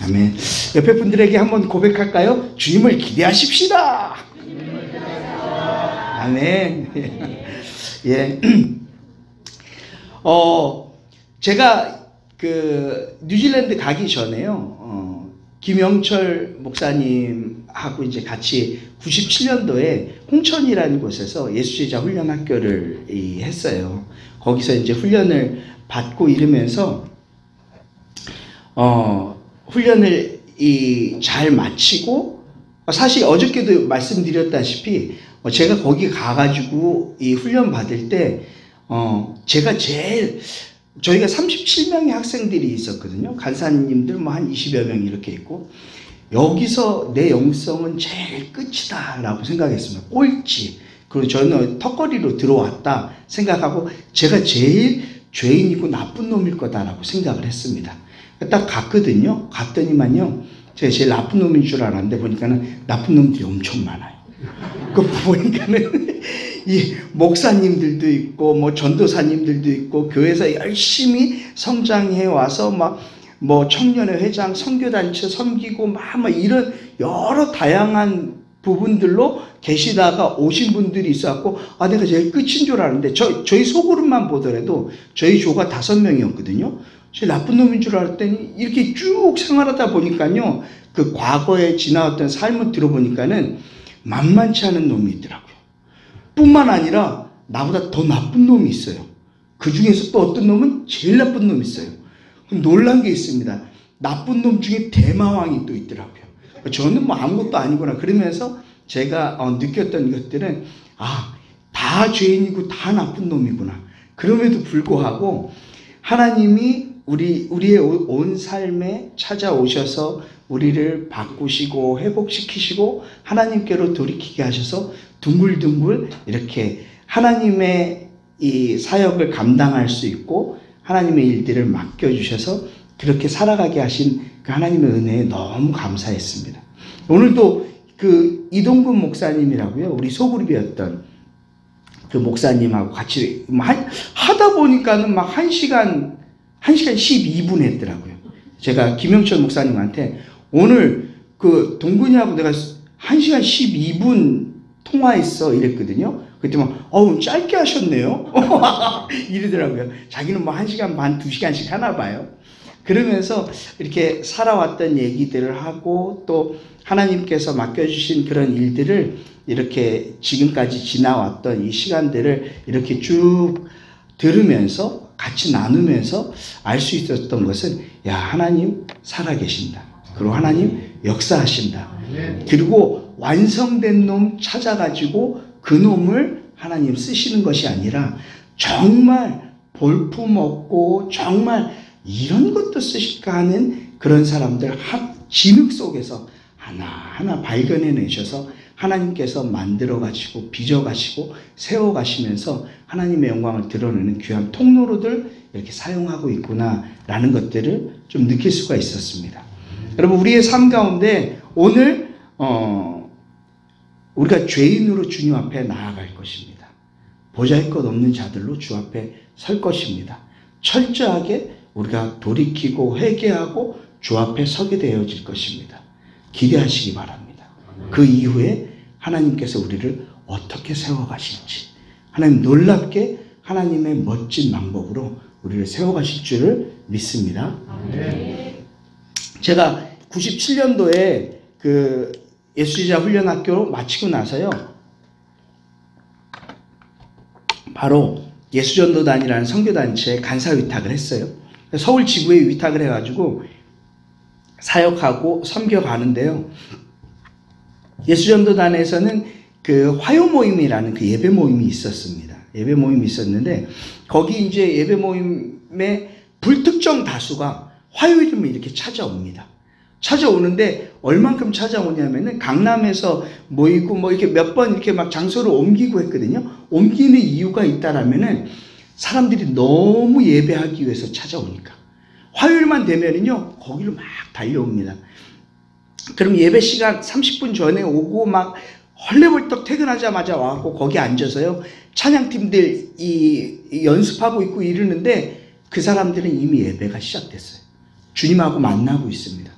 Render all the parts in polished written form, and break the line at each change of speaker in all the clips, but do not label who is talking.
아멘. 옆에 분들에게 한번 고백할까요? 주님을 기대하십시다. 아멘. 예. 제가 그 뉴질랜드 가기 전에요. 김영철 목사님하고 이제 같이 97년도에 홍천이라는 곳에서 예수제자 훈련학교를 했어요. 거기서 이제 훈련을 받고 이러면서 훈련을 잘 마치고, 사실 어저께도 말씀드렸다시피 제가 거기 가가지고 이 훈련 받을 때 제가 저희가 37명의 학생들이 있었거든요. 간사님들 뭐 한 20여 명 이렇게 있고, 여기서 내 영성은 제일 끝이다 라고 생각했습니다. 꼴찌. 그리고 저는 턱걸이로 들어왔다 생각하고 제가 제일 죄인이고 나쁜 놈일 거다라고 생각을 했습니다. 딱 갔거든요. 갔더니만요, 제가 제일 나쁜 놈인 줄 알았는데 보니까는 나쁜 놈들이 엄청 많아요. 그 보니까는 이 목사님들도 있고 뭐 전도사님들도 있고 교회에서 열심히 성장해 와서 뭐 청년회 회장, 선교단체 섬기고 막 이런 여러 다양한 부분들로 계시다가 오신 분들이 있었고, 내가 제일 끝인 줄 알았는데 저희 소그룹만 보더라도 저희 조가 5명이었거든요. 제일 나쁜 놈인 줄 알았더니 이렇게 쭉 생활하다 보니까요, 그 과거에 지나왔던 삶을 들어보니까는 만만치 않은 놈이 있더라고요. 뿐만 아니라 나보다 더 나쁜 놈이 있어요. 그 중에서 또 어떤 놈은 제일 나쁜 놈이 있어요. 놀란 게 있습니다. 나쁜 놈 중에 대마왕이 또 있더라고요. 저는 뭐 아무것도 아니구나 그러면서 제가 느꼈던 것들은 다 죄인이고 다 나쁜 놈이구나. 그럼에도 불구하고 하나님이 우리의 온 삶에 찾아오셔서 우리를 바꾸시고 회복시키시고 하나님께로 돌이키게 하셔서 둥글둥글 이렇게 하나님의 이 사역을 감당할 수 있고 하나님의 일들을 맡겨주셔서 그렇게 살아가게 하신 그 하나님의 은혜에 너무 감사했습니다. 오늘도 그 이동근 목사님이라고요, 우리 소그룹이었던 그 목사님하고 같이 하다 보니까는 막 1시간 12분 했더라고요. 제가 김영철 목사님한테 오늘 그 동근이하고 내가 1시간 12분 통화했어 이랬거든요. 그랬더니 짧게 하셨네요. 이러더라고요. 자기는 뭐 1시간 반, 2시간씩 하나 봐요. 그러면서 이렇게 살아왔던 얘기들을 하고 또 하나님께서 맡겨주신 그런 일들을 이렇게 지금까지 지나왔던 이 시간들을 이렇게 쭉 들으면서 같이 나누면서 알 수 있었던 것은, 하나님 살아계신다. 그리고 하나님 역사하신다. 그리고 완성된 놈 찾아가지고 그 놈을 하나님 쓰시는 것이 아니라 정말 볼품없고 정말 이런 것도 쓰실까 하는 그런 사람들 진흙 속에서 하나하나 발견해내셔서 하나님께서 만들어가시고 빚어가시고 세워가시면서 하나님의 영광을 드러내는 귀한 통로로들 이렇게 사용하고 있구나라는 것들을 좀 느낄 수가 있었습니다. 여러분, 우리의 삶 가운데 오늘 우리가 죄인으로 주님 앞에 나아갈 것입니다. 보잘것없는 자들로 주 앞에 설 것입니다. 철저하게 우리가 돌이키고 회개하고 주 앞에 서게 되어질 것입니다. 기대하시기 바랍니다. 그 이후에 하나님께서 우리를 어떻게 세워가실지, 하나님 놀랍게 하나님의 멋진 방법으로 우리를 세워가실 줄을 믿습니다. 제가 97년도에 그 예수제자 훈련학교 마치고 나서요, 바로 예수전도단이라는 선교단체에 간사 위탁을 했어요. 서울 지구에 위탁을 해가지고 사역하고 섬겨가는데요, 예수전도단에서는 그 화요 모임이라는 그 예배 모임이 있었습니다. 예배 모임이 있었는데 거기 이제 예배 모임의 불특정 다수가 화요일이면 이렇게 찾아옵니다. 찾아오는데 얼만큼 찾아오냐면은 강남에서 모이고 뭐 이렇게 몇 번 이렇게 막 장소를 옮기고 했거든요. 옮기는 이유가 있다라면은 사람들이 너무 예배하기 위해서 찾아오니까. 화요일만 되면은요, 거기로 막 달려옵니다. 그럼 예배 시간 30분 전에 오고 막 헐레벌떡 퇴근하자마자 와갖고 거기 앉아서요, 찬양팀들 연습하고 있고 이러는데 그 사람들은 이미 예배가 시작됐어요. 주님하고 만나고 있습니다.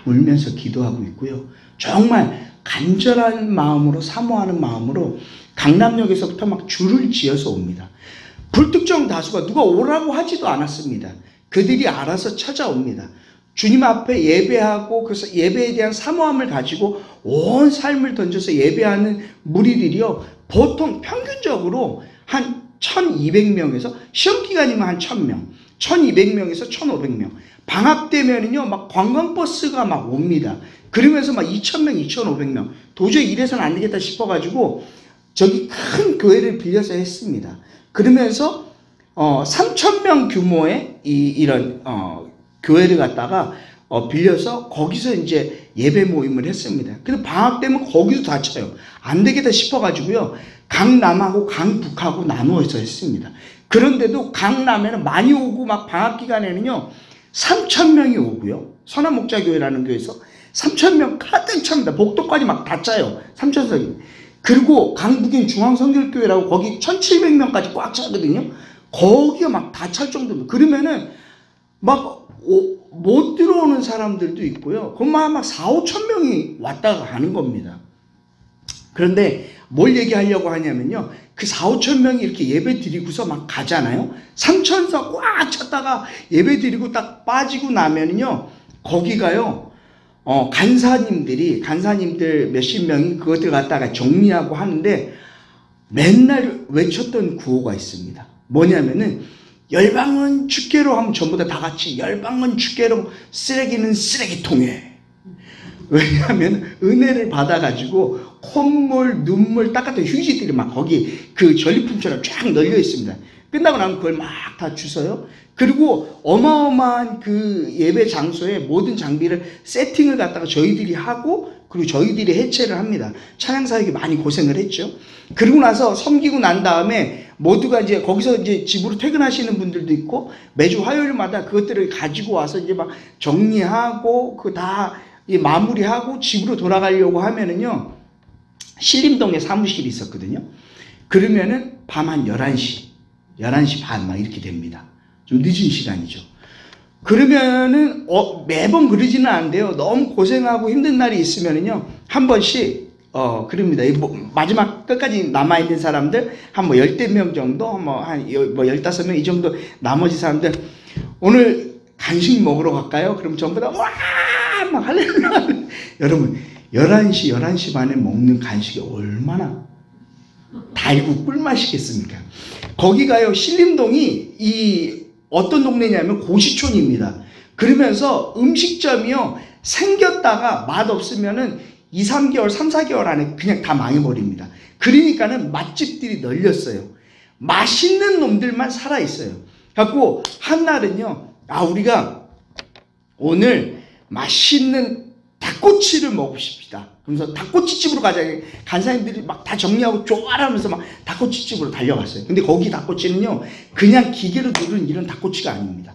울면서 기도하고 있고요. 정말 간절한 마음으로, 사모하는 마음으로 강남역에서부터 막 줄을 지어서 옵니다. 불특정 다수가 누가 오라고 하지도 않았습니다. 그들이 알아서 찾아옵니다. 주님 앞에 예배하고, 그래서 예배에 대한 사모함을 가지고 온 삶을 던져서 예배하는 무리들이요, 보통 평균적으로 한 1200명에서, 시험기간이면 한 1000명, 1200명에서 1500명, 방학 되면은요 막 관광버스가 막 옵니다. 그러면서 막 2000명, 2500명, 도저히 이래서는 안 되겠다 싶어가지고 저기 큰 교회를 빌려서 했습니다. 그러면서 3000명 규모의 이런 교회를 갖다가 빌려서 거기서 이제 예배 모임을 했습니다. 근데 방학 되면 거기도 다쳐요. 안 되겠다 싶어가지고요, 강남하고 강북하고 나누어서 했습니다. 그런데도 강남에는 많이 오고, 막 방학 기간에는요 3000명이 오고요, 선한목자교회라는 교회에서 3000명 가득 찹니다. 복도까지 막 다 짜요. 3000석이. 그리고 강북인 중앙성결교회라고 거기 1700명까지 꽉 차거든요. 거기가 막 다 찰 정도입니다. 그러면은 막 못 들어오는 사람들도 있고요. 그만 막 4, 5천 명이 왔다가 가는 겁니다. 그런데 뭘 얘기하려고 하냐면요, 그 4, 5천 명이 이렇게 예배 드리고서 막 가잖아요. 3천석 꽉 찼다가 예배 드리고 딱 빠지고 나면요, 거기가요, 간사님들 몇십 명이 그것들 갖다가 정리하고 하는데 맨날 외쳤던 구호가 있습니다. 뭐냐면은, 열방은 주께로 하면 전부 다 같이 열방은 주께로, 쓰레기는 쓰레기통에. 왜냐하면 은혜를 받아가지고 콧물, 눈물 닦았던 휴지들이 막 거기 그 전리품처럼 쫙 널려 있습니다. 끝나고 나면 그걸 막 다 주서요. 그리고 어마어마한 그 예배 장소에 모든 장비를 세팅을 갖다가 저희들이 하고, 그리고 저희들이 해체를 합니다. 찬양사역이 많이 고생을 했죠. 그리고 나서 섬기고 난 다음에 모두가 이제 거기서 이제 집으로 퇴근하시는 분들도 있고, 매주 화요일마다 그것들을 가지고 와서 이제 막 정리하고 그 다 마무리하고 집으로 돌아가려고 하면은요, 신림동에 사무실이 있었거든요. 그러면은 밤 한 11시 반 막 이렇게 됩니다. 좀 늦은 시간이죠. 그러면은 매번 그러지는 않은데요, 너무 고생하고 힘든 날이 있으면은요 한 번씩 그럽니다. 마지막 끝까지 남아있는 사람들 한 뭐 10명 정도, 한 15명 이 정도, 나머지 사람들 오늘 간식 먹으러 갈까요? 그럼 전부 다 와! 막 할렐루야. 여러분, 11시 반에 먹는 간식이 얼마나 달고 꿀맛이겠습니까? 거기가요, 신림동이 어떤 동네냐면 고시촌입니다. 그러면서 음식점이요, 생겼다가 맛없으면은 2, 3개월, 3, 4개월 안에 그냥 다 망해버립니다. 그러니까는 맛집들이 널렸어요. 맛있는 놈들만 살아있어요. 그래갖고 한날은요, 우리가 오늘 맛있는 닭꼬치를 먹읍시다. 그러면서 닭꼬치집으로 가자. 간사님들이 막 다 정리하고 좋아라면서 막 닭꼬치집으로 달려갔어요. 근데 거기 닭꼬치는요, 그냥 기계로 누르는 이런 닭꼬치가 아닙니다.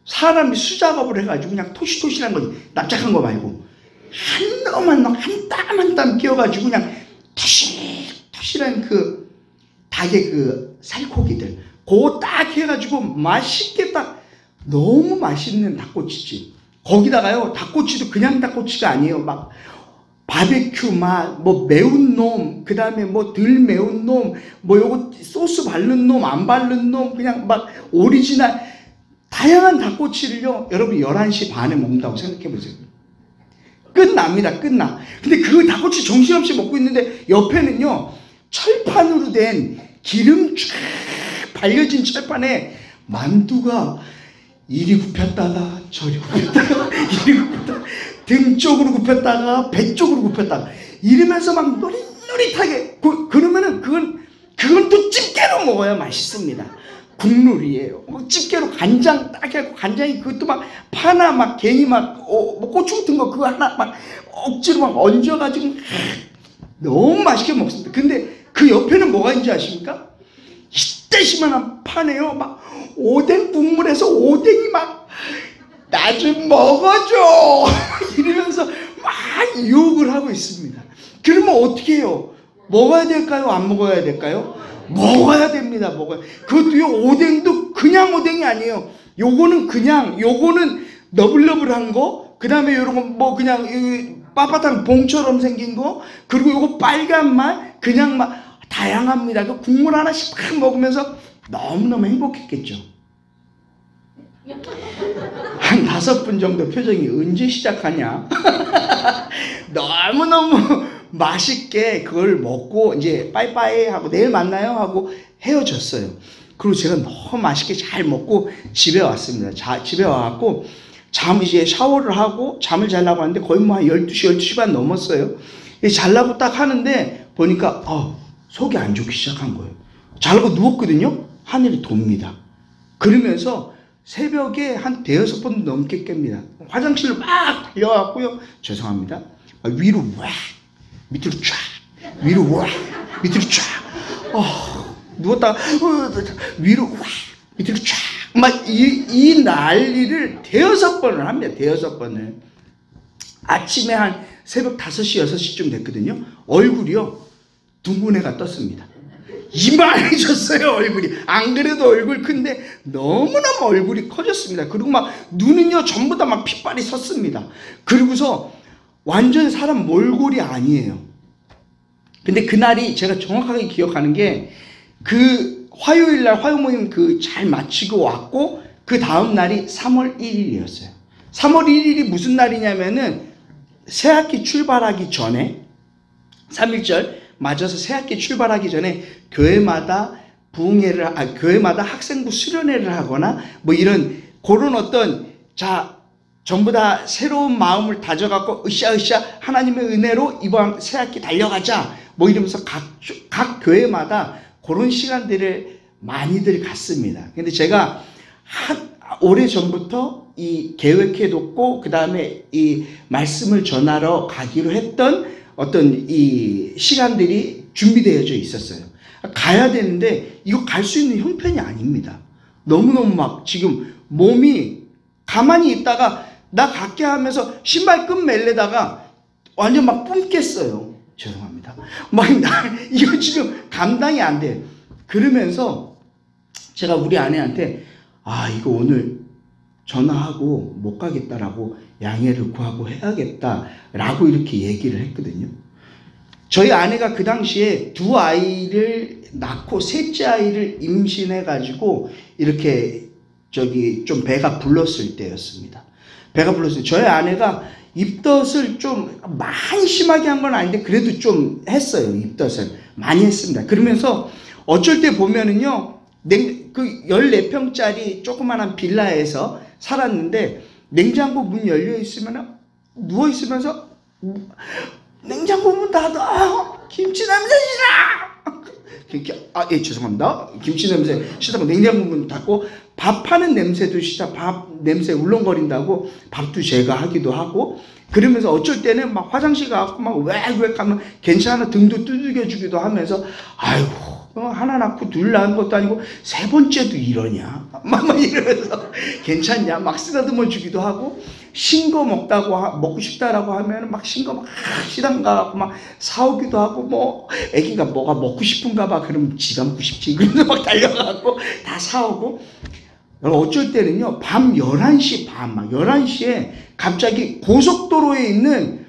사람이 수작업을 해가지고 그냥 토시토시한 거, 납작한 거 말고 한 놈 한 땀 한 땀 끼워가지고 그냥 토실토실한 그 닭의 그 살코기들, 그거 딱 해가지고 맛있게 딱, 너무 맛있는 닭꼬치집. 거기다가요, 닭꼬치도 그냥 닭꼬치가 아니에요. 막 바베큐 맛, 뭐 매운 놈, 그 다음에 뭐 덜 매운 놈, 뭐 요거 소스 바른 놈, 안 바른 놈, 그냥 막 오리지널 다양한 닭꼬치를요, 여러분 11시 반에 먹는다고 생각해 보세요. 끝납니다. 끝나. 근데 그 닭꼬치 정신없이 먹고 있는데 옆에는요, 철판으로 된 기름 쫙 발려진 철판에 만두가 이리 굽혔다가 저리 굽혔다가 이리 굽혔다가 등 쪽으로 굽혔다가 배 쪽으로 굽혔다가 이러면서 막 노릿노릿하게, 그러면은 그건 또 집게로 먹어야 맛있습니다. 국룰이에요. 집게로 간장 딱 해갖고, 간장이 그것도 막 파나 막 괜히 막 뭐 고추 같은 거 그거 하나 막 억지로 막 얹어가지고 너무 맛있게 먹습니다. 근데 그 옆에는 뭐가 있는지 아십니까? 이때시만한 판에요, 막 오뎅 국물에서 오뎅이 막 나 좀 먹어줘 이러면서 막 유혹을 하고 있습니다. 그러면 어떻게 해요? 먹어야 될까요? 안 먹어야 될까요? 먹어야 됩니다. 먹어야. 그것도요, 오뎅도 그냥 오뎅이 아니에요. 요거는 그냥, 요거는 너블너블한 거, 그 다음에 요런 거 뭐 그냥 이 빳빳한 봉처럼 생긴 거, 그리고 요거 빨간 말, 그냥 막 다양합니다. 그 국물 하나씩 막 먹으면서 너무너무 행복했겠죠. 한 5분 정도 표정이 언제 시작하냐? 너무너무 맛있게 그걸 먹고 이제 빠이빠이 하고 내일 만나요 하고 헤어졌어요. 그리고 제가 너무 맛있게 잘 먹고 집에 왔습니다. 집에 와갖고 이제 샤워를 하고 잠을 자려고 하는데 거의 뭐 한 12시 반 넘었어요. 자려고 딱 하는데 보니까 속이 안 좋기 시작한 거예요. 자려고 누웠거든요. 하늘이 돕니다. 그러면서 새벽에 한 5번 넘게 깹니다. 화장실로 막 달려왔고요. 죄송합니다. 위로 와, 밑으로 쫙, 위로 와, 밑으로 쫙. 누웠다가 위로 와, 밑으로 쫙. 막 이 난리를 5번을 합니다. 5번을. 아침에 한 새벽 5시, 6시쯤 됐거든요. 얼굴이요, 둥근 애가 떴습니다. 이만해졌어요, 얼굴이. 안 그래도 얼굴 큰데 너무너무 얼굴이 커졌습니다. 그리고 막 눈은요, 전부 다 막 핏발이 섰습니다. 그리고서 완전 사람 몰골이 아니에요. 근데 그날이 제가 정확하게 기억하는 게 그 화요일날 화요 모임 잘 마치고 왔고 그 다음 날이 3월 1일이었어요. 3월 1일이 무슨 날이냐면은 새학기 출발하기 전에 3.1절 맞아서 새학기 출발하기 전에 교회마다 교회마다 학생부 수련회를 하거나 뭐 이런 그런 어떤 전부 다 새로운 마음을 다져갖고 으쌰으쌰 하나님의 은혜로 이번 새학기 달려가자 뭐 이러면서 각 교회마다 그런 시간들을 많이들 갔습니다. 근데 제가 오래전부터 이 계획해뒀고 그 다음에 이 말씀을 전하러 가기로 했던 어떤 이 시간들이 준비되어져 있었어요. 가야 되는데 이거 갈 수 있는 형편이 아닙니다. 너무너무 막 지금 몸이 가만히 있다가 나 갈게 하면서 신발끈 멜레다가 완전 막 뿜겠어요. 죄송합니다. 이거 지금 감당이 안 돼요. 그러면서 제가 우리 아내한테 이거 오늘 전화하고 못 가겠다라고 양해를 구하고 해야겠다라고 이렇게 얘기를 했거든요. 저희 아내가 그 당시에 2아이를 낳고 셋째 아이를 임신해가지고 이렇게 좀 배가 불렀을 때였습니다. 배가 불렀어요. 저희 아내가 입덧을 좀 많이 심하게 한 건 아닌데 그래도 좀 했어요. 입덧을 많이 했습니다. 그러면서 어쩔 때 보면은요, 그 14평짜리 조그만한 빌라에서 살았는데 냉장고 문 열려 있으면 누워 있으면서 냉장고 문 닫아, 김치 냄새 싫어. 예, 죄송합니다. 김치 냄새 싫다고 냉장고 문 닫고 밥하는 냄새도 진짜 밥 냄새 울렁거린다고 밥도 제가 하기도 하고 그러면서 어쩔 때는 막 화장실 가서 막 웩웩 하면 괜찮아 등도 두들겨 주기도 하면서 아이고 하나 낳고 둘 낳은 것도 아니고 3번째도 이러냐 막 이러면서 괜찮냐 막 쓰다듬어 주기도 하고 신 거 먹고 싶다라고 하면 막 신 거 막 시장 가고 막 사오기도 하고 뭐 애기가 뭐가 먹고 싶은가 봐 그러면 지가 먹고 싶지 그러면서 막 달려가고 다 사오고 어쩔 때는요 밤 11시 막 11시에 갑자기 고속도로에 있는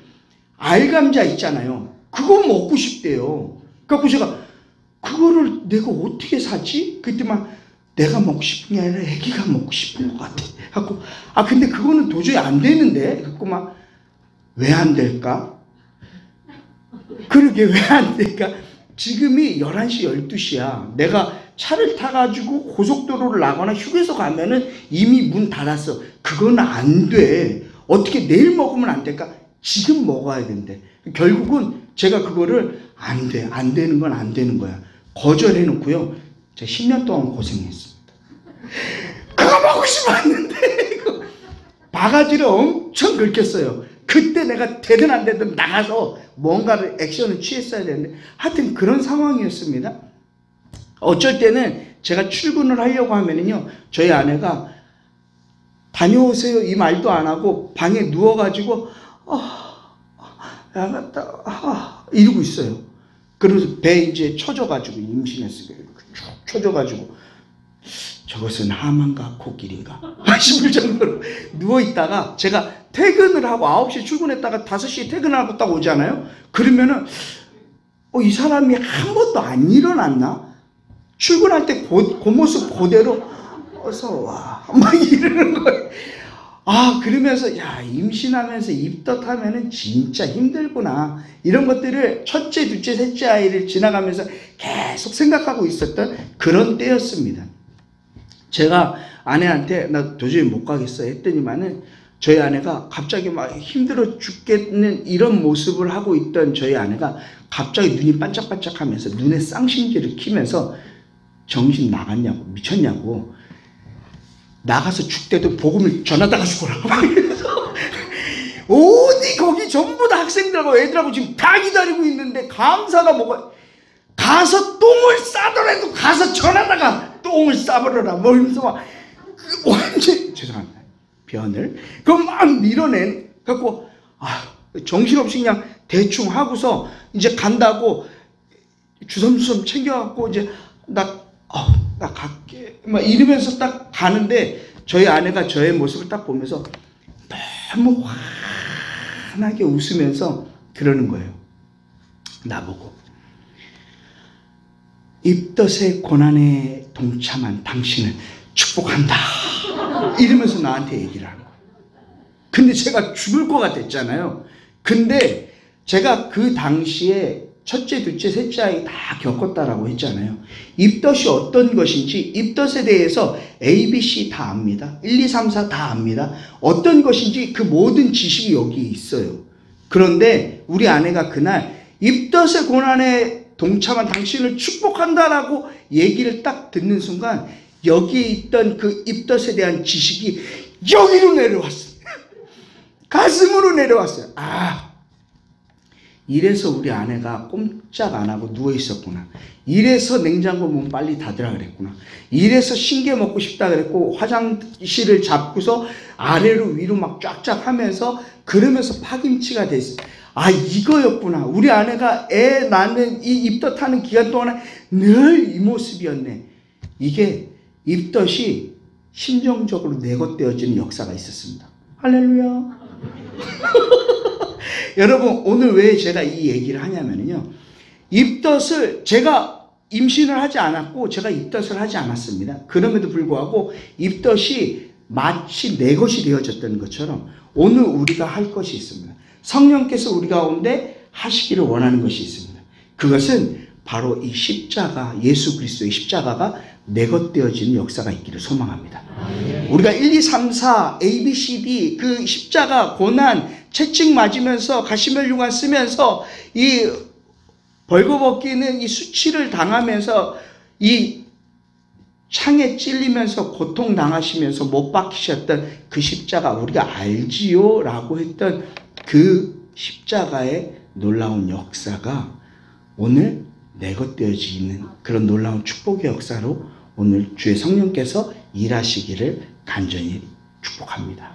알감자 있잖아요. 그거 먹고 싶대요. 그래갖고 제가 그거를 내가 어떻게 사지? 그때만 내가 먹고 싶은 게 아니라 애기가 먹고 싶은 것 같아. 하고 근데 그거는 도저히 안 되는데. 그래갖고 막 왜 안 될까? 그러게 왜 안 될까? 지금이 11시 12시야. 내가 차를 타가지고 고속도로를 나거나 휴게소 가면은 이미 문 닫았어. 그건 안 돼. 어떻게 내일 먹으면 안 될까? 지금 먹어야 된대. 결국은 제가 그거를 안 돼. 안 되는 건 안 되는 거야. 거절해 놓고요. 제가 10년 동안 고생했습니다. 그거 먹고 싶었는데 바가지를 엄청 긁혔어요. 그때 내가 되든 안 되든 나가서 뭔가를 액션을 취했어야 되는데 하여튼 그런 상황이었습니다. 어쩔 때는 제가 출근을 하려고 하면은요 저희 아내가 다녀오세요 이 말도 안 하고 방에 누워가지고 나갔다 이러고 있어요. 그러면서 배 이제 쳐져가지고 임신했어요. 쭉 쳐져가지고 저것은 하만과 코끼리인가 싶을 정도로 누워있다가 제가 퇴근을 하고 9시에 출근했다가 5시에 퇴근하고 딱 오잖아요. 그러면은 이 사람이 한 번도 안 일어났나? 출근할 때 그 모습 그대로 어서 와 막 이러는 거예요. 그러면서 야, 임신하면서 입덧하면은 진짜 힘들구나. 이런 것들을 첫째, 둘째, 셋째 아이를 지나가면서 계속 생각하고 있었던 그런 때였습니다. 제가 아내한테 나 도저히 못 가겠어 했더니만은 저희 아내가 갑자기 막 힘들어 죽겠는 이런 모습을 하고 있던 저희 아내가 갑자기 눈이 반짝반짝 하면서 눈에 쌍심지를 키면서 정신 나갔냐고, 미쳤냐고, 나가서 죽대도 복음을 전하다가 죽어라고 막 이래서 어디 거기 전부 다 학생들하고 애들하고 지금 다 기다리고 있는데 감사가 뭐가, 가서 똥을 싸더라도 가서 전하다가 똥을 싸버려라 뭐 이러면서 막 완전 죄송합니다 변을 그럼 막 밀어낸 갖고 정신없이 그냥 대충 하고서 이제 간다고 주섬주섬 챙겨갖고 이제 나 갈게 막 이러면서 딱 가는데 저희 아내가 저의 모습을 딱 보면서 너무 환하게 웃으면서 그러는 거예요. 나보고 입덧의 고난에 동참한 당신을 축복한다 이러면서 나한테 얘기를 하는 거예요. 근데 제가 죽을 것 같았잖아요. 근데 제가 그 당시에 첫째, 둘째, 셋째 아이 다 겪었다라고 했잖아요. 입덧이 어떤 것인지 입덧에 대해서 A, B, C 다 압니다. 1, 2, 3, 4 다 압니다. 어떤 것인지 그 모든 지식이 여기 있어요. 그런데 우리 아내가 그날 입덧의 고난에 동참한 당신을 축복한다라고 얘기를 딱 듣는 순간 여기에 있던 그 입덧에 대한 지식이 여기로 내려왔어요. 가슴으로 내려왔어요. 이래서 우리 아내가 꼼짝 안 하고 누워 있었구나. 이래서 냉장고 문 빨리 닫으라 그랬구나. 이래서 신게 먹고 싶다 그랬고 화장실을 잡고서 아래로 위로 막 쫙쫙 하면서 그러면서 파김치가 됐어. 이거였구나. 우리 아내가 애 낳는 이 입덧하는 기간 동안에 늘 이 모습이었네. 이게 입덧이 심정적으로 내것되어지는 역사가 있었습니다. 할렐루야. 여러분 오늘 왜 제가 이 얘기를 하냐면요, 입덧을 제가 임신을 하지 않았고 제가 입덧을 하지 않았습니다. 그럼에도 불구하고 입덧이 마치 내 것이 되어졌던 것처럼 오늘 우리가 할 것이 있습니다. 성령께서 우리 가운데 하시기를 원하는 것이 있습니다. 그것은 바로 이 십자가, 예수 그리스도의 십자가가 내 것 되어지는 역사가 있기를 소망합니다. 우리가 1, 2, 3, 4 A, B, C, D 그 십자가 고난 채찍 맞으면서 가시면류관 쓰면서 이 벌거벗기는 이 수치를 당하면서 이 창에 찔리면서 고통 당하시면서 못 박히셨던 그 십자가 우리가 알지요 라고 했던 그 십자가의 놀라운 역사가 오늘 내 것 되어지는 그런 놀라운 축복의 역사로 오늘 주의 성령께서 일하시기를 간절히 축복합니다.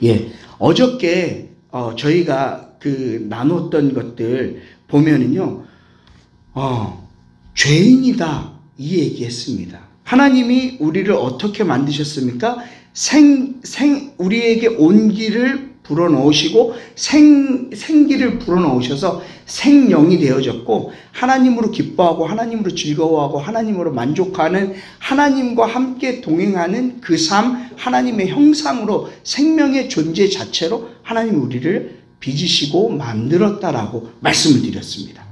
예, 어저께 저희가 그 나눴던 것들 보면은요, 죄인이다 이 얘기했습니다. 하나님이 우리를 어떻게 만드셨습니까? 우리에게 온기를 불어넣으시고 생기를 불어넣으셔서 생명이 되어졌고 하나님으로 기뻐하고 하나님으로 즐거워하고 하나님으로 만족하는, 하나님과 함께 동행하는 그 삶, 하나님의 형상으로 생명의 존재 자체로 하나님이 우리를 빚으시고 만들었다라고 말씀을 드렸습니다.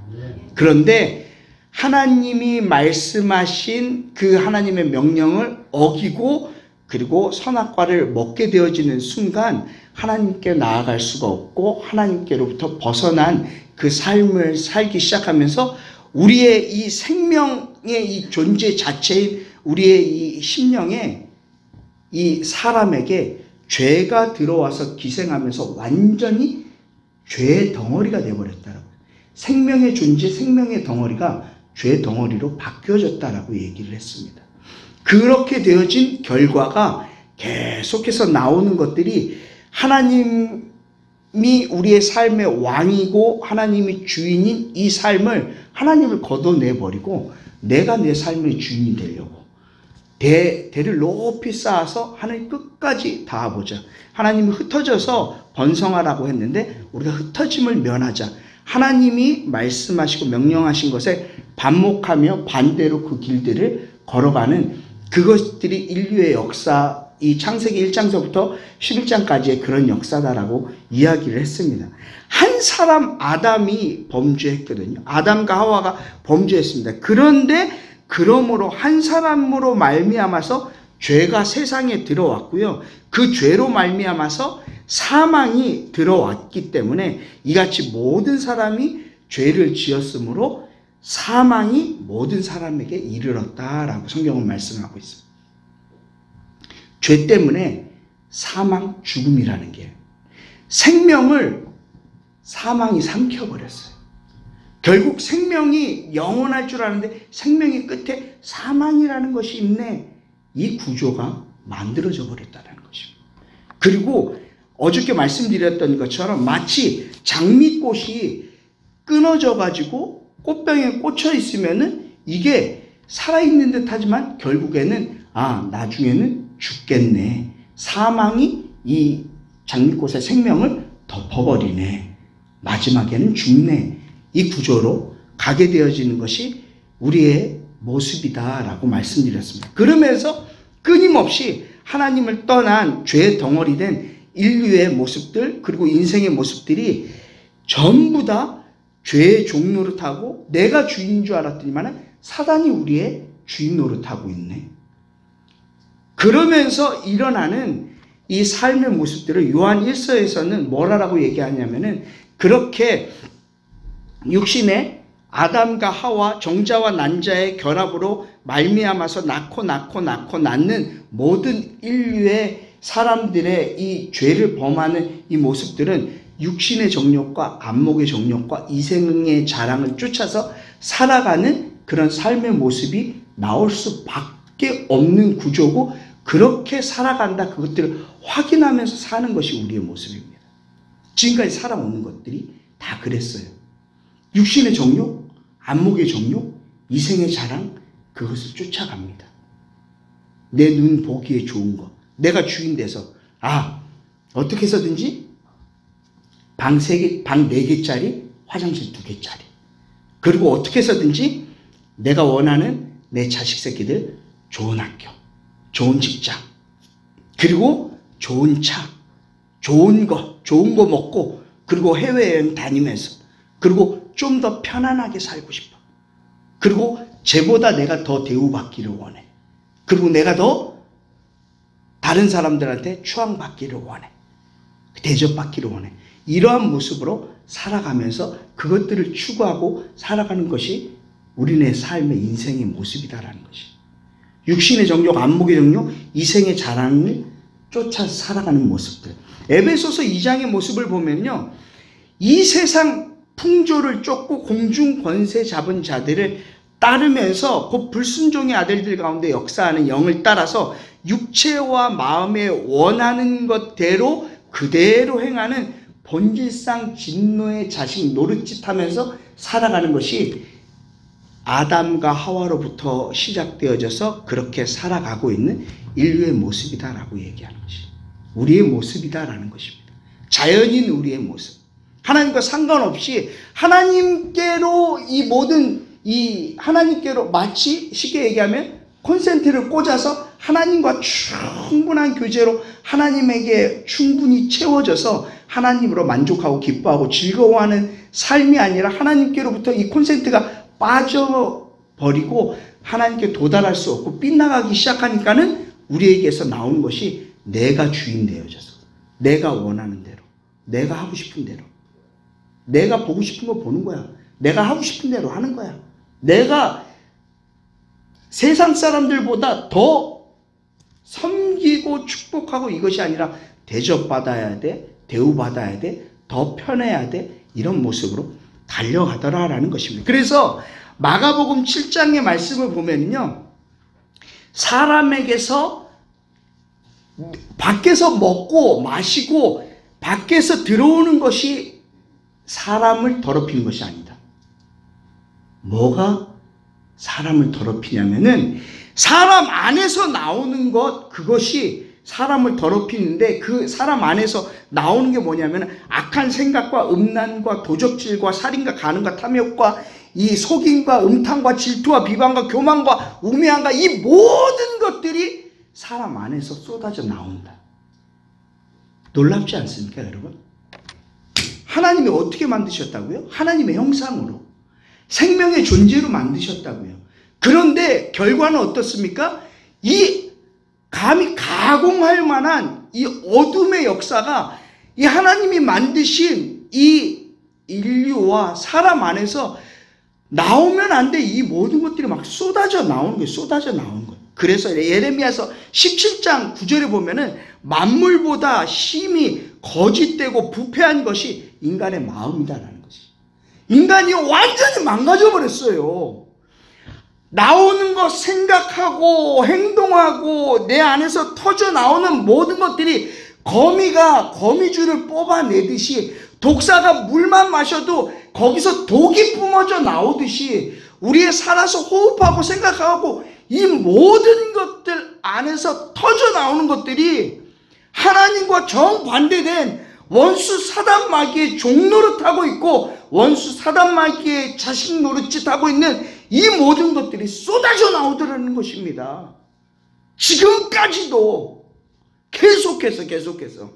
그런데 하나님이 말씀하신 그 하나님의 명령을 어기고 그리고 선악과를 먹게 되어지는 순간 하나님께 나아갈 수가 없고 하나님께로부터 벗어난 그 삶을 살기 시작하면서 우리의 이 생명의 이 존재 자체인 우리의 이 심령에, 이 사람에게 죄가 들어와서 기생하면서 완전히 죄의 덩어리가 되어버렸다라고. 생명의 존재, 생명의 덩어리가 죄의 덩어리로 바뀌어졌다라고 얘기를 했습니다. 그렇게 되어진 결과가 계속해서 나오는 것들이 하나님이 우리의 삶의 왕이고 하나님이 주인인 이 삶을 하나님을 걷어내버리고 내가 내 삶의 주인이 되려고, 대를 높이 쌓아서 하나님 끝까지 닿아보자. 하나님이 흩어져서 번성하라고 했는데 우리가 흩어짐을 면하자. 하나님이 말씀하시고 명령하신 것에 반목하며 반대로 그 길들을 걸어가는 그것들이 인류의 역사, 이 창세기 1장서부터 11장까지의 그런 역사다라고 이야기를 했습니다. 한 사람 아담이 범죄했거든요. 아담과 하와가 범죄했습니다. 그런데 그러므로 한 사람으로 말미암아서 죄가 세상에 들어왔고요. 그 죄로 말미암아서 사망이 들어왔기 때문에 이같이 모든 사람이 죄를 지었으므로 사망이 모든 사람에게 이르렀다라고 성경은 말씀하고 있습니다. 죄 때문에 사망, 죽음이라는 게 생명을 사망이 삼켜버렸어요. 결국 생명이 영원할 줄 아는데 생명의 끝에 사망이라는 것이 있네. 이 구조가 만들어져 버렸다는 것입니다. 그리고 어저께 말씀드렸던 것처럼 마치 장미꽃이 끊어져 가지고 꽃병에 꽂혀 있으면은 이게 살아있는 듯 하지만 결국에는 나중에는 죽겠네. 사망이 이 장미꽃의 생명을 덮어버리네. 마지막에는 죽네. 이 구조로 가게 되어지는 것이 우리의 모습이다라고 말씀드렸습니다. 그러면서 끊임없이 하나님을 떠난 죄 덩어리 된 인류의 모습들 그리고 인생의 모습들이 전부 다 죄의 종 노릇하고 내가 주인인 줄 알았더니만 사단이 우리의 주인 노릇하고 있네. 그러면서 일어나는 이 삶의 모습들을 요한 1서에서는 뭐라고 얘기하냐면은 그렇게 육신의 아담과 하와 정자와 난자의 결합으로 말미암아서 낳고 낳는 모든 인류의 사람들의 이 죄를 범하는 이 모습들은 육신의 정욕과 안목의 정욕과 이생의 자랑을 쫓아서 살아가는 그런 삶의 모습이 나올 수밖에 없는 구조고 그렇게 살아간다. 그것들을 확인하면서 사는 것이 우리의 모습입니다. 지금까지 살아오는 것들이 다 그랬어요. 육신의 정욕, 안목의 정욕, 이생의 자랑 그것을 쫓아갑니다. 내 눈 보기에 좋은 거. 내가 주인 돼서 어떻게 해서든지 방 4개짜리 화장실 2개짜리 그리고 어떻게 해서든지 내가 원하는 내 자식 새끼들 좋은 학교, 좋은 직장 그리고 좋은 차, 좋은 거 먹고 그리고 해외여행 다니면서 그리고 좀 더 편안하게 살고 싶어. 그리고 쟤보다 내가 더 대우받기를 원해. 그리고 내가 더 다른 사람들한테 추앙받기를 원해. 대접받기를 원해. 이러한 모습으로 살아가면서 그것들을 추구하고 살아가는 것이 우리네 삶의 인생의 모습이다라는 것이. 육신의 정욕, 안목의 정욕, 이생의 자랑을 쫓아 살아가는 모습들. 에베소서 2장의 모습을 보면요. 이 세상 풍조를 쫓고 공중 권세 잡은 자들을 따르면서 곧 불순종의 아들들 가운데 역사하는 영을 따라서 육체와 마음에 원하는 것대로 그대로 행하는 본질상 진노의 자식 노릇짓하면서 살아가는 것이 아담과 하와로부터 시작되어져서 그렇게 살아가고 있는 인류의 모습이다라고 얘기하는 것이 우리의 모습이다라는 것입니다. 자연인 우리의 모습. 하나님과 상관없이 하나님께로 이 모든 하나님께로 마치 쉽게 얘기하면 콘센트를 꽂아서 하나님과 충분한 교제로 하나님에게 충분히 채워져서 하나님으로 만족하고 기뻐하고 즐거워하는 삶이 아니라 하나님께로부터 이 콘센트가 빠져버리고 하나님께 도달할 수 없고 빗나가기 시작하니까는 우리에게서 나오는 것이 내가 주인 되어져서 내가 원하는 대로 내가 하고 싶은 대로 내가 보고 싶은 거 보는 거야. 내가 하고 싶은 대로 하는 거야. 내가 세상 사람들보다 더 섬기고 축복하고 이것이 아니라 대접받아야 돼. 대우받아야 돼. 더 편해야 돼. 이런 모습으로 달려가더라라는 것입니다. 그래서 마가복음 7장의 말씀을 보면요. 사람에게서 밖에서 먹고 마시고 밖에서 들어오는 것이 사람을 더럽히는 것이 아니다. 뭐가 사람을 더럽히냐면은 사람 안에서 나오는 것, 그것이 사람을 더럽히는데, 그 사람 안에서 나오는 게 뭐냐면 악한 생각과 음란과 도적질과 살인과 간음과 탐욕과 이 속임과 음탕과 질투와 비방과 교만과 우매함과 이 모든 것들이 사람 안에서 쏟아져 나온다. 놀랍지 않습니까, 여러분? 하나님이 어떻게 만드셨다고요? 하나님의 형상으로, 생명의 존재로 만드셨다고요. 그런데 결과는 어떻습니까? 이 감히 가공할 만한 이 어둠의 역사가 이 하나님이 만드신 이 인류와 사람 안에서 나오면 안 돼. 이 모든 것들이 막 쏟아져 나오는 거예요. 쏟아져 나오는 거예요. 그래서 예레미야서 17장 9절에 보면은 만물보다 심히 거짓되고 부패한 것이 인간의 마음이다라는 것이. 인간이 완전히 망가져 버렸어요. 나오는 것 생각하고 행동하고 내 안에서 터져 나오는 모든 것들이 거미가 거미줄을 뽑아내듯이, 독사가 물만 마셔도 거기서 독이 뿜어져 나오듯이 우리의 살아서 호흡하고 생각하고 이 모든 것들 안에서 터져 나오는 것들이 하나님과 정반대된 원수 사단 마귀의 종노릇하고 있고, 원수 사단 마귀의 자식 노릇짓 하고 있는 이 모든 것들이 쏟아져 나오더라는 것입니다. 지금까지도 계속해서.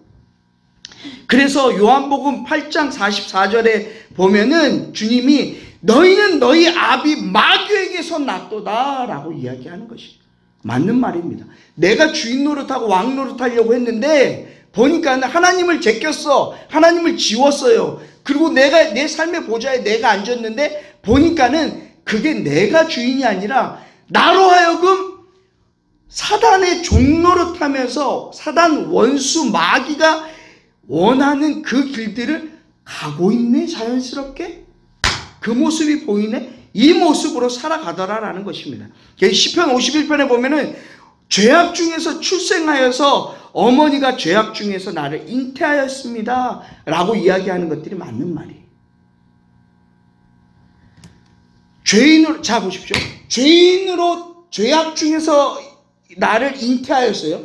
그래서 요한복음 8장 44절에 보면은 주님이 너희는 너희 아비 마귀에게서 났도다 라고 이야기하는 것이 맞는 말입니다. 내가 주인 노릇하고 왕 노릇하려고 했는데 보니까 하나님을 제꼈어. 하나님을 지웠어요. 그리고 내가 내 삶의 보좌에 내가 앉았는데 보니까는 그게 내가 주인이 아니라 나로 하여금 사단의 종노릇하면서 사단 원수 마귀가 원하는 그 길들을 가고 있네. 자연스럽게 그 모습이 보이네. 이 모습으로 살아가더라라는 것입니다. 시편 51편에 보면은 죄악 중에서 출생하여서 어머니가 죄악 중에서 나를 잉태하였습니다 라고 이야기하는 것들이 맞는 말이에요. 죄인으로, 자 보십시오. 죄인으로 죄악 중에서 나를 잉태하였어요.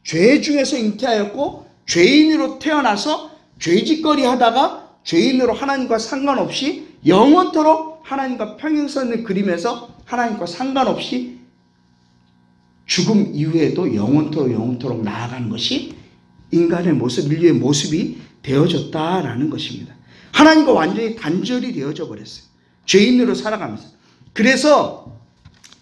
죄 중에서 잉태하였고 죄인으로 태어나서 죄짓거리 하다가 죄인으로 하나님과 상관없이 영원토록 하나님과 평행선을 그리면서 하나님과 상관없이 죽음 이후에도 영원토록 나아가는 것이 인간의 모습, 인류의 모습이 되어졌다라는 것입니다. 하나님과 완전히 단절이 되어져 버렸어요. 죄인으로 살아가면서. 그래서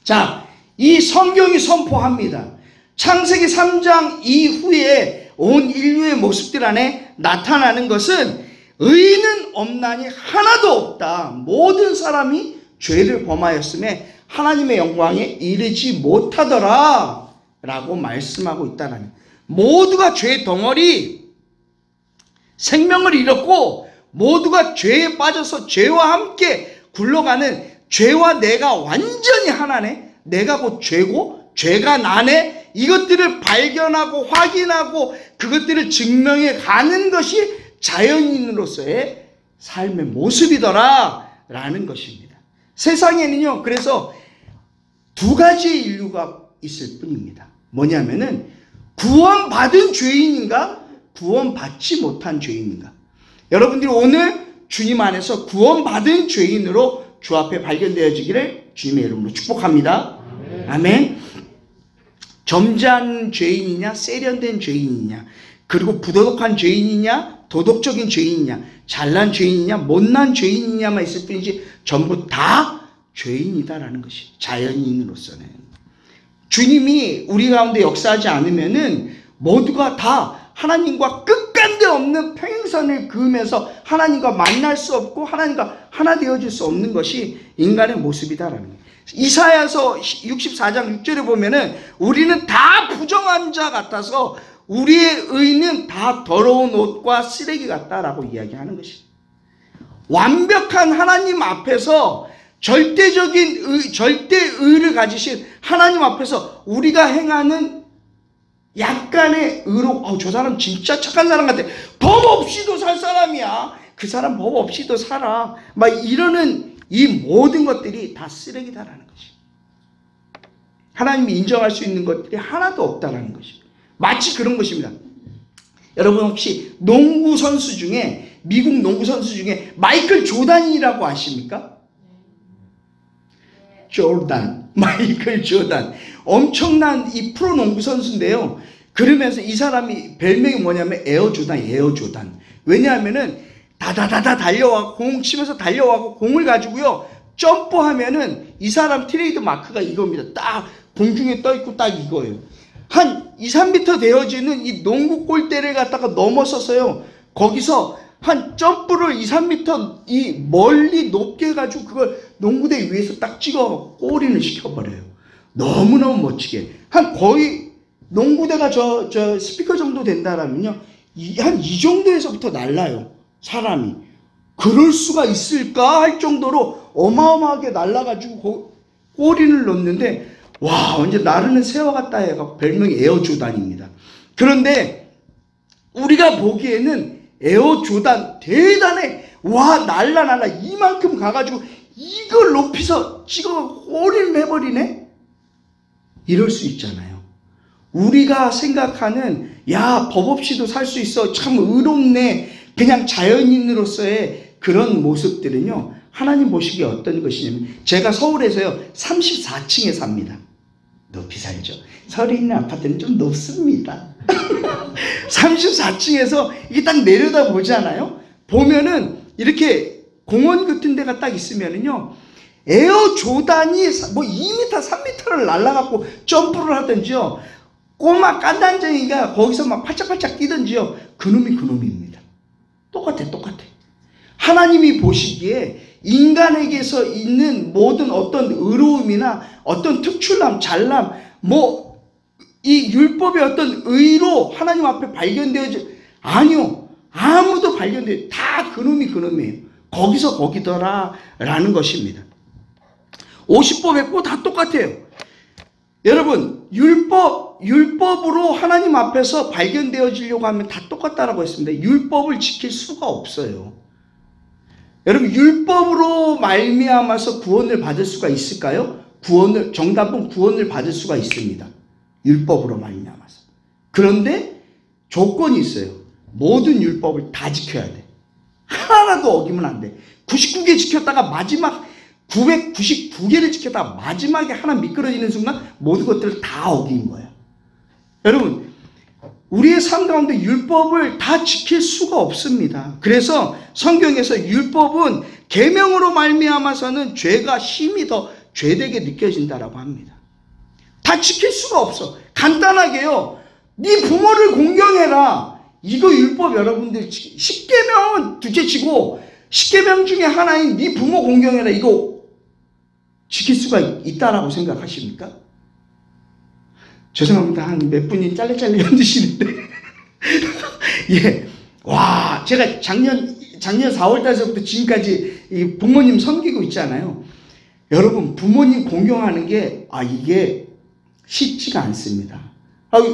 자, 이 성경이 선포합니다. 창세기 3장 이후에 온 인류의 모습들 안에 나타나는 것은 의인은 없나니 하나도 없다. 모든 사람이 죄를 범하였음에 하나님의 영광에 이르지 못하더라 라고 말씀하고 있다는, 모두가 죄의 덩어리, 생명을 잃었고 모두가 죄에 빠져서 죄와 함께 굴러가는, 죄와 내가 완전히 하나네. 내가 곧 죄고 죄가 나네. 이것들을 발견하고 확인하고 그것들을 증명해 가는 것이 자연인으로서의 삶의 모습이더라 라는 것입니다. 세상에는요, 그래서 두 가지의 인류가 있을 뿐입니다. 뭐냐면은 구원받은 죄인인가, 구원받지 못한 죄인인가. 여러분들이 오늘 주님 안에서 구원받은 죄인으로 주 앞에 발견되어지기를 주님의 이름으로 축복합니다. 아멘. 점잖은 죄인이냐, 세련된 죄인이냐, 그리고 부도덕한 죄인이냐, 도덕적인 죄인이냐, 잘난 죄인이냐, 못난 죄인이냐만 있을 뿐이지 전부 다 죄인이다라는 것이 자연인으로서는. 주님이 우리 가운데 역사하지 않으면은 모두가 다 하나님과 끝간데 없는 평행선을 그으면서 하나님과 만날 수 없고 하나님과 하나 되어질 수 없는 것이 인간의 모습이다라는 거예요. 이사야서 64장 6절에 보면은 우리는 다 부정한 자 같아서 우리의 의는 다 더러운 옷과 쓰레기 같다라고 이야기하는 것입니다. 완벽한 하나님 앞에서 절대적인 절대의를 가지신 하나님 앞에서 우리가 행하는 약간의 의로, 저 사람 진짜 착한 사람 같아. 법 없이도 살 사람이야. 그 사람 법 없이도 살아. 막 이러는 이 모든 것들이 다 쓰레기다라는 것이. 하나님이 인정할 수 있는 것들이 하나도 없다는 것입니다. 마치 그런 것입니다. 여러분 혹시 농구 선수 중에, 미국 농구 선수 중에 마이클 조단이라고 아십니까? 조단, 마이클 조단. 엄청난 이 프로 농구 선수인데요. 그러면서 이 사람이 별명이 뭐냐면 에어 조단. 왜냐하면은 다다다다 달려와, 공 치면서 달려와고 공을 가지고요, 점프하면은 이 사람 트레이드 마크가 이겁니다. 딱 공중에 떠 있고 딱 이거예요. 한 2, 3m 되어지는 이 농구 골대를 갖다가 넘어서서요, 거기서 한 점프를 2, 3m 이 멀리 높게 해가지고 그걸 농구대 위에서 딱 찍어 골인을 시켜버려요. 너무너무 멋지게. 한 거의 농구대가 저 스피커 정도 된다라면요, 한 이 정도에서부터 날라요, 사람이. 그럴 수가 있을까 할 정도로 어마어마하게 날라가지고 골인을 넣는데, 와, 완전 나르는 새와 같다 해가 별명이 에어 조단입니다. 그런데 우리가 보기에는 에어 조단 대단해. 와, 날라 이만큼 가가지고 이걸 높이서 찍어 골인을 해버리네? 이럴 수 있잖아요. 우리가 생각하는, 야, 법 없이도 살 수 있어, 참 의롭네, 그냥 자연인으로서의 그런 모습들은요, 하나님 보시기에 어떤 것이냐면, 제가 서울에서요 34층에 삽니다. 높이 살죠. 서울에 있는 아파트는 좀 높습니다. 34층에서 이게 딱 내려다 보잖아요. 보면은 이렇게 공원 같은 데가 딱 있으면은요, 에어 조단이 뭐 2m, 3m를 날아갖고 점프를 하든지요, 꼬마 깐단쟁이가 거기서 막 팔짝팔짝 뛰든지요, 그놈입니다. 똑같아. 하나님이 보시기에 인간에게서 있는 모든 어떤 의로움이나 어떤 특출남, 잘남, 뭐 이 율법의 어떤 의로 하나님 앞에 발견되어지, 아니요, 아무도 발견돼요. 다 그놈이에요. 거기서 거기더라 라는 것입니다. 50법 100법 다 똑같아요. 여러분, 율법으로 하나님 앞에서 발견되어지려고 하면 다 똑같다라고 했습니다. 율법을 지킬 수가 없어요. 여러분, 율법으로 말미암아서 구원을 받을 수가 있을까요? 정답은 구원을 받을 수가 있습니다. 율법으로 말미암아서. 그런데 조건이 있어요. 모든 율법을 다 지켜야 돼. 하나라도 어기면 안 돼. 99개 지켰다가 마지막 999개를 지켰다가 마지막에 하나 미끄러지는 순간 모든 것들을 다 어긴 거예요. 여러분, 우리의 삶 가운데 율법을 다 지킬 수가 없습니다. 그래서 성경에서 율법은 계명으로 말미암아서는 죄가 힘이 더 죄되게 느껴진다라고 합니다. 다 지킬 수가 없어. 간단하게요, 네 부모를 공경해라, 이거 율법. 여러분들 10계명은 둘째치고 10계명 중에 하나인 네 부모 공경해라, 이거 지킬 수가 있다라고 생각하십니까? 죄송합니다. 한 몇 분이 짤레짤레 흔드시는데 예, 와, 제가 작년 4월달서부터 지금까지 이 부모님 섬기고 있잖아요. 여러분, 부모님 공경하는 게 이게 쉽지가 않습니다.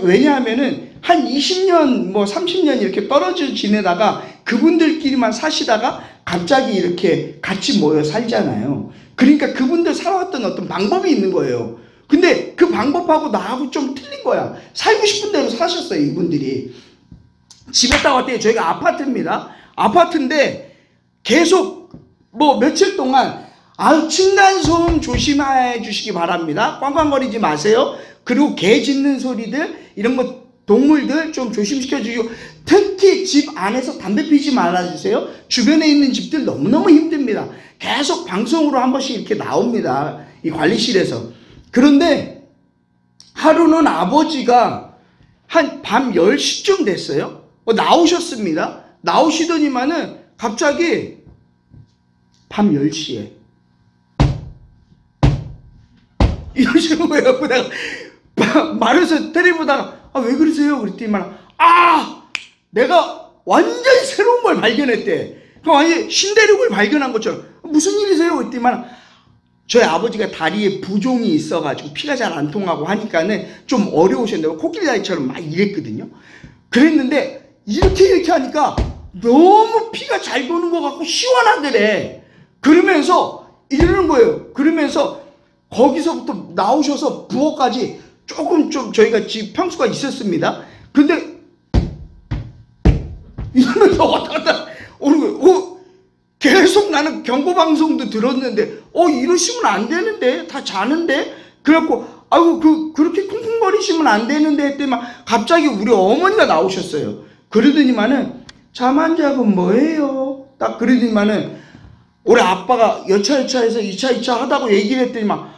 왜냐하면은 한 20년 뭐 30년 이렇게 떨어져 지내다가 그분들끼리만 사시다가 갑자기 이렇게 같이 모여 살잖아요. 그러니까 그분들 살아왔던 어떤 방법이 있는 거예요. 근데 그 방법하고 나하고 좀 틀린 거야. 살고 싶은 대로 사셨어요, 이분들이. 집에 딱 왔대요. 저희가 아파트입니다. 아파트인데 계속 뭐 며칠 동안 층간소음 조심해 주시기 바랍니다. 꽝꽝거리지 마세요. 그리고 개 짖는 소리들, 이런 거 동물들 좀 조심시켜 주시고, 특히 집 안에서 담배 피지 말아주세요. 주변에 있는 집들 너무너무 힘듭니다. 계속 방송으로 한 번씩 이렇게 나옵니다, 이 관리실에서. 그런데 하루는 아버지가 한 밤 10시쯤 됐어요. 나오셨습니다. 나오시더니만은 갑자기 밤 10시에 이러시는 거예요. 내가 말해서 테레비보다가 왜 그러세요? 그랬더니만 내가 완전히 새로운 걸 발견했대. 완전히 신대륙을 발견한 것처럼. 무슨 일이세요? 그랬더니만 저희 아버지가 다리에 부종이 있어가지고 피가 잘 안 통하고 하니까는 좀 어려우셨는데 코끼리 다리처럼 막 이랬거든요. 그랬는데 이렇게 하니까 너무 피가 잘 도는 것 같고 시원하더래. 그러면서 이러는 거예요. 그러면서 거기서부터 나오셔서 부엌까지 조금 좀 저희가 집 평수가 있었습니다. 근데 이러면서 왔다 갔다 오는 거예요. 계속 나는 경고방송도 들었는데 이러시면 안 되는데, 다 자는데. 그래갖고 아이고 그렇게 쿵쿵거리시면 안 되는데 했더니만 갑자기 우리 어머니가 나오셨어요. 그러더니만은 잠 안 자고 뭐해요? 딱 그러더니만은 우리 아빠가 여차여차해서 이차 하다고 얘기를 했더니만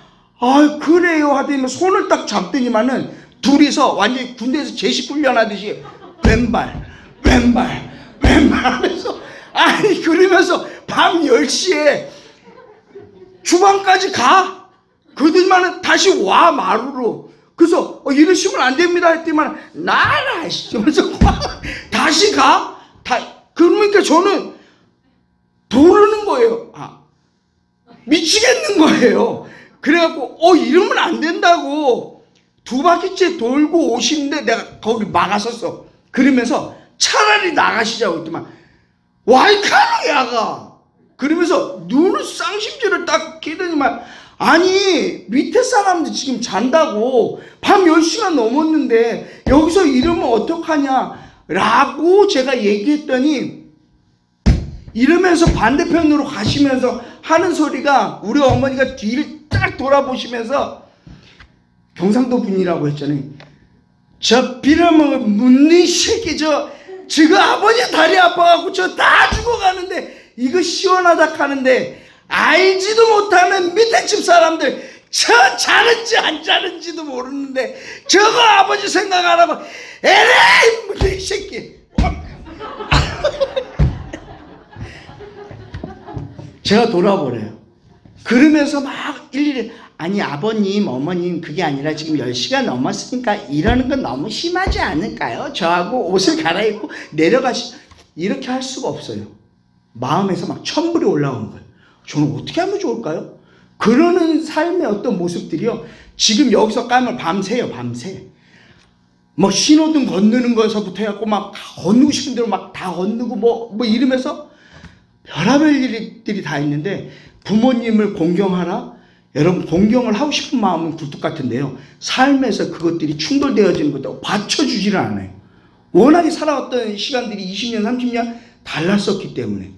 그래요 하더니만 손을 딱 잡더니만은 둘이서 완전히 군대에서 제식 훈련하듯이 왼발 하면서 그러면서 밤 10시에 주방까지 가. 그러더니만은 다시 와 마루로. 그래서 이러시면 안 됩니다 했더니만 나라 하면서 다시 가. 그러니까 저는 도르는 거예요. 미치겠는 거예요. 그래갖고 이러면 안 된다고 2바퀴째 돌고 오시는데 내가 거기 막았었어. 그러면서 차라리 나가시자고 했더만 와이카노 야가. 그러면서 눈을 쌍심지를 딱 끼더니만 아니 밑에 사람들 지금 잔다고 밤 10시가 넘었는데 여기서 이러면 어떡하냐 라고 제가 얘기했더니 이러면서 반대편으로 가시면서 하는 소리가 우리 어머니가 뒤를 딱 돌아보시면서 경상도 분이라고 했잖아요. 저 빌어먹을 문니 새끼 저거 아버지 다리 아파갖고 저 다 죽어가는데 이거 시원하다 하는데 알지도 못하는 밑에 집 사람들 저 자는지 안 자는지도 모르는데 저거 아버지 생각 안 하고 에레이 문니 새끼. 제가 돌아보래요. 그러면서 막 일일이 아니 아버님 어머님 그게 아니라 지금 10시가 넘었으니까 이러는 건 너무 심하지 않을까요? 저하고 옷을 갈아입고 내려가시. 이렇게 할 수가 없어요. 마음에서 막 천불이 올라오는 거예요. 저는 어떻게 하면 좋을까요? 그러는 삶의 어떤 모습들이요 지금 여기서 까면 밤새요. 밤새 뭐 신호등 건너는 거에서부터 해갖고 막 건너고 싶은 대로 막 다 건너고 뭐 이러면서 별의별 일들이 다 있는데 부모님을 공경하라? 여러분 공경을 하고 싶은 마음은 굴뚝 같은데요 삶에서 그것들이 충돌되어지는 것도 받쳐주지를 않아요. 워낙에 살아왔던 시간들이 20년 30년 달랐었기 때문에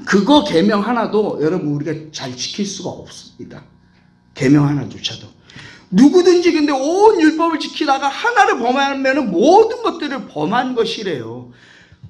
그거 계명 하나도 여러분 우리가 잘 지킬 수가 없습니다. 계명 하나조차도. 누구든지 근데 온 율법을 지키다가 하나를 범하면 모든 것들을 범한 것이래요.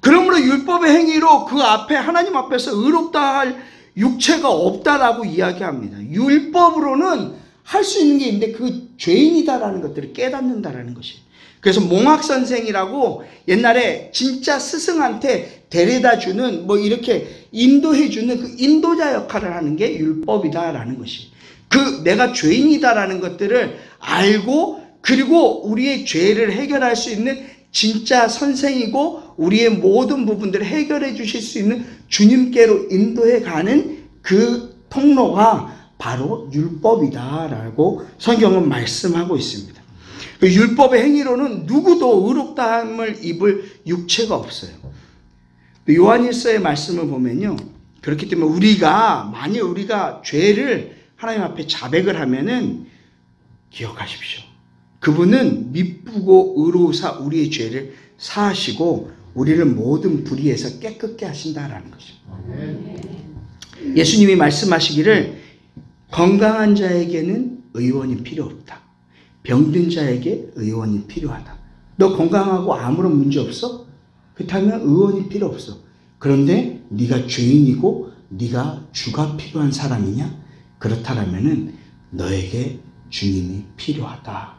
그러므로 율법의 행위로 그 앞에 하나님 앞에서 의롭다 할 육체가 없다라고 이야기합니다. 율법으로는 할 수 있는 게 있는데 그 죄인이다라는 것들을 깨닫는다라는 것이에요. 그래서 몽학선생이라고 옛날에 진짜 스승한테 데려다 주는 뭐 이렇게 인도해 주는 그 인도자 역할을 하는 게 율법이다라는 것이에요. 그 내가 죄인이다라는 것들을 알고 그리고 우리의 죄를 해결할 수 있는 진짜 선생이고 우리의 모든 부분들을 해결해 주실 수 있는 주님께로 인도해 가는 그 통로가 바로 율법이다라고 성경은 말씀하고 있습니다. 율법의 행위로는 누구도 의롭다함을 입을 육체가 없어요. 요한일서의 말씀을 보면요. 그렇기 때문에 만일 우리가 죄를 하나님 앞에 자백을 하면은 기억하십시오. 그분은 미쁘고 의로우사 우리의 죄를 사하시고 우리를 모든 불의에서 깨끗게 하신다라는 것입니다. 예수님이 말씀하시기를 건강한 자에게는 의원이 필요 없다. 병든 자에게 의원이 필요하다. 너 건강하고 아무런 문제 없어? 그렇다면 의원이 필요 없어. 그런데 네가 죄인이고 네가 주가 필요한 사람이냐? 그렇다면은 너에게 주님이 필요하다.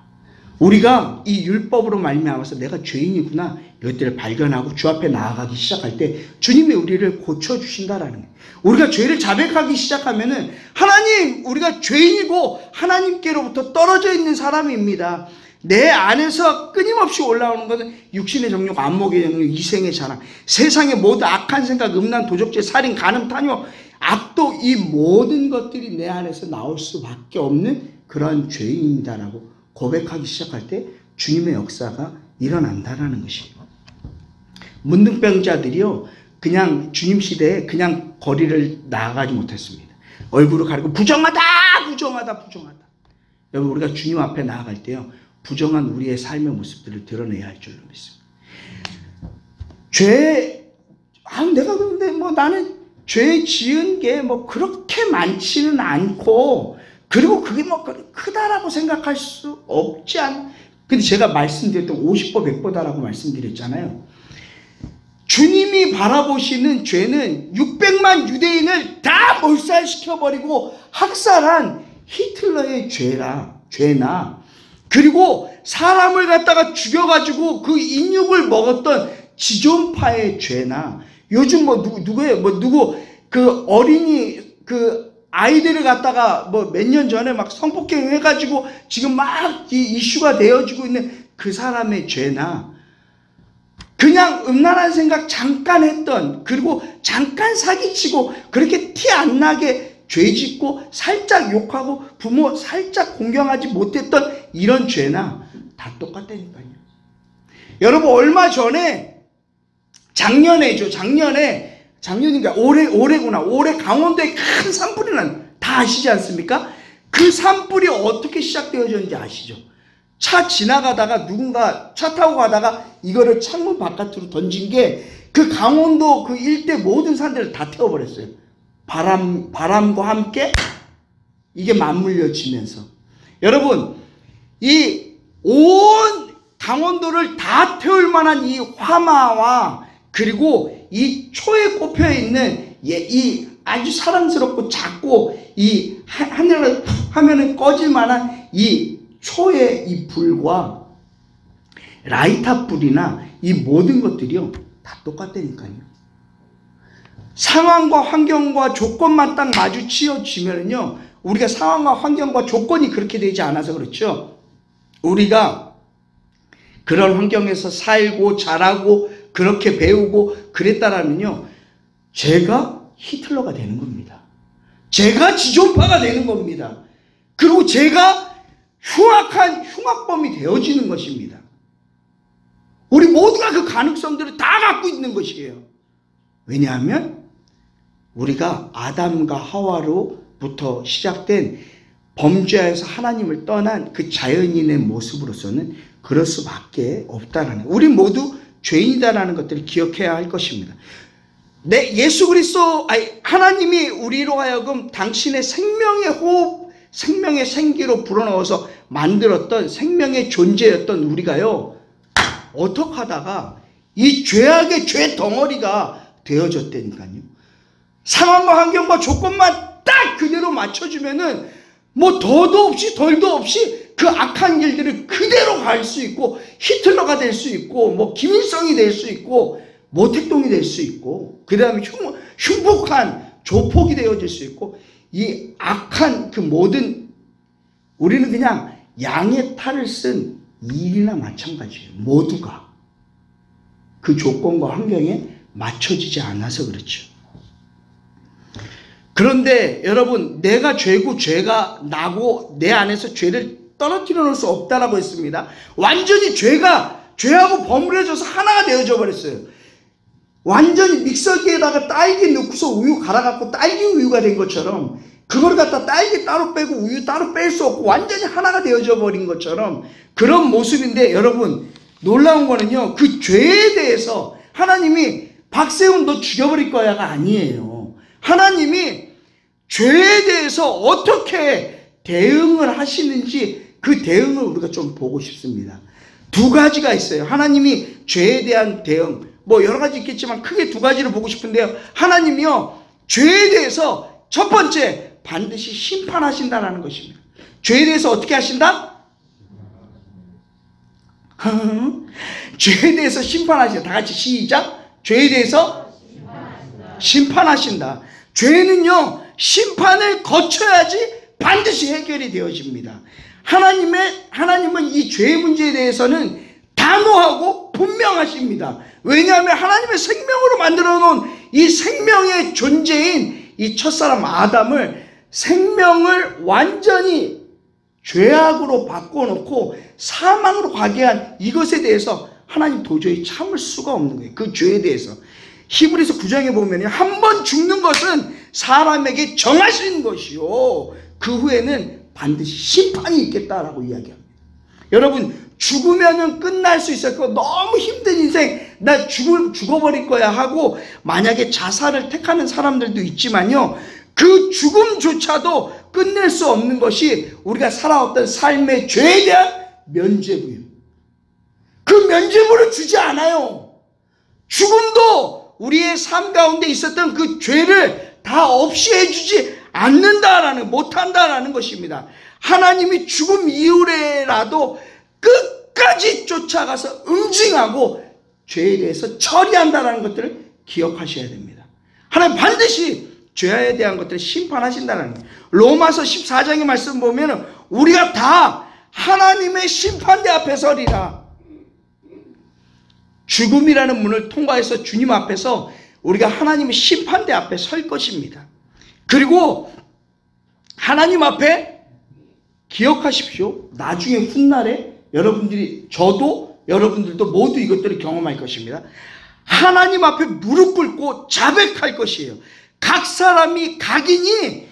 우리가 이 율법으로 말미암아서 내가 죄인이구나 이것들을 발견하고 주 앞에 나아가기 시작할 때 주님이 우리를 고쳐주신다라는 거예요. 우리가 죄를 자백하기 시작하면은 하나님 우리가 죄인이고 하나님께로부터 떨어져 있는 사람입니다. 내 안에서 끊임없이 올라오는 것은 육신의 정욕, 안목의 정욕, 이생의 자랑, 세상의 모든 악한 생각, 음란, 도적질, 살인, 간음, 탐욕, 악독 이 모든 것들이 내 안에서 나올 수밖에 없는 그러한 죄인입니다라고 고백하기 시작할 때 주님의 역사가 일어난다라는 것이에요. 문둥병자들이요 그냥 주님 시대에 그냥 거리를 나아가지 못했습니다. 얼굴을 가리고 부정하다 부정하다, 부정하다. 여러분, 우리가 주님 앞에 나아갈 때요, 부정한 우리의 삶의 모습들을 드러내야 할 줄로 믿습니다. 내가 근데 뭐 나는 죄 지은 게 뭐 그렇게 많지는 않고, 그리고 그게 뭐 크다라고 생각할 수 없지 않. 근데 제가 말씀드렸던 50보 100보다라고 말씀드렸잖아요. 주님이 바라보시는 죄는 600만 유대인을 다 몰살시켜버리고 학살한 히틀러의 죄나, 그리고 사람을 갖다가 죽여가지고 그 인육을 먹었던 지존파의 죄나, 요즘 뭐 누구 그 어린이 그 아이들을 갖다가 뭐 몇 년 전에 막 성폭행 해가지고 지금 막 이슈가 되어지고 있는 그 사람의 죄나, 그냥 음란한 생각 잠깐 했던, 그리고 잠깐 사기치고 그렇게 티 안 나게 죄 짓고 살짝 욕하고 부모 살짝 공경하지 못했던 이런 죄나 다 똑같다니까요. 여러분, 얼마 전에 작년인가 올해구나. 올해 강원도에 큰 산불이 다 아시지 않습니까? 그 산불이 어떻게 시작되어졌는지 아시죠? 차 지나가다가 누군가 차 타고 가다가 이거를 창문 바깥으로 던진 게 그 강원도 그 일대 모든 산들을 다 태워버렸어요. 바람과 함께 이게 맞물려지면서. 여러분, 이 온 강원도를 다 태울 만한 이 화마와, 그리고 이 초에 꼽혀 있는 이 아주 사랑스럽고 작고 이 하늘을 하면은 꺼질 만한 이 초의 이 불과 라이터 불이나 이 모든 것들이요 다 똑같다니까요. 상황과 환경과 조건만 딱 마주치어지면은요, 우리가 상황과 환경과 조건이 그렇게 되지 않아서 그렇죠. 우리가 그런 환경에서 살고 자라고 그렇게 배우고 그랬다라면요, 제가 히틀러가 되는 겁니다. 제가 지존파가 되는 겁니다. 그리고 제가 흉악범이 되어지는 것입니다. 우리 모두가 그 가능성들을 다 갖고 있는 것이에요. 왜냐하면 우리가 아담과 하와로부터 시작된 범죄에서 하나님을 떠난 그 자연인의 모습으로서는 그럴 수밖에 없다라는, 우리 모두 죄인이다라는 것들을 기억해야 할 것입니다. 예수 그리스도, 하나님이 우리로 하여금 당신의 생명의 호흡, 생명의 생기로 불어넣어서 만들었던 생명의 존재였던 우리가요, 어떻게 하다가 이 죄악의 죄 덩어리가 되어졌다니까요. 상황과 환경과 조건만 딱 그대로 맞춰주면은 뭐 더도 없이 덜도 없이 그 악한 길들을 그대로 갈 수 있고, 히틀러가 될 수 있고, 뭐 김일성이 될 수 있고, 모택동이 될 수 있고, 그 다음에 흉폭한 조폭이 되어질 수 있고, 이 악한 그 모든, 우리는 그냥 양의 탈을 쓴 일이나 마찬가지예요. 모두가 그 조건과 환경에 맞춰지지 않아서 그렇죠. 그런데 여러분, 내가 죄고 죄가 나고 내 안에서 죄를 떨어뜨려 놓을 수 없다라고 했습니다. 완전히 죄하고 버무려져서 하나가 되어져 버렸어요. 완전히 믹서기에다가 딸기 넣고서 우유 갈아갖고 딸기 우유가 된 것처럼, 그걸 갖다 딸기 따로 빼고 우유 따로 뺄 수 없고 완전히 하나가 되어져 버린 것처럼 그런 모습인데, 여러분 놀라운 거는요, 그 죄에 대해서 하나님이 박세훈 너 죽여버릴 거야가 아니에요. 하나님이 죄에 대해서 어떻게 대응을 하시는지 그 대응을 우리가 좀 보고 싶습니다. 두 가지가 있어요. 하나님이 죄에 대한 대응, 뭐 여러 가지 있겠지만 크게 두 가지를 보고 싶은데요. 하나님이요, 죄에 대해서 첫 번째 반드시 심판하신다라는 것입니다. 죄에 대해서 어떻게 하신다? 죄에 대해서 심판하신다. 다 같이 시작. 죄에 대해서 심판하신다. 죄는요, 심판을 거쳐야지 반드시 해결이 되어집니다. 하나님은 이 죄의 문제에 대해서는 단호하고 분명하십니다. 왜냐하면 하나님의 생명으로 만들어 놓은 이 생명의 존재인 이 첫사람 아담을, 생명을 완전히 죄악으로 바꿔놓고 사망으로 가게 한 이것에 대해서 하나님 도저히 참을 수가 없는 거예요. 그 죄에 대해서. 히브리서 9장에 보면 한 번 죽는 것은 사람에게 정하신 것이요, 그 후에는 반드시 심판이 있겠다라고 이야기합니다. 여러분, 죽으면은 끝날 수 있어요. 너무 힘든 인생, 나 죽어버릴 거야 하고 만약에 자살을 택하는 사람들도 있지만요, 그 죽음조차도 끝낼 수 없는 것이 우리가 살아왔던 삶의 죄에 대한 면죄부예요. 그 면죄부를 주지 않아요. 죽음도 우리의 삶 가운데 있었던 그 죄를 다 없이 해주지 않는다라는, 못한다라는 것입니다. 하나님이 죽음 이후에라도 끝까지 쫓아가서 응징하고 죄에 대해서 처리한다는 것들을 기억하셔야 됩니다. 하나님 반드시 죄에 대한 것들을 심판하신다는 거예요. 로마서 14장의 말씀 보면 우리가 다 하나님의 심판대 앞에 서리라. 죽음이라는 문을 통과해서 주님 앞에서 우리가 하나님의 심판대 앞에 설 것입니다. 그리고 하나님 앞에 기억하십시오. 나중에 훗날에 여러분들이, 저도 여러분들도 모두 이것들을 경험할 것입니다. 하나님 앞에 무릎 꿇고 자백할 것이에요. 각 사람이 각인이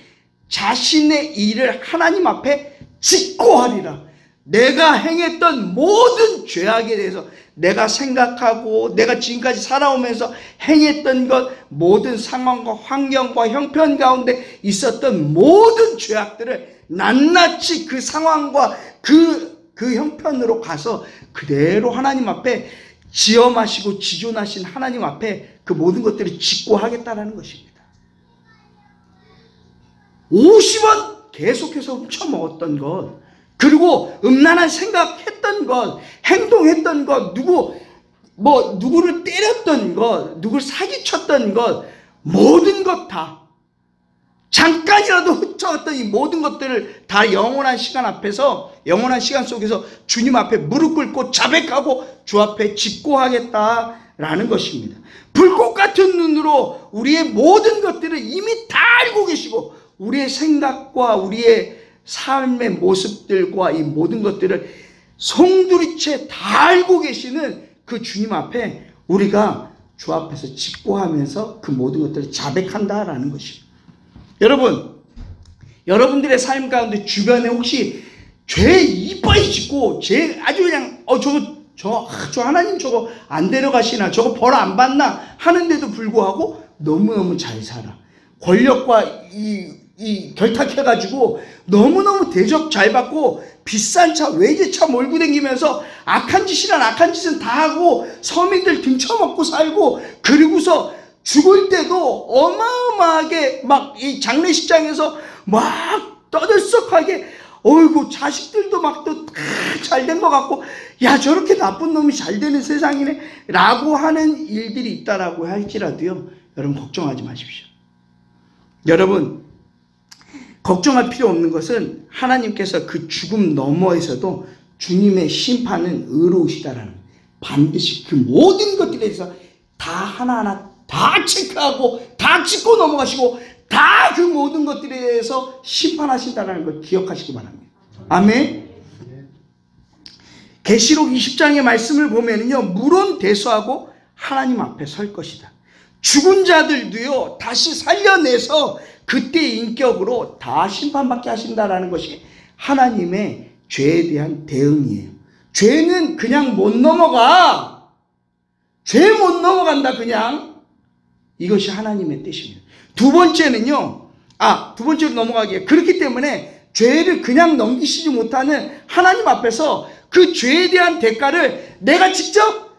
자신의 일을 하나님 앞에 짓고 하리라. 내가 행했던 모든 죄악에 대해서, 내가 생각하고 내가 지금까지 살아오면서 행했던 것, 모든 상황과 환경과 형편 가운데 있었던 모든 죄악들을 낱낱이 그 상황과 그 형편으로 가서 그대로 하나님 앞에 지엄하시고 지존하신 하나님 앞에 그 모든 것들을 짓고 하겠다라는 것입니다. 50원 계속해서 훔쳐먹었던 것, 그리고 음란한 생각했던 것, 행동했던 것, 누구를 때렸던 것, 누구를 사기쳤던 것, 모든 것 다, 잠깐이라도 훔쳐갔던 이 모든 것들을 다 영원한 시간 앞에서, 영원한 시간 속에서 주님 앞에 무릎 꿇고 자백하고 주 앞에 짓고 하겠다라는 것입니다. 불꽃 같은 눈으로 우리의 모든 것들을 이미 다 알고 계시고, 우리의 생각과 우리의 삶의 모습들과 이 모든 것들을 송두리째 다 알고 계시는 그 주님 앞에 우리가 주 앞에서 짓고 하면서 그 모든 것들을 자백한다라는 것입니다. 여러분, 여러분들의 삶 가운데 주변에 혹시 죄 이빠이 짓고 죄 아주 그냥 저 하나님 저거 안 데려가시나, 저거 벌 안 받나 하는데도 불구하고 너무너무 잘 살아, 권력과 이 결탁해가지고 너무너무 대접 잘 받고 비싼 차, 외제차 몰고 다니면서 악한 짓이란 악한 짓은 다 하고 서민들 등쳐먹고 살고, 그리고서 죽을 때도 어마어마하게 막 이 장례식장에서 막 떠들썩하게, 어이구 자식들도 막 또 잘 된 것 같고, 야 저렇게 나쁜 놈이 잘 되는 세상이네 라고 하는 일들이 있다라고 할지라도요, 여러분 걱정하지 마십시오. 여러분, 걱정할 필요 없는 것은 하나님께서 그 죽음 너머에서도 주님의 심판은 의로우시다라는 거예요. 반드시 그 모든 것들에 대해서 다 하나하나 다 체크하고 다 짚고 넘어가시고 다 그 모든 것들에 대해서 심판하신다는 걸 기억하시기 바랍니다. 아멘. 계시록 20장의 말씀을 보면요, 물론 대수하고 하나님 앞에 설 것이다. 죽은 자들도요 다시 살려내서 그때의 인격으로 다 심판받게 하신다라는 것이 하나님의 죄에 대한 대응이에요. 죄는 그냥 못 넘어가. 죄 못 넘어간다 그냥. 이것이 하나님의 뜻입니다. 두 번째는요, 두 번째로 넘어가기에, 그렇기 때문에 죄를 그냥 넘기시지 못하는 하나님 앞에서 그 죄에 대한 대가를 내가 직접,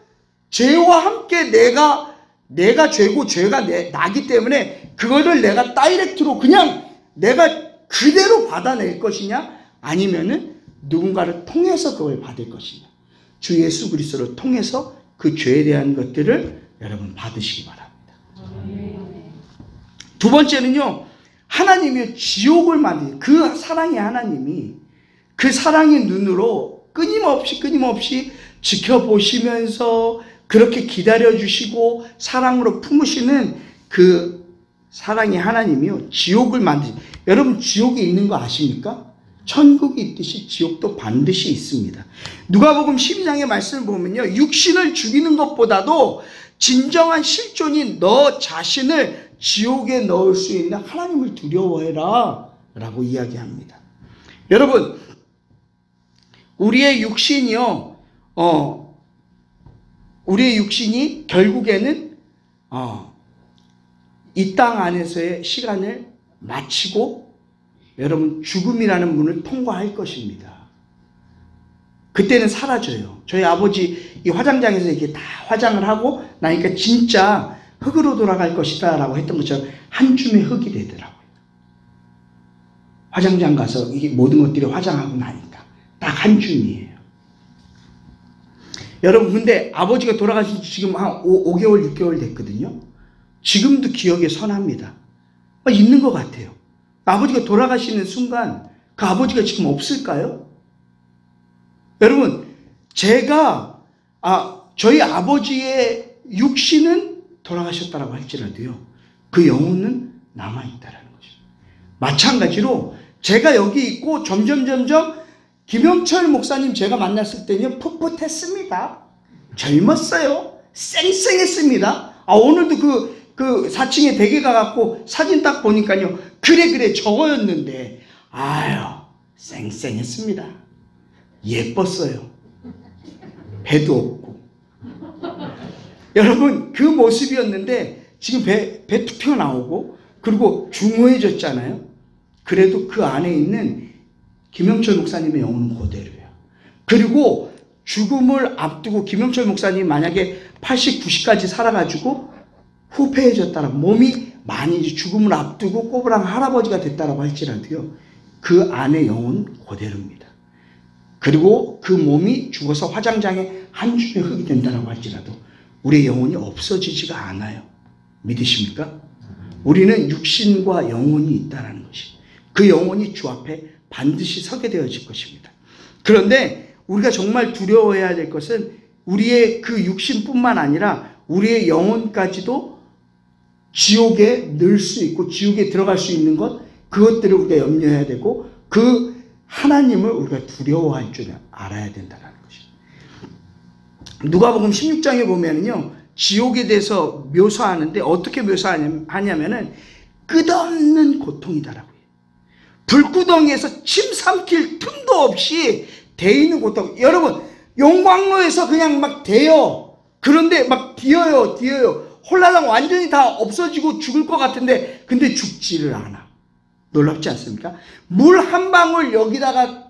죄와 함께 내가 죄고 죄가 나기 때문에 그거를 내가 다이렉트로 그냥 내가 그대로 받아낼 것이냐, 아니면은 누군가를 통해서 그걸 받을 것이냐. 주 예수 그리스도를 통해서 그 죄에 대한 것들을 여러분 받으시기 바랍니다. 두 번째는요, 하나님이 지옥을 만든 그 사랑의 하나님이 그 사랑의 눈으로 끊임없이 지켜보시면서 그렇게 기다려주시고 사랑으로 품으시는 그 사랑의 하나님이요, 지옥을 여러분 지옥에 있는 거 아십니까? 천국이 있듯이 지옥도 반드시 있습니다. 누가복음 12장의 말씀을 보면요, 육신을 죽이는 것보다도 진정한 실존인 너 자신을 지옥에 넣을 수 있는 하나님을 두려워해라 라고 이야기합니다. 여러분, 우리의 육신이요, 우리의 육신이 결국에는 이 땅 안에서의 시간을 마치고 여러분 죽음이라는 문을 통과할 것입니다. 그때는 사라져요. 저희 아버지 이 화장장에서 이렇게 다 화장을 하고 나니까 진짜 흙으로 돌아갈 것이다 라고 했던 것처럼 한 줌의 흙이 되더라고요. 화장장 가서 이게 모든 것들이 화장하고 나니까 딱 한 줌이에요. 여러분, 근데 아버지가 돌아가신 지 지금 한 5개월 6개월 됐거든요. 지금도 기억에 선합니다. 있는 것 같아요. 아버지가 돌아가시는 순간 그 아버지가 지금 없을까요? 여러분, 제가 저희 아버지의 육신은 돌아가셨다라고 할지라도요, 그 영혼은 남아있다라는 것입니다. 마찬가지로 제가 여기 있고 점점 김영철 목사님 제가 만났을 때는 풋풋했습니다. 젊었어요. 쌩쌩했습니다. 오늘도 그 4층에 댁에 가갖고 사진 딱 보니까요, 그래 저거였는데 쌩쌩했습니다. 예뻤어요. 배도 없고. 여러분, 그 모습이었는데 지금 배 툭 튀어나오고 그리고 중후해졌잖아요. 그래도 그 안에 있는 김영철 목사님의 영혼은 그대로예요. 그리고 죽음을 앞두고 김영철 목사님이 만약에 80, 90까지 살아가지고 후패해졌다라, 몸이 많이 죽음을 앞두고 꼬부랑 할아버지가 됐다라고 할지라도요, 그 안에 영혼은 그대로입니다. 그리고 그 몸이 죽어서 화장장에 한 줌의 흙이 된다라고 할지라도 우리의 영혼이 없어지지가 않아요. 믿으십니까? 우리는 육신과 영혼이 있다는 것이, 그 영혼이 주 앞에 반드시 서게 되어질 것입니다. 그런데 우리가 정말 두려워해야 될 것은 우리의 그 육신뿐만 아니라 우리의 영혼까지도 지옥에 넣을 수 있고 지옥에 들어갈 수 있는 것, 그것들을 우리가 염려해야 되고 그 하나님을 우리가 두려워할 줄 알아야 된다는 것입니다. 누가복음 16장에 보면은요, 지옥에 대해서 묘사하는데 어떻게 묘사하냐면은 끝없는 고통이다라고요. 불구덩이에서 침 삼킬 틈도 없이 데이는 고통. 여러분, 용광로에서 그냥 막 데요. 그런데 막 디어요. 홀라당 완전히 다 없어지고 죽을 것 같은데 근데 죽지를 않아. 놀랍지 않습니까? 물 한 방울 여기다가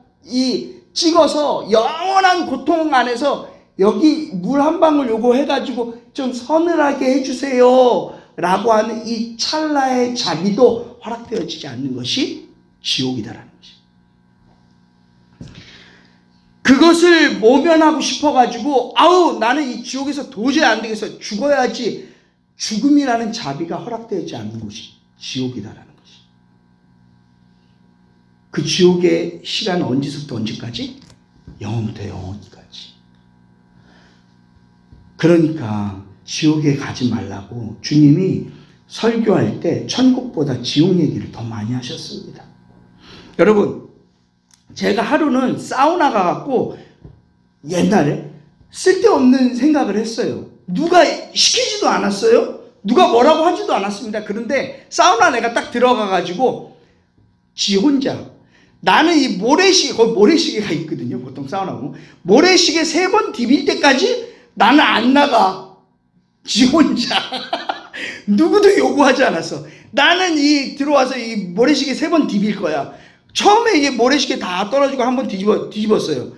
찍어서 영원한 고통 안에서 여기 물 한 방울 요거 해가지고 좀 서늘하게 해주세요 라고 하는 이 찰나의 자비도 허락되어지지 않는 것이 지옥이다라는 것이. 그것을 모면하고 싶어가지고 나는 이 지옥에서 도저히 안 되겠어, 죽어야지, 죽음이라는 자비가 허락되지 않는 곳이 지옥이다라는 것이. 그 지옥의 시간은 언제부터 언제까지? 영원부터 영원까지. 그러니까 지옥에 가지 말라고 주님이 설교할 때 천국보다 지옥 얘기를 더 많이 하셨습니다. 여러분, 제가 하루는 사우나 가갖고 옛날에 쓸데없는 생각을 했어요. 누가 시키지도 않았어요. 누가 뭐라고 하지도 않았습니다. 그런데 사우나 내가 딱 들어가가지고 지 혼자, 나는 이 모래시계, 거기 모래시계가 있거든요. 보통 사우나 보면 모래시계 3번 디빌 때까지 나는 안 나가. 지 혼자. 누구도 요구하지 않았어. 나는 들어와서 이 모래시계 3번 디빌 거야. 처음에 이게 모래시계 다 떨어지고 한번 뒤집었어요.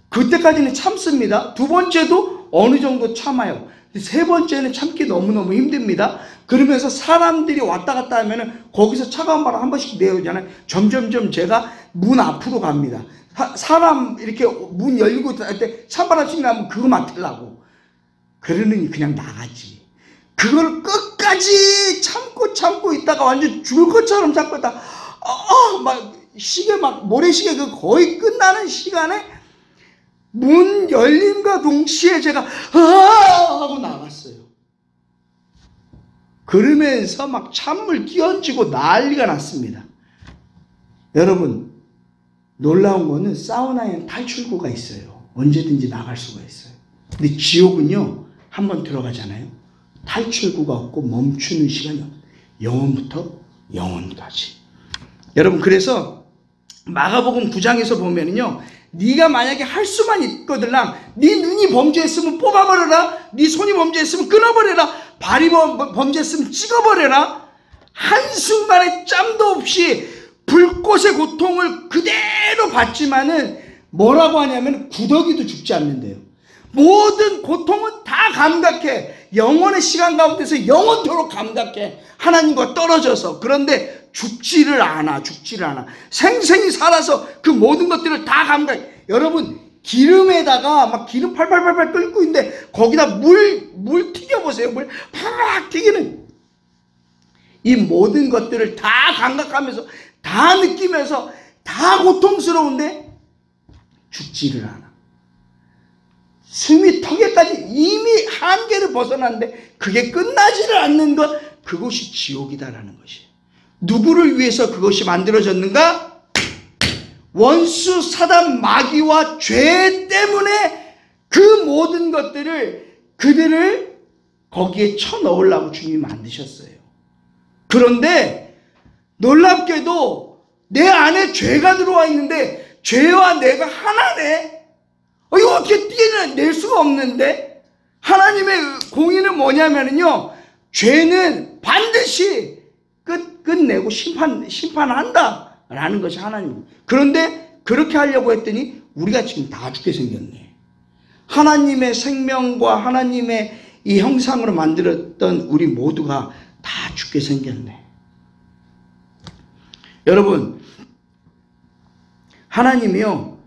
그때까지는 참습니다. 두 번째도 어느 정도 참아요. 세 번째는 참기 너무너무 힘듭니다. 그러면서 사람들이 왔다 갔다 하면은 거기서 차가운 바람 한 번씩 내오잖아요. 점점점 제가 문 앞으로 갑니다. 사람 이렇게 문 열고 할 때 찬바람씩 나면 그거 맡으려고. 그러느니 그냥 나가지. 그걸 끝까지 참고 있다가 완전 죽을 것처럼 참고 있다가 모래시계 거의 끝나는 시간에 문 열림과 동시에 제가 하고 나갔어요. 그러면서 막 찬물 끼얹고 난리가 났습니다. 여러분, 놀라운 거는 사우나에는 탈출구가 있어요. 언제든지 나갈 수가 있어요. 근데 지옥은요, 한번 들어가잖아요. 탈출구가 없고 멈추는 시간이 없어요. 영원부터 영원까지. 여러분, 그래서 마가복음 9장에서 보면은요, 네가 만약에 할 수만 있거들랑 네 눈이 범죄했으면 뽑아버려라, 네 손이 범죄했으면 끊어버려라, 발이 범죄했으면 찍어버려라. 한순간에 짬도 없이 불꽃의 고통을 그대로 받지만은 뭐라고 하냐면 구더기도 죽지 않는데요. 모든 고통은 다 감각해. 영원의 시간 가운데서 영원토록 감각해. 하나님과 떨어져서. 그런데 죽지를 않아. 생생히 살아서 그 모든 것들을 다 감각해. 여러분, 기름에다가 막 기름 팔팔팔팔 끓고 있는데 거기다 물 튀겨보세요. 물 팍 튀기는 이 모든 것들을 다 감각하면서 다 느끼면서 다 고통스러운데 죽지를 않아. 숨이 턱에까지 이미 한계를 벗어났는데 그게 끝나지를 않는 것, 그것이 지옥이다라는 것이에요. 누구를 위해서 그것이 만들어졌는가? 원수 사단 마귀와 죄 때문에 그 모든 그들을 거기에 쳐넣으려고 주님이 만드셨어요. 그런데 놀랍게도 내 안에 죄가 들어와 있는데 죄와 내가 하나네? 이거 어떻게 떼낼 수가 없는데? 하나님의 공의는 뭐냐면요, 죄는 반드시 끝내고 심판한다 라는 것이 하나님. 그런데 그렇게 하려고 했더니 우리가 지금 다 죽게 생겼네. 하나님의 생명과 하나님의 이 형상으로 만들었던 우리 모두가 다 죽게 생겼네. 여러분, 하나님이요,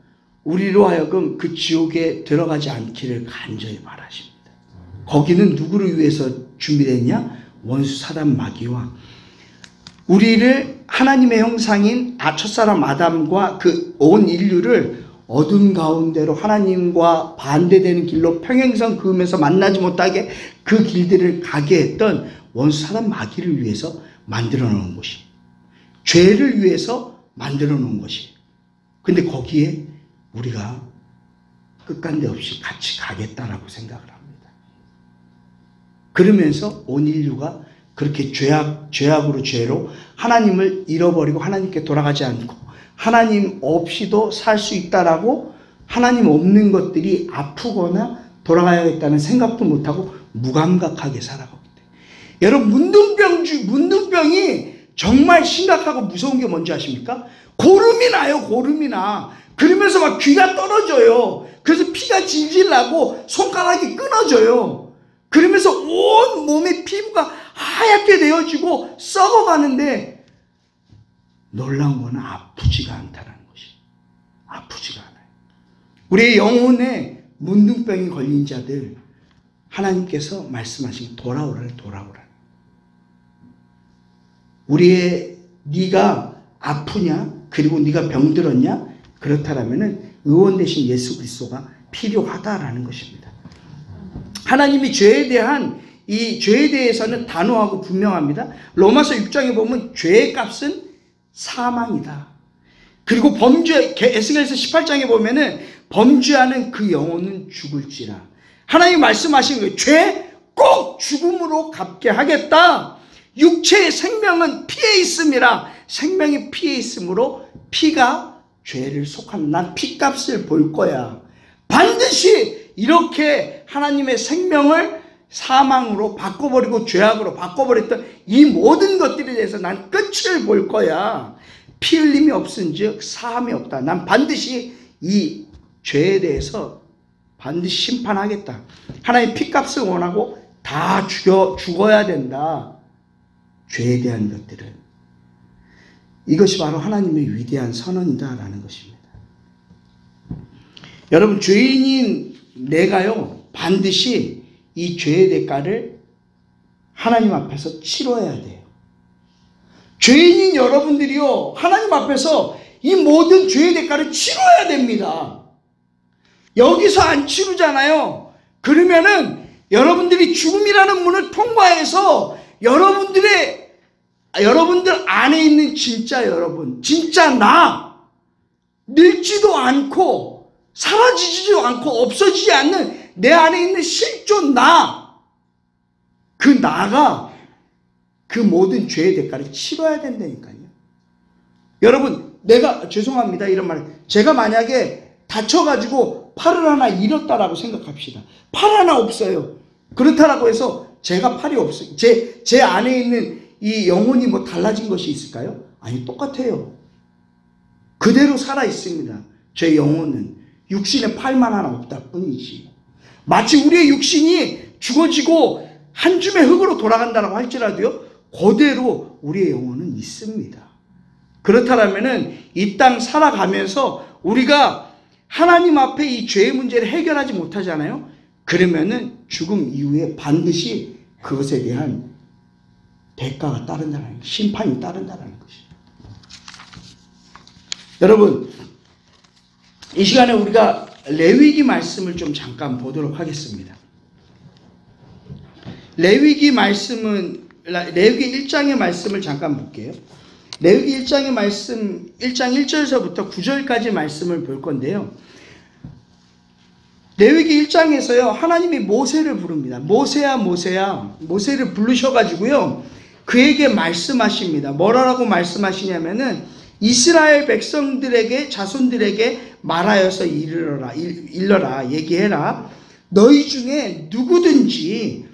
우리로 하여금 그 지옥에 들어가지 않기를 간절히 바라십니다. 거기는 누구를 위해서 준비됐냐? 원수 사단 마귀와 우리를 하나님의 형상인 첫사람 아담과 그 온 인류를 어둠 가운데로 하나님과 반대되는 길로 평행선 그으면서 만나지 못하게 그 길들을 가게 했던 원수 사단 마귀를 위해서 만들어 놓은 것이, 죄를 위해서 만들어 놓은 것이. 근데 거기에 우리가 끝간데 없이 같이 가겠다라고 생각을 합니다. 그러면서 온 인류가 그렇게 죄악으로 죄로 하나님을 잃어버리고 하나님께 돌아가지 않고 하나님 없이도 살 수 있다라고, 하나님 없는 것들이 아프거나 돌아가야겠다는 생각도 못하고 무감각하게 살아가고 있대요. 여러분, 문둥병이 정말 심각하고 무서운 게 뭔지 아십니까? 고름이 나요. 고름이 나. 그러면서 막 귀가 떨어져요. 그래서 피가 질질 나고 손가락이 끊어져요. 그러면서 온 몸의 피부가 하얗게 되어지고 썩어가는데 놀라운 거는 아프지가 않다는 것이. 아프지가 않아요. 우리의 영혼에 문둥병이 걸린 자들, 하나님께서 말씀하신 돌아오라. 네가 아프냐? 그리고 네가 병들었냐? 그렇다라면은 의원 대신 예수 그리스도가 필요하다라는 것입니다. 하나님이 죄에 대해서는 단호하고 분명합니다. 로마서 6장에 보면 죄의 값은 사망이다. 그리고 에스겔서 18장에 보면은 범죄하는 그 영혼은 죽을지라. 하나님 말씀하신 거예요. 죄 꼭 죽음으로 갚게 하겠다. 육체의 생명은 피에 있음이라. 생명이 피에 있으므로 피가 죄를 속한, 난 피값을 볼 거야. 반드시 이렇게 하나님의 생명을 사망으로 바꿔버리고 죄악으로 바꿔버렸던 이 모든 것들에 대해서 난 끝을 볼 거야. 피 흘림이 없은즉 사함이 없다. 난 반드시 이 죄에 대해서 반드시 심판하겠다. 하나님 피값을 원하고 다 죽어야 된다. 죄에 대한 것들은. 이것이 바로 하나님의 위대한 선언이다라는 것입니다. 여러분, 죄인인 내가요, 반드시 이 죄의 대가를 하나님 앞에서 치러야 돼요. 죄인인 여러분들이요, 하나님 앞에서 이 모든 죄의 대가를 치러야 됩니다. 여기서 안 치르잖아요. 그러면은 여러분들이 죽음이라는 문을 통과해서 여러분들 안에 있는 진짜 여러분, 진짜 나, 늙지도 않고 사라지지도 않고 없어지지 않는 내 안에 있는 실존 나, 그 나가 그 모든 죄의 대가를 치러야 된다니까요. 여러분, 내가 죄송합니다 이런 말, 제가 만약에 다쳐가지고 팔을 하나 잃었다라고 생각합시다. 팔 하나 없어요. 그렇다라고 해서 제가 팔이 없어요. 제 안에 있는 이 영혼이 뭐 달라진 것이 있을까요? 아니, 똑같아요. 그대로 살아 있습니다. 제 영혼은 육신에 팔만 하나 없다 뿐이지. 마치 우리의 육신이 죽어지고 한 줌의 흙으로 돌아간다고 할지라도요, 그대로 우리의 영혼은 있습니다. 그렇다면은 이 땅 살아가면서 우리가 하나님 앞에 이 죄의 문제를 해결하지 못하잖아요. 그러면은 죽음 이후에 반드시 그것에 대한 대가가 따른다는, 심판이 따른다는 것이죠. 여러분, 이 시간에 우리가 레위기 말씀을 좀 잠깐 보도록 하겠습니다. 레위기 1장의 말씀을 잠깐 볼게요. 레위기 1장의 말씀, 1장 1절에서부터 9절까지 말씀을 볼 건데요. 레위기 1장에서요, 하나님이 모세를 부릅니다. 모세야, 모세야. 모세를 부르셔가지고요, 그에게 말씀하십니다. 뭐라고 말씀하시냐면은, 이스라엘 백성들에게, 자손들에게 말하여서 일러라, 얘기해라. 너희 중에 누구든지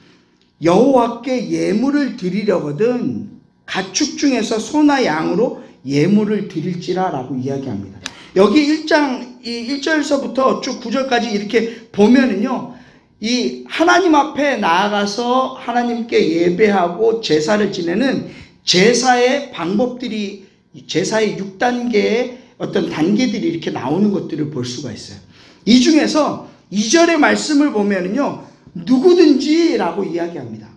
여호와께 예물을 드리려거든 가축 중에서 소나 양으로 예물을 드릴지라 라고 이야기합니다. 여기 1장 1절에서부터 쭉 9절까지 이렇게 보면은요, 이 하나님 앞에 나아가서 하나님께 예배하고 제사를 지내는 제사의 방법들이, 제사의 6단계의 어떤 단계들이 이렇게 나오는 것들을 볼 수가 있어요. 이 중에서 2절의 말씀을 보면은요, 누구든지 라고 이야기합니다.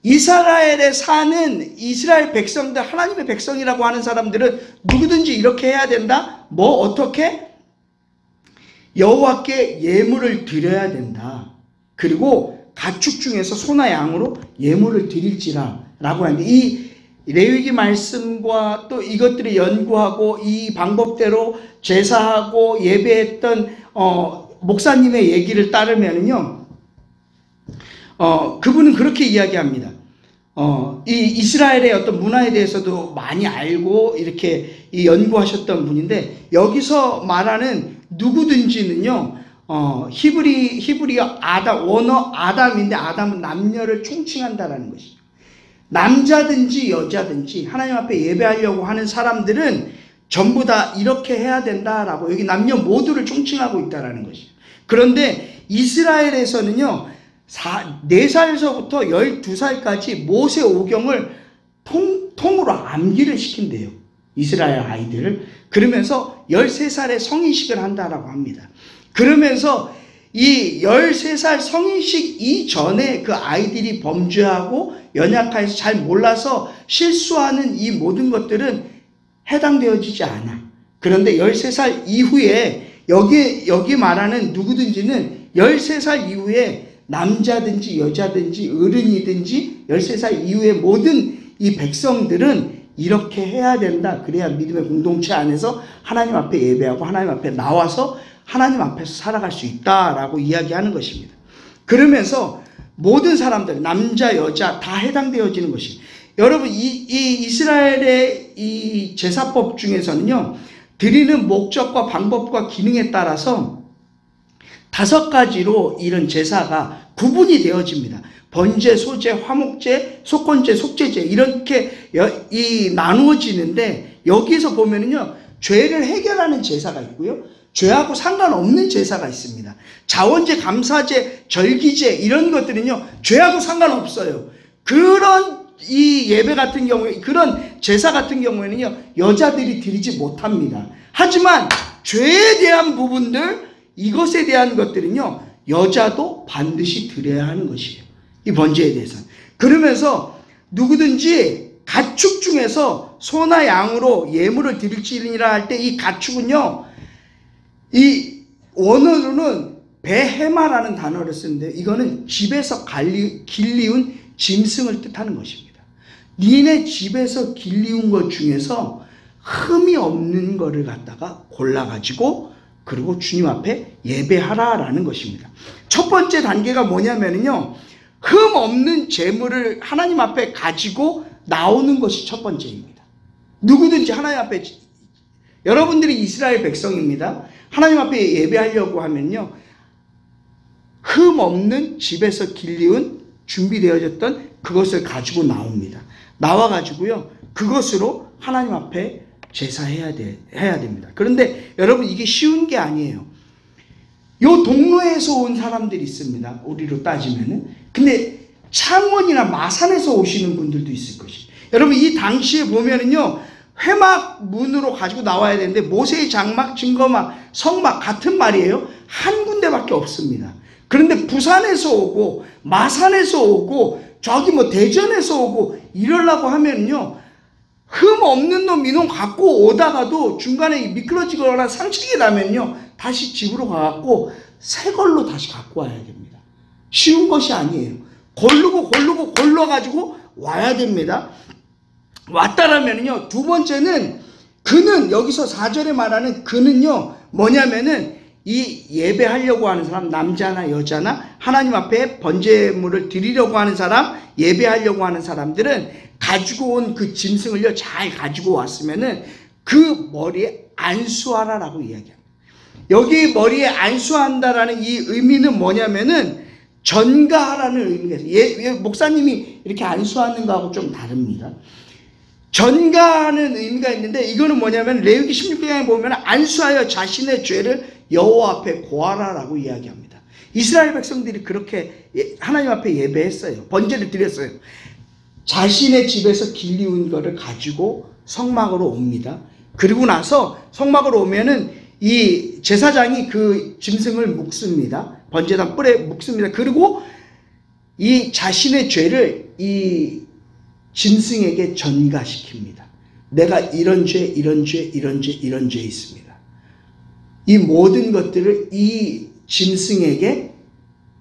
이스라엘에 사는 이스라엘 백성들, 하나님의 백성이라고 하는 사람들은 누구든지 이렇게 해야 된다. 뭐 어떻게? 여호와께 예물을 드려야 된다. 그리고 가축 중에서 소나 양으로 예물을 드릴지라 라고 하는데, 이 레위기 말씀과 또 이것들을 연구하고 이 방법대로 제사하고 예배했던 목사님의 얘기를 따르면은요, 그분은 그렇게 이야기합니다. 이 이스라엘의 어떤 문화에 대해서도 많이 알고 이렇게 연구하셨던 분인데, 여기서 말하는 누구든지는요, 히브리어 원어 아담인데, 아담은 남녀를 총칭한다라는 것이죠. 남자든지 여자든지 하나님 앞에 예배하려고 하는 사람들은 전부 다 이렇게 해야 된다라고, 여기 남녀 모두를 총칭하고 있다라는 것이죠. 그런데 이스라엘에서는요, 4살서부터 12살까지 모세 오경을 통으로 암기를 시킨대요. 이스라엘 아이들을. 그러면서 13살에 성인식을 한다라고 합니다. 그러면서 이 13살 성인식 이전에 그 아이들이 범죄하고 연약해서 잘 몰라서 실수하는 이 모든 것들은 해당되어지지 않아. 그런데 13살 이후에 여기 말하는 누구든지는 13살 이후에 남자든지 여자든지 어른이든지 13살 이후의 모든 이 백성들은 이렇게 해야 된다. 그래야 믿음의 공동체 안에서 하나님 앞에 예배하고 하나님 앞에 나와서 하나님 앞에서 살아갈 수 있다라고 이야기하는 것입니다. 그러면서 모든 사람들, 남자, 여자 다 해당되어지는 것이, 여러분 이 이스라엘의 이 제사법 중에서는요, 드리는 목적과 방법과 기능에 따라서 5가지로 이런 제사가 구분이 되어집니다. 번제, 소제, 화목제, 속건제, 속죄제 이렇게 나누어지는데, 여기에서 보면은요, 죄를 해결하는 제사가 있고요, 죄하고 상관없는 제사가 있습니다. 자원제, 감사제, 절기제 이런 것들은요, 죄하고 상관없어요. 그런 이 예배 같은 경우에, 그런 제사 같은 경우에는요, 여자들이 드리지 못합니다. 하지만 죄에 대한 부분들, 이것에 대한 것들은요, 여자도 반드시 드려야 하는 것이에요. 이 번제에 대해서는. 그러면서 누구든지 가축 중에서 소나 양으로 예물을 드릴지니라 할 때, 이 가축은요, 이 원어로는 베헤마라는 단어를 쓰는데, 이거는 집에서 길리운 짐승을 뜻하는 것입니다. 니네 집에서 길리운 것 중에서 흠이 없는 거를 갖다가 골라가지고 그리고 주님 앞에 예배하라라는 것입니다. 첫 번째 단계가 뭐냐면요, 흠 없는 재물을 하나님 앞에 가지고 나오는 것이 첫 번째입니다. 누구든지 하나님 앞에 여러분들이 이스라엘 백성입니다. 하나님 앞에 예배하려고 하면요, 흠 없는 집에서 길리운 준비되어졌던 그것을 가지고 나옵니다. 나와가지고요, 그것으로 하나님 앞에 제사해야 됩니다. 그런데 여러분, 이게 쉬운 게 아니에요. 요 동로에서 온 사람들이 있습니다. 우리로 따지면은. 근데 창원이나 마산에서 오시는 분들도 있을 것이. 여러분, 이 당시에 보면은요, 회막 문으로 가지고 나와야 되는데, 모세의 장막, 증거막, 성막 같은 말이에요. 한 군데밖에 없습니다. 그런데 부산에서 오고 마산에서 오고 저기 뭐 대전에서 오고 이러려고 하면요, 흠 없는 놈 이놈 갖고 오다가도 중간에 미끄러지거나 상처가 나면요, 다시 집으로 가갖고 새 걸로 다시 갖고 와야 됩니다. 쉬운 것이 아니에요. 골라가지고 와야 됩니다. 왔다라면요, 두 번째는, 그는, 여기서 4절에 말하는 그는요, 뭐냐면은, 이 예배하려고 하는 사람, 남자나 여자나 하나님 앞에 번제물을 드리려고 하는 사람, 예배하려고 하는 사람들은 가지고 온 그 짐승을요, 잘 가지고 왔으면은 그 머리에 안수하라라고 이야기합니다. 여기 머리에 안수한다라는 이 의미는 뭐냐면은 전가하라는 의미가 있어요. 목사님이 이렇게 안수하는 거하고 좀 다릅니다. 전가하는 의미가 있는데, 이거는 뭐냐면 레위기 16장에 보면 안수하여 자신의 죄를 여호와 앞에 고하라라고 이야기합니다. 이스라엘 백성들이 그렇게 하나님 앞에 예배했어요. 번제를 드렸어요. 자신의 집에서 길리운 거를 가지고 성막으로 옵니다. 그리고 나서 성막으로 오면은 이 제사장이 그 짐승을 묶습니다. 번제단 뿔에 묶습니다. 그리고 이 자신의 죄를 이 짐승에게 전가시킵니다. 내가 이런 죄, 이런 죄, 이런 죄, 이런 죄 있습니다. 이 모든 것들을 이 짐승에게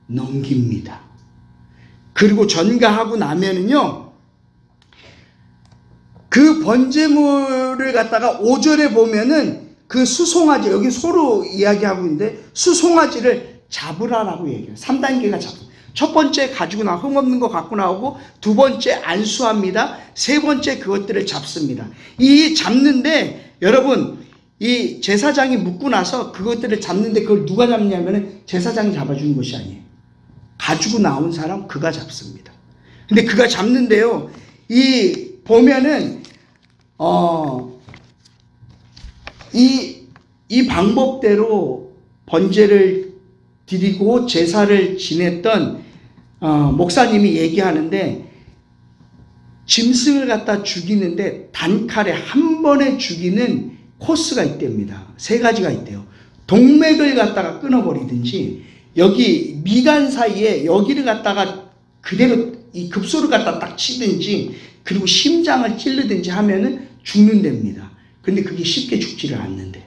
넘깁니다. 그리고 전가하고 나면은요, 그 번제물을 갖다가 5절에 보면은 그 수송아지, 여기 소로 이야기하고 있는데 수송아지를 잡으라라고 얘기해요. 3단계가 잡습니다. 첫 번째 가지고 나와 흠없는 거 갖고 나오고, 두 번째 안수합니다. 세 번째 그것들을 잡습니다. 이 잡는데 여러분, 이 제사장이 묻고 나서 그것들을 잡는데 그걸 누가 잡냐면은 제사장이 잡아주는 것이 아니에요. 가지고 나온 사람 그가 잡습니다. 근데 그가 잡는데요, 이 보면은 이 방법대로 번제를 드리고 제사를 지냈던 목사님이 얘기하는데, 짐승을 갖다 죽이는데 단칼에 한 번에 죽이는 코스가 있답니다. 3가지가 있대요. 동맥을 갖다가 끊어버리든지, 여기 미간 사이에 여기를 갖다가 그대로 이 급소를 갖다 딱 치든지, 그리고 심장을 찌르든지 하면은 죽는답니다. 근데 그게 쉽게 죽지를 않는데요.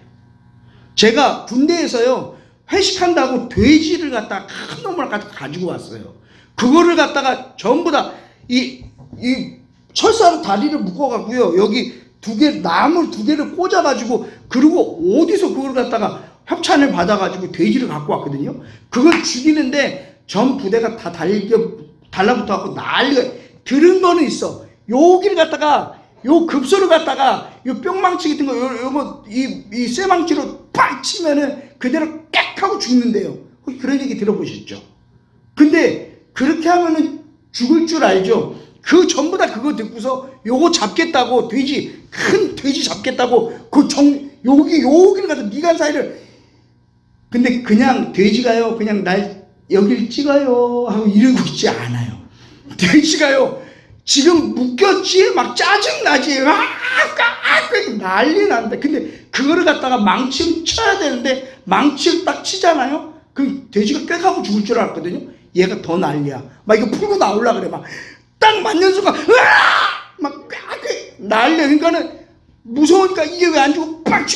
제가 군대에서요, 회식한다고 돼지를 갖다가 큰 놈을 갖다 가지고 왔어요. 그거를 갖다가 전부 다 이 철사로 다리를 묶어갖고요, 여기 나무 2개를 꽂아가지고, 그리고 어디서 그걸 갖다가 협찬을 받아가지고 돼지를 갖고 왔거든요. 그걸 죽이는데 전 부대가 다 달라붙어갖고 난리가. 들은 거는 있어. 여기를 갖다가, 요 급소를 갖다가, 요 뿅망치 같은 거, 이 쇠망치로 팍 치면은 그대로 깍 하고 죽는데요. 그런 얘기 들어보셨죠? 근데 그렇게 하면은 죽을 줄 알죠? 그 전부 다 그거 듣고서 요거 잡겠다고, 큰 돼지 잡겠다고, 여기를 갖다 미간 사이를. 근데 그냥 돼지가요, 그냥 날 여길 찍어요 하고 이러고 있지 않아요. 돼지가요, 지금 묶였지? 막 짜증나지? 난리 난다. 근데 그거를 갖다가 망치를 쳐야 되는데, 망치를 딱 치잖아요? 그럼 돼지가 꽥하고 죽을 줄 알았거든요. 얘가 더 난리야. 막 이거 풀고 나오려고 그래. 막 딱 맞는 순간, 막 난리야. 그러니까는 무서우니까 이게 왜 안 죽고 빡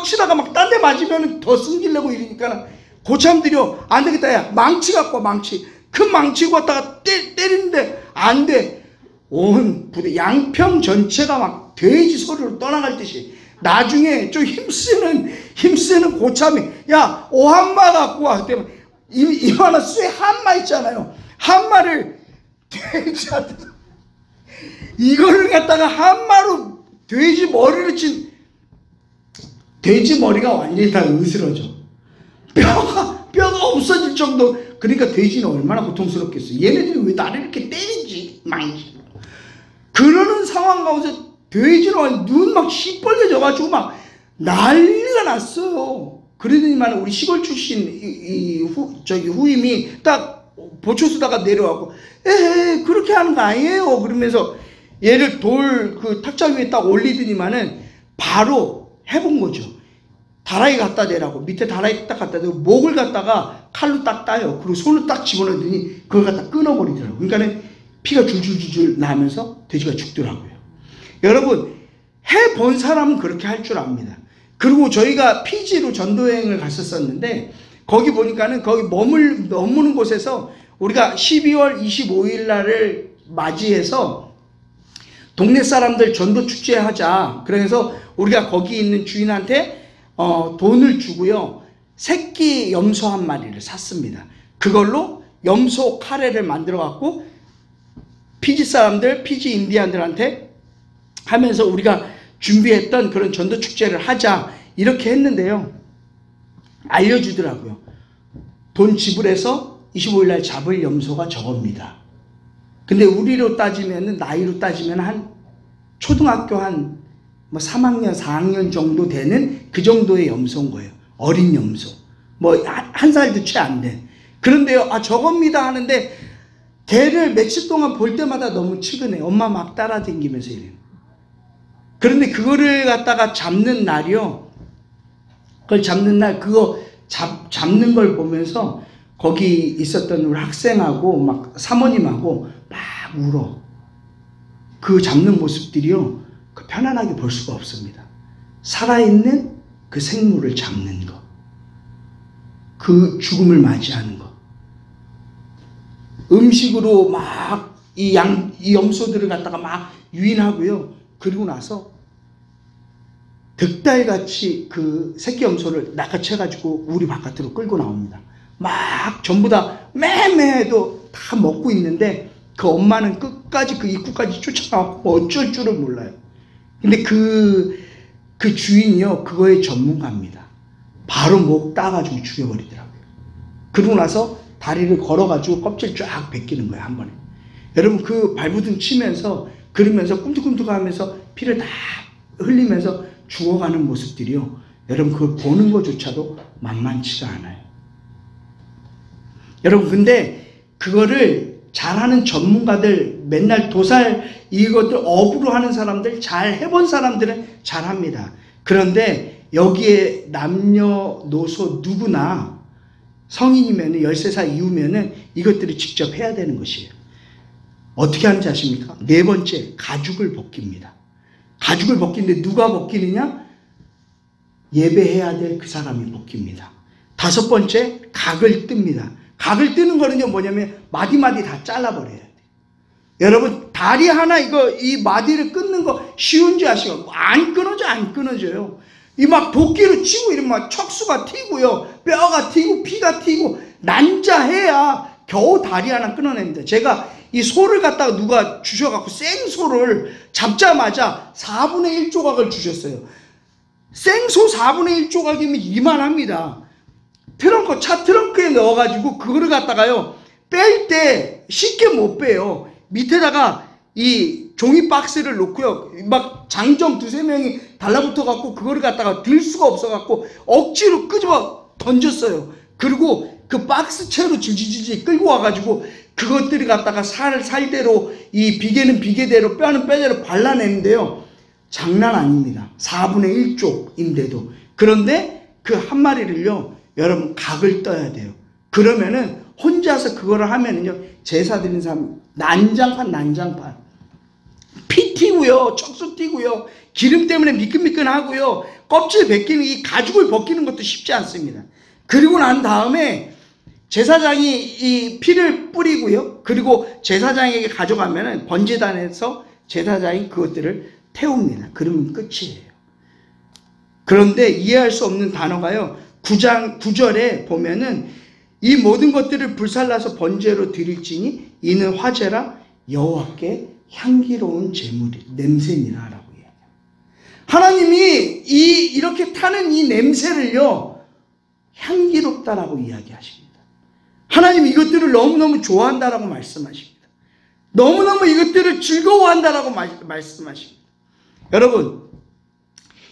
치다가 막 딴 데 맞으면 더 승질내고 이러니까 고참들이요, 안 되겠다. 야, 망치 갖고 와, 망치. 큰 망치 갖다가 때리는데 안 돼. 온 부대, 양평 전체가 막 돼지 소리로 떠나갈 듯이. 나중에 좀 힘쓰는 고참이, 야, 오한마 갖고 와. 그때 이만한 쇠 한마 있잖아요. 한마를 돼지한테, 이거를 갖다가 한마로 돼지 머리를 친, 돼지 머리가 완전히 다 으스러져. 뼈가 없어질 정도. 그러니까 돼지는 얼마나 고통스럽겠어. 얘네들이 왜 나를 이렇게 때리지? 그러는 상황 가운데 돼지는 눈 막 시뻘개져가지고 막 난리가 났어요. 그러더니만 우리 시골 출신 후임이 딱 보초수다가 내려와고, 에헤, 그렇게 하는 거 아니에요. 그러면서 얘를 돌 그 탁자 위에 딱 올리더니만은 바로 해본 거죠. 다라이 갖다 대라고. 밑에 다라이 딱 갖다 대고 목을 갖다가 칼로 딱 따요. 그리고 손을 딱 집어넣더니 그걸 갖다 끊어버리더라고요. 그러니까는 피가 줄줄줄줄 나면서 돼지가 죽더라고요. 여러분, 해본 사람은 그렇게 할 줄 압니다. 그리고 저희가 피지로 전도여행을 갔었었는데, 거기 보니까는 거기 머무는 곳에서 우리가 12월 25일 날을 맞이해서 동네 사람들 전도 축제 하자. 그래서 우리가 거기 있는 주인한테 돈을 주고요, 새끼 염소 한 마리를 샀습니다. 그걸로 염소 카레를 만들어 갖고 피지 사람들, 피지 인디안들한테 하면서 우리가 준비했던 그런 전도 축제를 하자, 이렇게 했는데요, 알려주더라고요. 돈 지불해서 25일날 잡을 염소가 저겁니다. 근데 우리로 따지면, 나이로 따지면 한 초등학교 한 3학년 4학년 정도 되는 그 정도의 염소인 거예요. 어린 염소, 한 살도 채 안 된. 그런데요, 저겁니다 하는데 걔를 며칠 동안 볼 때마다 너무 측은해. 엄마 막 따라다니면서 이래요. 그런데 그거를 갖다가 잡는 날이요, 그걸 잡는 날, 그거 잡는 걸 보면서 거기 있었던 우리 학생하고 막 사모님하고 막 울어. 그 잡는 모습들이요, 편안하게 볼 수가 없습니다. 살아있는 그 생물을 잡는 거, 그 죽음을 맞이하는 거, 음식으로 막 이 염소들을 갖다가 막 유인하고요, 그리고 나서 득달같이 그 새끼 염소를 낚아채가지고 우리 바깥으로 끌고 나옵니다. 막 전부 다 매매해도 다 먹고 있는데 그 엄마는 끝까지 그 입구까지 쫓아가고 어쩔 줄을 몰라요. 근데 그 주인이요, 그거의 전문가입니다. 바로 목 따가지고 죽여버리더라고요. 그러고 나서 다리를 걸어가지고 껍질 쫙 벗기는 거예요, 한 번에. 여러분, 그 발부둥 치면서 그러면서 꿈틀꿈틀하면서 피를 다 흘리면서 죽어가는 모습들이요, 여러분, 그걸 보는 것조차도 만만치가 않아요. 여러분, 근데 그거를 잘하는 전문가들, 맨날 도살 이것들 업으로 하는 사람들, 잘 해본 사람들은 잘합니다. 그런데 여기에 남녀노소 누구나 성인이면 13살 이후면은 이것들을 직접 해야 되는 것이에요. 어떻게 하는지 아십니까? 네 번째, 가죽을 벗깁니다. 가죽을 벗기는데 누가 벗기느냐? 예배해야 될 그 사람이 벗깁니다. 다섯 번째, 각을 뜹니다. 각을 뜨는 거는요, 뭐냐면 마디마디 다 잘라버려야 돼요. 여러분, 다리 하나 이 마디를 끊는 거 쉬운 줄 아시고? 안 끊어져요. 이 막 도끼로 치고 이러면 막 척수가 튀고요, 뼈가 튀고 피가 튀고 난자해야 겨우 다리 하나 끊어냅니다. 제가 이 소를 갖다가 누가 주셔갖고 생소를 잡자마자 4분의 1 조각을 주셨어요. 생소 4분의 1 조각이면 이만합니다. 차 트렁크에 넣어가지고 그거를 갖다가요, 뺄 때 쉽게 못 빼요. 밑에다가 이 종이 박스를 놓고요, 막 장정 2~3명이 달라붙어 갖고 그거를 갖다가 들 수가 없어 갖고 억지로 끄집어 던졌어요. 그리고 그 박스 채로 질질질 끌고 와가지고 그것들이 갖다가 살대로, 이 비계는 비계대로, 뼈는 뼈대로 발라내는데요, 장난 아닙니다. 4분의 1쪽인데도. 그런데 그 한 마리를요, 여러분, 각을 떠야 돼요. 그러면은 혼자서 그거를 하면은요, 제사 드리는 사람 난장판 피 튀고요, 척수 튀고요, 기름 때문에 미끈미끈하고요, 껍질 벗기는, 이 가죽을 벗기는 것도 쉽지 않습니다. 그리고 난 다음에 제사장이 이 피를 뿌리고요, 그리고 제사장에게 가져가면은 번제단에서 제사장이 그것들을 태웁니다. 그러면 끝이에요. 그런데 이해할 수 없는 단어가요, 9절에 보면은 이 모든 것들을 불살라서 번제로 드릴지니 이는 화제라 여호와께 향기로운 제물이 냄새니라 라고 이야기합니다. 하나님이 이렇게 타는 이 냄새를요, 향기롭다라고 이야기하십니다. 하나님이 이것들을 너무너무 좋아한다라고 말씀하십니다. 너무너무 이것들을 즐거워한다라고 말씀하십니다. 여러분,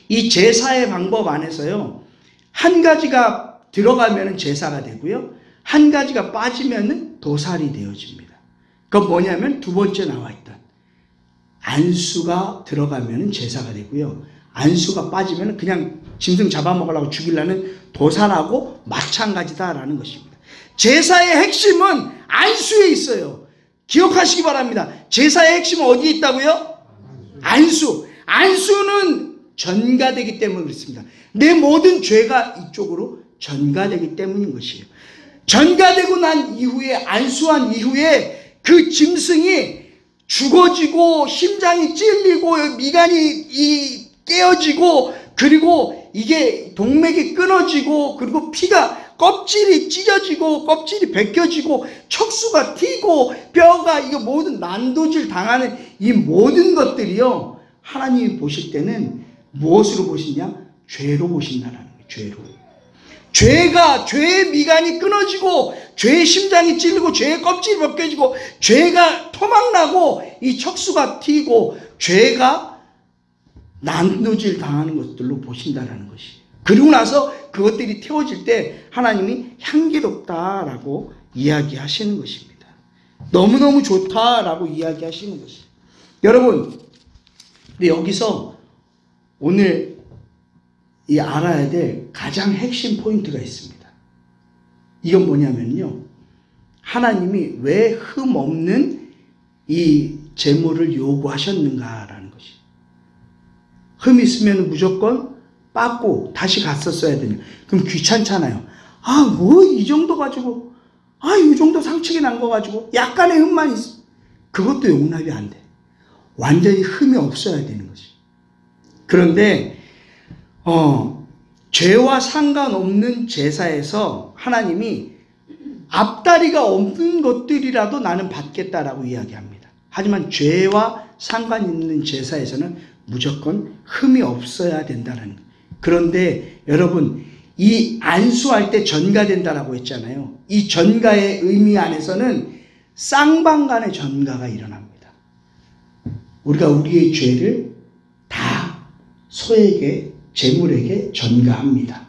이 제사의 방법 안에서요, 한 가지가 들어가면 제사가 되고요, 한 가지가 빠지면 도살이 되어집니다. 그건 뭐냐면 두 번째 나와 있던 안수가 들어가면 제사가 되고요, 안수가 빠지면 그냥 짐승 잡아먹으려고 죽이려는 도살하고 마찬가지다라는 것입니다. 제사의 핵심은 안수에 있어요. 기억하시기 바랍니다. 제사의 핵심은 어디에 있다고요? 안수. 안수는 전가되기 때문에 그렇습니다. 내 모든 죄가 이쪽으로 전가되기 때문인 것이에요. 전가되고 난 이후에, 안수한 이후에 그 짐승이 죽어지고 심장이 찔리고 미간이 깨어지고, 그리고 이게 동맥이 끊어지고, 그리고 피가 껍질이 찢어지고 껍질이 벗겨지고 척수가 튀고 뼈가, 이거 모든 난도질 당하는 이 모든 것들이요, 하나님이 보실 때는 무엇으로 보시냐? 죄로 보신다는 거예요. 죄로. 죄의 미간이 끊어지고, 죄의 심장이 찔리고, 죄의 껍질이 벗겨지고, 죄가 토막나고, 이 척수가 튀고, 죄가 난도질 당하는 것들로 보신다는 것이에요. 그리고 나서 그것들이 태워질 때 하나님이 향기롭다라고 이야기하시는 것입니다. 너무너무 좋다라고 이야기하시는 것이에요. 여러분, 근데 여기서 오늘 이 알아야 될 가장 핵심 포인트가 있습니다. 이건 뭐냐면요, 하나님이 왜 흠 없는 이 제물을 요구하셨는가라는 것이. 흠 있으면 무조건 빠고 다시 갔었어야 되냐. 그럼 귀찮잖아요. 뭐 이 정도 가지고, 이 정도 상처가 난 거 가지고 약간의 흠만 있어. 그것도 용납이 안 돼. 완전히 흠이 없어야 되는 것이. 그런데 죄와 상관없는 제사에서 하나님이 앞다리가 없는 것들이라도 나는 받겠다라고 이야기합니다. 하지만 죄와 상관 있는 제사에서는 무조건 흠이 없어야 된다는 거예요. 그런데 여러분, 이 안수할 때 전가된다라고 했잖아요. 이 전가의 의미 안에서는 쌍방간의 전가가 일어납니다. 우리가 우리의 죄를 다 소에게, 제물에게 전가합니다.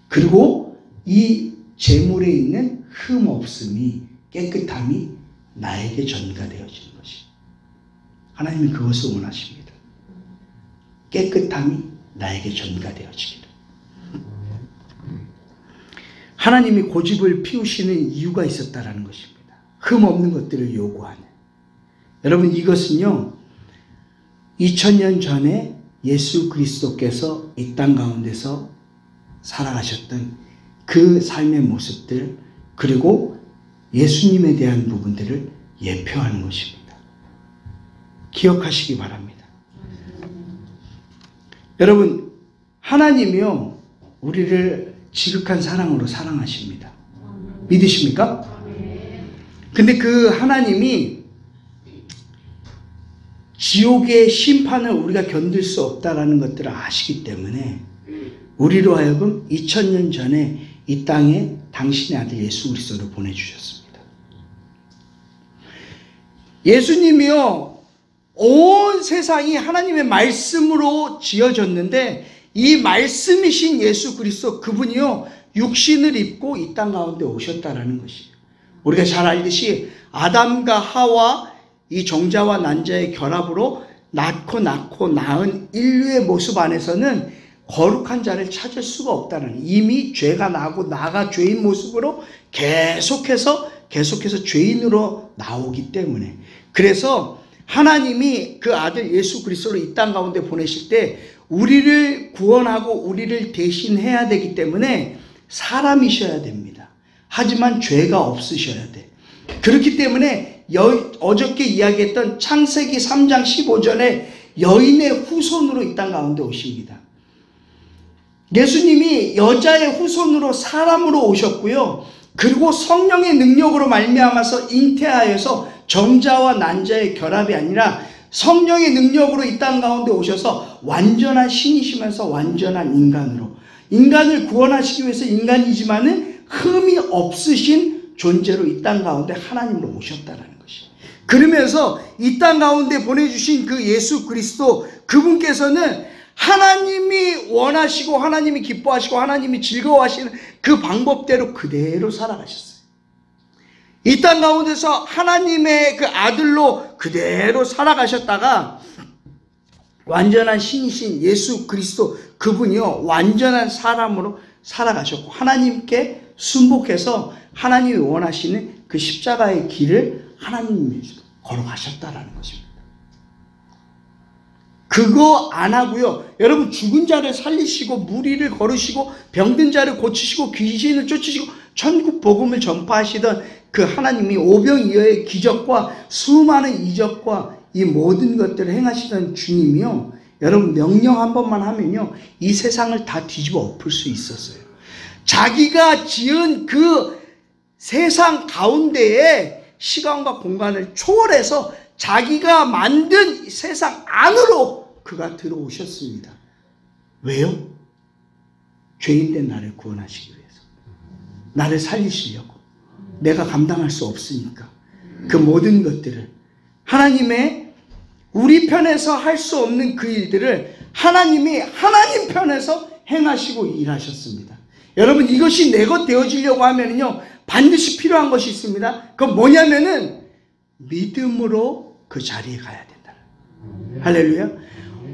그리고 이 제물에 있는 흠 없음이, 깨끗함이 나에게 전가되어지는 것이. 하나님은 그것을 원하십니다. 깨끗함이 나에게 전가되어지기를. 하나님이 고집을 피우시는 이유가 있었다라는 것입니다. 흠 없는 것들을 요구하는. 여러분, 이것은요, 2000년 전에 예수 그리스도께서 이 땅 가운데서 살아가셨던 그 삶의 모습들, 그리고 예수님에 대한 부분들을 예표하는 것입니다. 기억하시기 바랍니다. 여러분, 하나님이요, 우리를 지극한 사랑으로 사랑하십니다. 믿으십니까? 근데 그 하나님이 지옥의 심판을 우리가 견딜 수 없다라는 것들을 아시기 때문에 우리로 하여금 2000년 전에 이 땅에 당신의 아들 예수 그리스도를 보내주셨습니다. 예수님이요, 온 세상이 하나님의 말씀으로 지어졌는데, 이 말씀이신 예수 그리스도, 그분이요, 육신을 입고 이 땅 가운데 오셨다라는 것이에요. 우리가 잘 알듯이 아담과 하와, 이 정자와 난자의 결합으로 낳고 낳은 인류의 모습 안에서는 거룩한 자를 찾을 수가 없다는, 이미 죄가 나고 나가 죄인 모습으로 계속해서 죄인으로 나오기 때문에, 그래서 하나님이 그 아들 예수 그리스도를 이 땅 가운데 보내실 때 우리를 구원하고 우리를 대신해야 되기 때문에 사람이셔야 됩니다. 하지만 죄가 없으셔야 돼. 그렇기 때문에 어저께 이야기했던 창세기 3장 15절에 여인의 후손으로 이 땅 가운데 오십니다. 예수님이 여자의 후손으로 사람으로 오셨고요. 그리고 성령의 능력으로 말미암아서 잉태하여서 정자와 난자의 결합이 아니라 성령의 능력으로 이 땅 가운데 오셔서 완전한 신이시면서 완전한 인간으로 인간을 구원하시기 위해서 인간이지만은 흠이 없으신 존재로 이 땅 가운데 하나님으로 오셨다라는 것이. 그러면서 이 땅 가운데 보내주신 그 예수 그리스도 그분께서는 하나님이 원하시고 하나님이 기뻐하시고 하나님이 즐거워하시는 그 방법대로 그대로 살아가셨어요. 이 땅 가운데서 하나님의 그 아들로 그대로 살아가셨다가 완전한 신이신 예수 그리스도 그분이요 완전한 사람으로 살아가셨고 하나님께 순복해서 하나님이 원하시는 그 십자가의 길을 하나님이 걸어가셨다라는 것입니다. 그거 안 하고요. 여러분 죽은 자를 살리시고 무리를 걸으시고 병든 자를 고치시고 귀신을 쫓으시고 천국 복음을 전파하시던 그 하나님이 오병이어의 기적과 수많은 이적과 이 모든 것들을 행하시던 주님이요. 여러분 명령 한 번만 하면요. 이 세상을 다 뒤집어 엎을 수 있었어요. 자기가 지은 그 세상 가운데에 시간과 공간을 초월해서 자기가 만든 세상 안으로 그가 들어오셨습니다. 왜요? 죄인된 나를 구원하시기 위해서. 나를 살리시려고. 내가 감당할 수 없으니까. 그 모든 것들을 하나님의 우리 편에서 할 수 없는 그 일들을 하나님이 하나님 편에서 행하시고 일하셨습니다. 여러분 이것이 내 것 되어지려고 하면요 반드시 필요한 것이 있습니다. 그건 뭐냐면은 믿음으로 그 자리에 가야 된다. 할렐루야.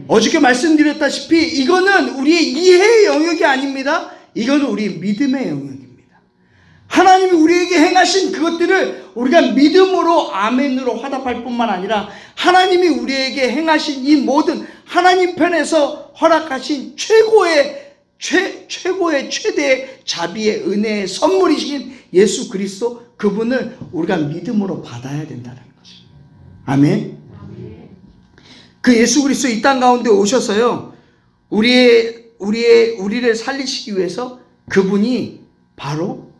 어저께 말씀드렸다시피 이거는 우리의 이해의 영역이 아닙니다. 이거는 우리의 믿음의 영역입니다. 하나님이 우리에게 행하신 그것들을 우리가 믿음으로 아멘으로 화답할 뿐만 아니라 하나님이 우리에게 행하신 이 모든 하나님 편에서 허락하신 최고의 최대의 자비의 은혜의 선물이신 예수 그리스도 그분을 우리가 믿음으로 받아야 된다는 것입니다. 아멘. 그 예수 그리스도 이 땅 가운데 오셔서요. 우리를 살리시기 위해서 그분이 바로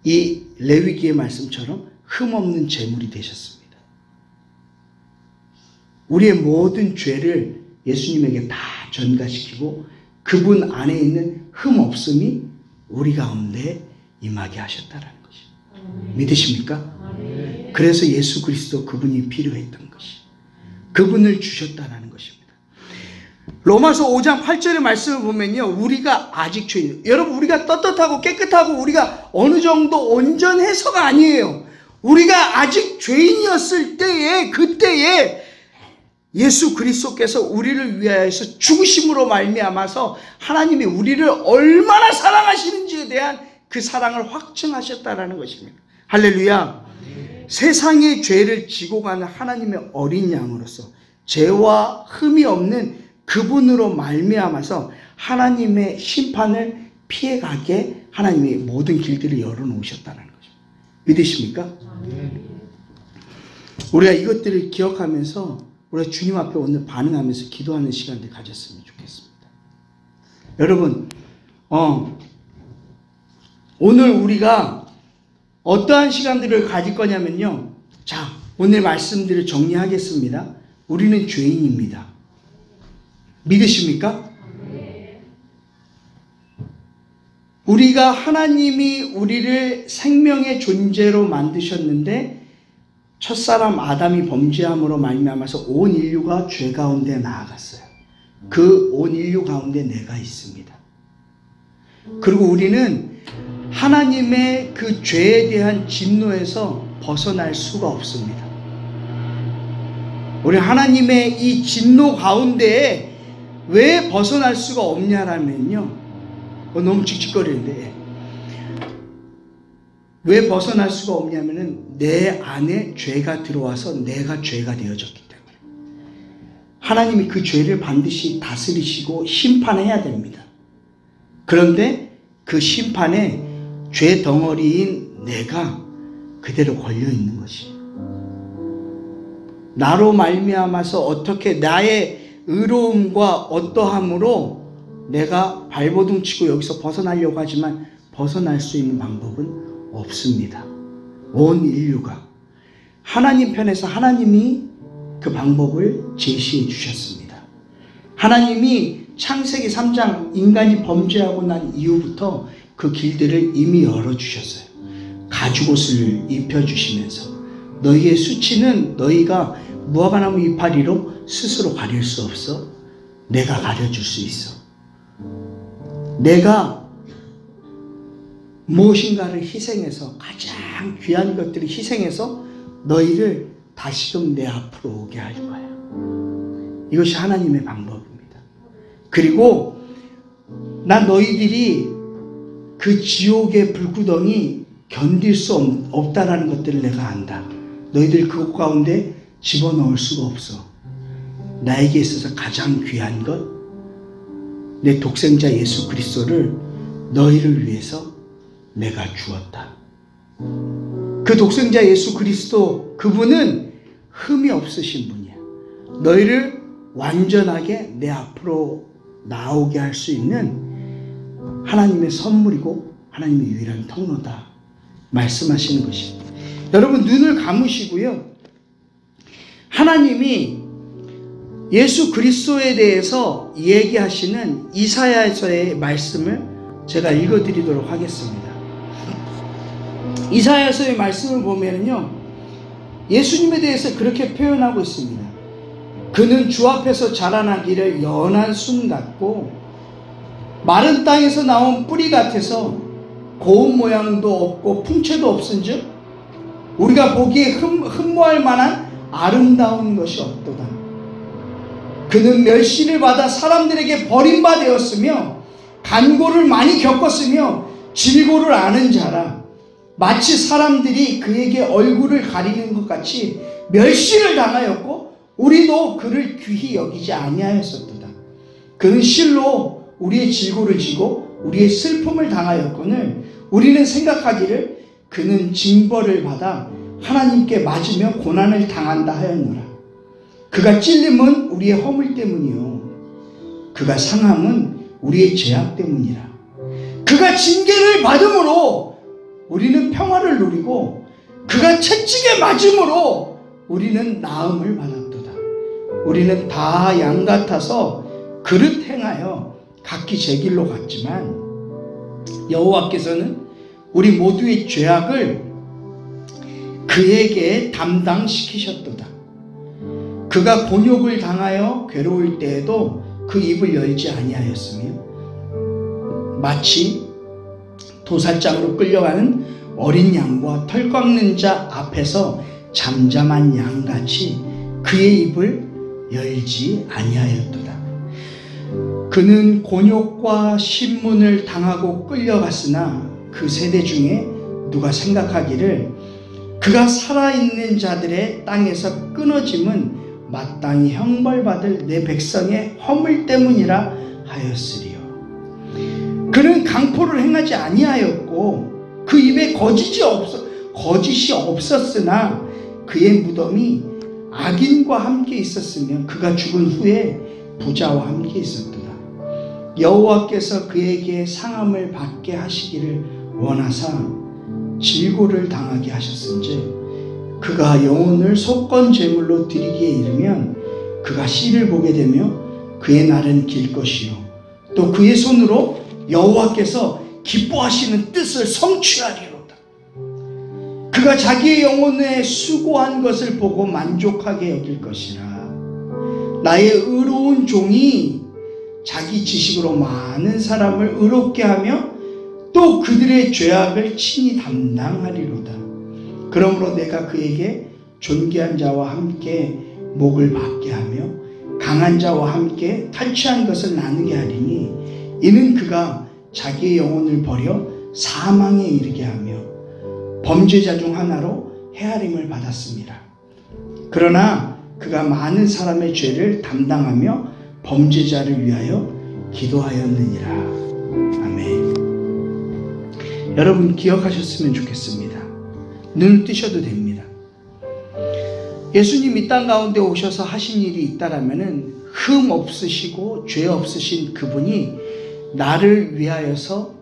이 레위기의 말씀처럼 흠없는 제물이 되셨습니다. 우리의 모든 죄를 예수님에게 다 전가시키고 그분 안에 있는 흠없음이 우리 가운데 임하게 하셨다라는 것이. 믿으십니까? 그래서 예수 그리스도 그분이 필요했던 것이. 그분을 주셨다는 것입니다. 로마서 5장 8절의 말씀을 보면요. 우리가 아직 죄인. 여러분 우리가 떳떳하고 깨끗하고 우리가 어느 정도 온전해서가 아니에요. 우리가 아직 죄인이었을 때에 그때에 예수 그리스도께서 우리를 위하여서 죽으심으로 말미암아서 하나님이 우리를 얼마나 사랑하시는지에 대한 그 사랑을 확증하셨다라는 것입니다. 할렐루야. 세상의 죄를 지고 가는 하나님의 어린 양으로서 죄와 흠이 없는 그분으로 말미암아서 하나님의 심판을 피해가게 하나님이 모든 길들을 열어놓으셨다는 거죠. 믿으십니까? 우리가 이것들을 기억하면서 우리가 주님 앞에 오늘 반응하면서 기도하는 시간들 가졌으면 좋겠습니다. 여러분 오늘 우리가 어떠한 시간들을 가질 거냐면요. 자, 오늘 말씀들을 정리하겠습니다. 우리는 죄인입니다. 믿으십니까? 우리가 하나님이 우리를 생명의 존재로 만드셨는데 첫사람 아담이 범죄함으로 말미암아서 온 인류가 죄 가운데 나아갔어요. 그 온 인류 가운데 내가 있습니다. 그리고 우리는 하나님의 그 죄에 대한 진노에서 벗어날 수가 없습니다. 우리 하나님의 이 진노 가운데에 왜 벗어날 수가 없냐라면요. 너무 칙칙거리는데 왜 벗어날 수가 없냐면은 내 안에 죄가 들어와서 내가 죄가 되어졌기 때문에 하나님이 그 죄를 반드시 다스리시고 심판해야 됩니다. 그런데 그 심판에 죄 덩어리인 내가 그대로 걸려있는 것이 나로 말미암아서 어떻게 나의 의로움과 어떠함으로 내가 발버둥 치고 여기서 벗어나려고 하지만 벗어날 수 있는 방법은 없습니다. 온 인류가 하나님 편에서 하나님이 그 방법을 제시해 주셨습니다. 하나님이 창세기 3장 인간이 범죄하고 난 이후부터 그 길들을 이미 열어주셨어요. 가죽옷을 입혀주시면서 너희의 수치는 너희가 무화과나무 이파리로 스스로 가릴 수 없어. 내가 가려줄 수 있어. 내가 무엇인가를 희생해서, 가장 귀한 것들을 희생해서 너희를 다시금 내 앞으로 오게 할 거야. 이것이 하나님의 방법입니다. 그리고 난 너희들이 그 지옥의 불구덩이 견딜 수 없다라는 것들을 내가 안다. 너희들 그곳 가운데 집어넣을 수가 없어. 나에게 있어서 가장 귀한 것, 내 독생자 예수 그리스도를 너희를 위해서 내가 주었다. 그 독생자 예수 그리스도, 그분은 흠이 없으신 분이야. 너희를 완전하게 내 앞으로 나오게 할 수 있는 하나님의 선물이고 하나님의 유일한 통로다 말씀하시는 것입니다. 여러분, 눈을 감으시고요. 하나님이 예수 그리스도에 대해서 얘기하시는 이사야서의 말씀을 제가 읽어드리도록 하겠습니다. 이사야서의 말씀을 보면요, 예수님에 대해서 그렇게 표현하고 있습니다. 그는 주 앞에서 자라나기를 연한 순 같고 마른 땅에서 나온 뿌리 같아서 고운 모양도 없고 풍채도 없은즉 우리가 보기에 흠모할 만한 아름다운 것이 없도다. 그는 멸시를 받아 사람들에게 버림받았으며 간고를 많이 겪었으며 질고를 아는 자라. 마치 사람들이 그에게 얼굴을 가리는 것 같이 멸시를 당하였고 우리도 그를 귀히 여기지 아니하였었도다. 그는 실로 우리의 질고를 지고 우리의 슬픔을 당하였거늘 우리는 생각하기를 그는 징벌을 받아 하나님께 맞으며 고난을 당한다 하였노라. 그가 찔림은 우리의 허물 때문이요 그가 상함은 우리의 죄악 때문이라. 그가 징계를 받음으로 우리는 평화를 누리고 그가 채찍에 맞음으로 우리는 나음을 받았도다. 우리는 다 양 같아서 그릇 행하여 각기 제 길로 갔지만 여호와께서는 우리 모두의 죄악을 그에게 담당시키셨도다. 그가 곤욕을 당하여 괴로울 때에도 그 입을 열지 아니하였으며 마치 도살장으로 끌려가는 어린 양과 털 깎는 자 앞에서 잠잠한 양같이 그의 입을 열지 아니하였도다. 그는 곤욕과 신문을 당하고 끌려갔으나 그 세대 중에 누가 생각하기를 그가 살아있는 자들의 땅에서 끊어짐은 마땅히 형벌받을 내 백성의 허물 때문이라 하였으리요. 그는 강포를 행하지 아니하였고 그 입에 거짓이 없었으나 그의 무덤이 악인과 함께 있었으며 그가 죽은 후에 부자와 함께 있었도다. 여호와께서 그에게 상함을 받게 하시기를 원하사 질고를 당하게 하셨은즉 그가 영혼을 속건 제물로 드리기에 이르면 그가 씨를 보게 되며 그의 날은 길 것이요 또 그의 손으로 여호와께서 기뻐하시는 뜻을 성취하리로다. 그가 자기의 영혼에 수고한 것을 보고 만족하게 여길 것이라. 나의 의로운 종이 자기 지식으로 많은 사람을 의롭게 하며 또 그들의 죄악을 친히 담당하리로다. 그러므로 내가 그에게 존귀한 자와 함께 목을 받게 하며 강한 자와 함께 탈취한 것을 나누게 하리니 이는 그가 자기의 영혼을 버려 사망에 이르게 하며 범죄자 중 하나로 헤아림을 받았습니다. 그러나 그가 많은 사람의 죄를 담당하며 범죄자를 위하여 기도하였느니라. 아멘. 여러분 기억하셨으면 좋겠습니다. 눈을 뜨셔도 됩니다. 예수님 이 땅 가운데 오셔서 하신 일이 있다라면은 흠 없으시고 죄 없으신 그분이 나를 위하여서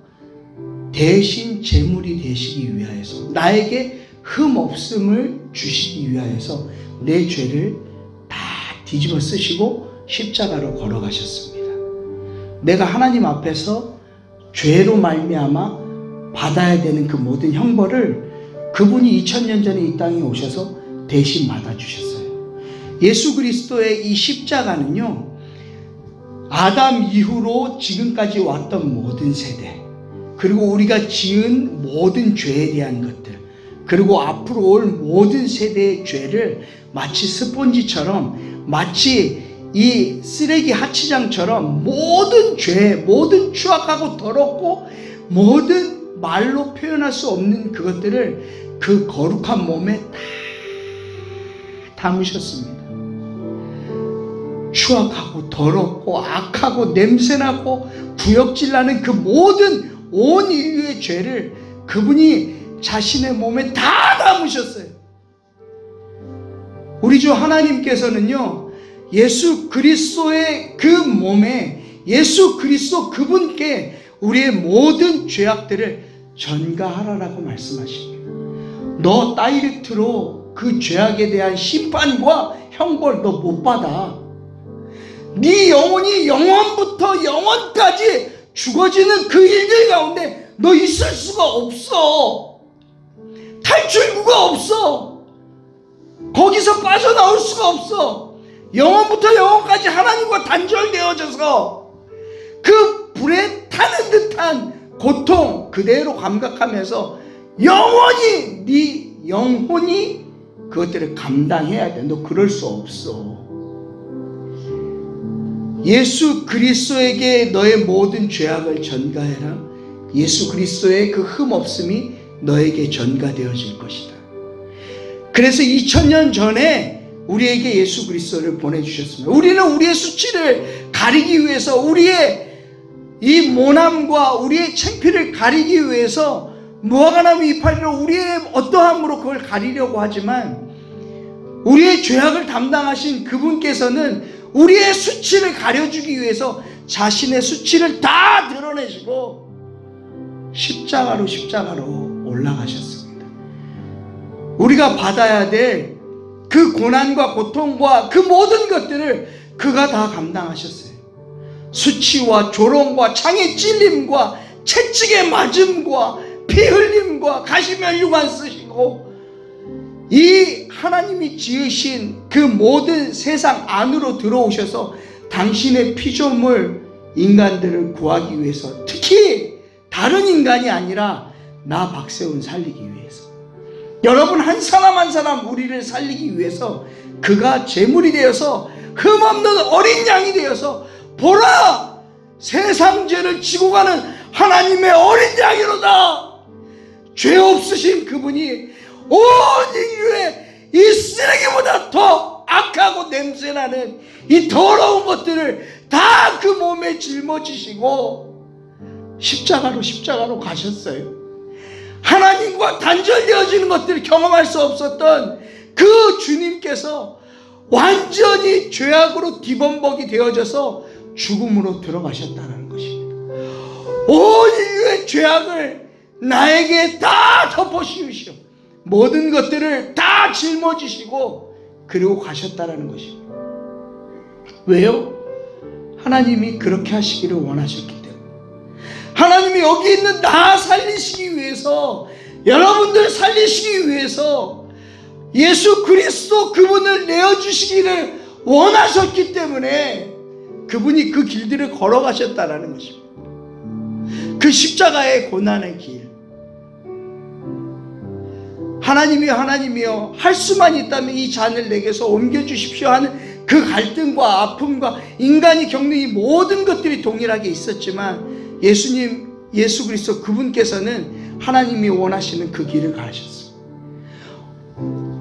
대신 제물이 되시기 위하여서 나에게 흠 없음을 주시기 위하여서 내 죄를 다 뒤집어 쓰시고 십자가로 걸어가셨습니다. 내가 하나님 앞에서 죄로 말미암아 받아야 되는 그 모든 형벌을 그분이 2000년 전에 이 땅에 오셔서 대신 받아주셨어요. 예수 그리스도의 이 십자가는요, 아담 이후로 지금까지 왔던 모든 세대, 그리고 우리가 지은 모든 죄에 대한 것들, 그리고 앞으로 올 모든 세대의 죄를 마치 스폰지처럼, 마치 이 쓰레기 하치장처럼 모든 죄, 모든 추악하고 더럽고 모든 말로 표현할 수 없는 그것들을 그 거룩한 몸에 다 담으셨습니다. 추악하고 더럽고 악하고 냄새나고 구역질나는 그 모든 온 인류의 죄를 그분이 자신의 몸에 다 담으셨어요. 우리 주 하나님께서는요, 예수 그리스도의 그 몸에, 예수 그리스도 그분께 우리의 모든 죄악들을 전가하라라고 말씀하십니다. 너 다이렉트로 그 죄악에 대한 심판과 형벌 너 못 받아. 네 영혼이 영원부터 영원까지 죽어지는 그 일들 가운데 너 있을 수가 없어. 탈출구가 없어. 거기서 빠져나올 수가 없어. 영원부터 영원까지 하나님과 단절되어져서 그 불에 타는 듯한 고통 그대로 감각하면서 영원히 네 영혼이 그것들을 감당해야 돼. 너 그럴 수 없어. 예수 그리스도에게 너의 모든 죄악을 전가해라. 예수 그리스도의 그 흠없음이 너에게 전가되어질 것이다. 그래서 2000년 전에 우리에게 예수 그리스도를 보내주셨습니다. 우리는 우리의 수치를 가리기 위해서, 우리의 이 모남과 우리의 창피를 가리기 위해서 무화과 나무 이파리로 우리의 어떠함으로 그걸 가리려고 하지만, 우리의 죄악을 담당하신 그분께서는 우리의 수치를 가려주기 위해서 자신의 수치를 다 드러내시고 십자가로 올라가셨습니다. 우리가 받아야 될 그 고난과 고통과 그 모든 것들을 그가 다 감당하셨어요. 수치와 조롱과 창에 찔림과 채찍에 맞음과 피 흘림과 가시면류관 쓰시고, 이 하나님이 지으신 그 모든 세상 안으로 들어오셔서 당신의 피조물 인간들을 구하기 위해서, 특히 다른 인간이 아니라 나 박세훈 살리기 위해서, 여러분 한 사람 한 사람 우리를 살리기 위해서 그가 제물이 되어서 흠없는 어린 양이 되어서, 보라 세상 죄를 지고 가는 하나님의 어린 양이로다. 죄 없으신 그분이 온 인류의 이 쓰레기보다 더 악하고 냄새나는 이 더러운 것들을 다 그 몸에 짊어지시고 십자가로 가셨어요. 하나님과 단절되어지는 것들을 경험할 수 없었던 그 주님께서 완전히 죄악으로 뒤범벅이 되어져서 죽음으로 들어가셨다는 것입니다. 온 인류의 죄악을 나에게 다 덮어씌우시오. 모든 것들을 다 짊어지시고 그리고 가셨다는 것입니다. 왜요? 하나님이 그렇게 하시기를 원하셨기 때문에. 하나님이 여기 있는 나 살리시기 위해서, 여러분들 살리시기 위해서 예수 그리스도 그분을 내어주시기를 원하셨기 때문에 그분이 그 길들을 걸어가셨다는 것입니다. 그 십자가의 고난의 길. 하나님이여 할 수만 있다면 이 잔을 내게서 옮겨주십시오 하는 그 갈등과 아픔과 인간이 겪는 이 모든 것들이 동일하게 있었지만, 예수 그리스도 그분께서는 하나님이 원하시는 그 길을 가셨어요.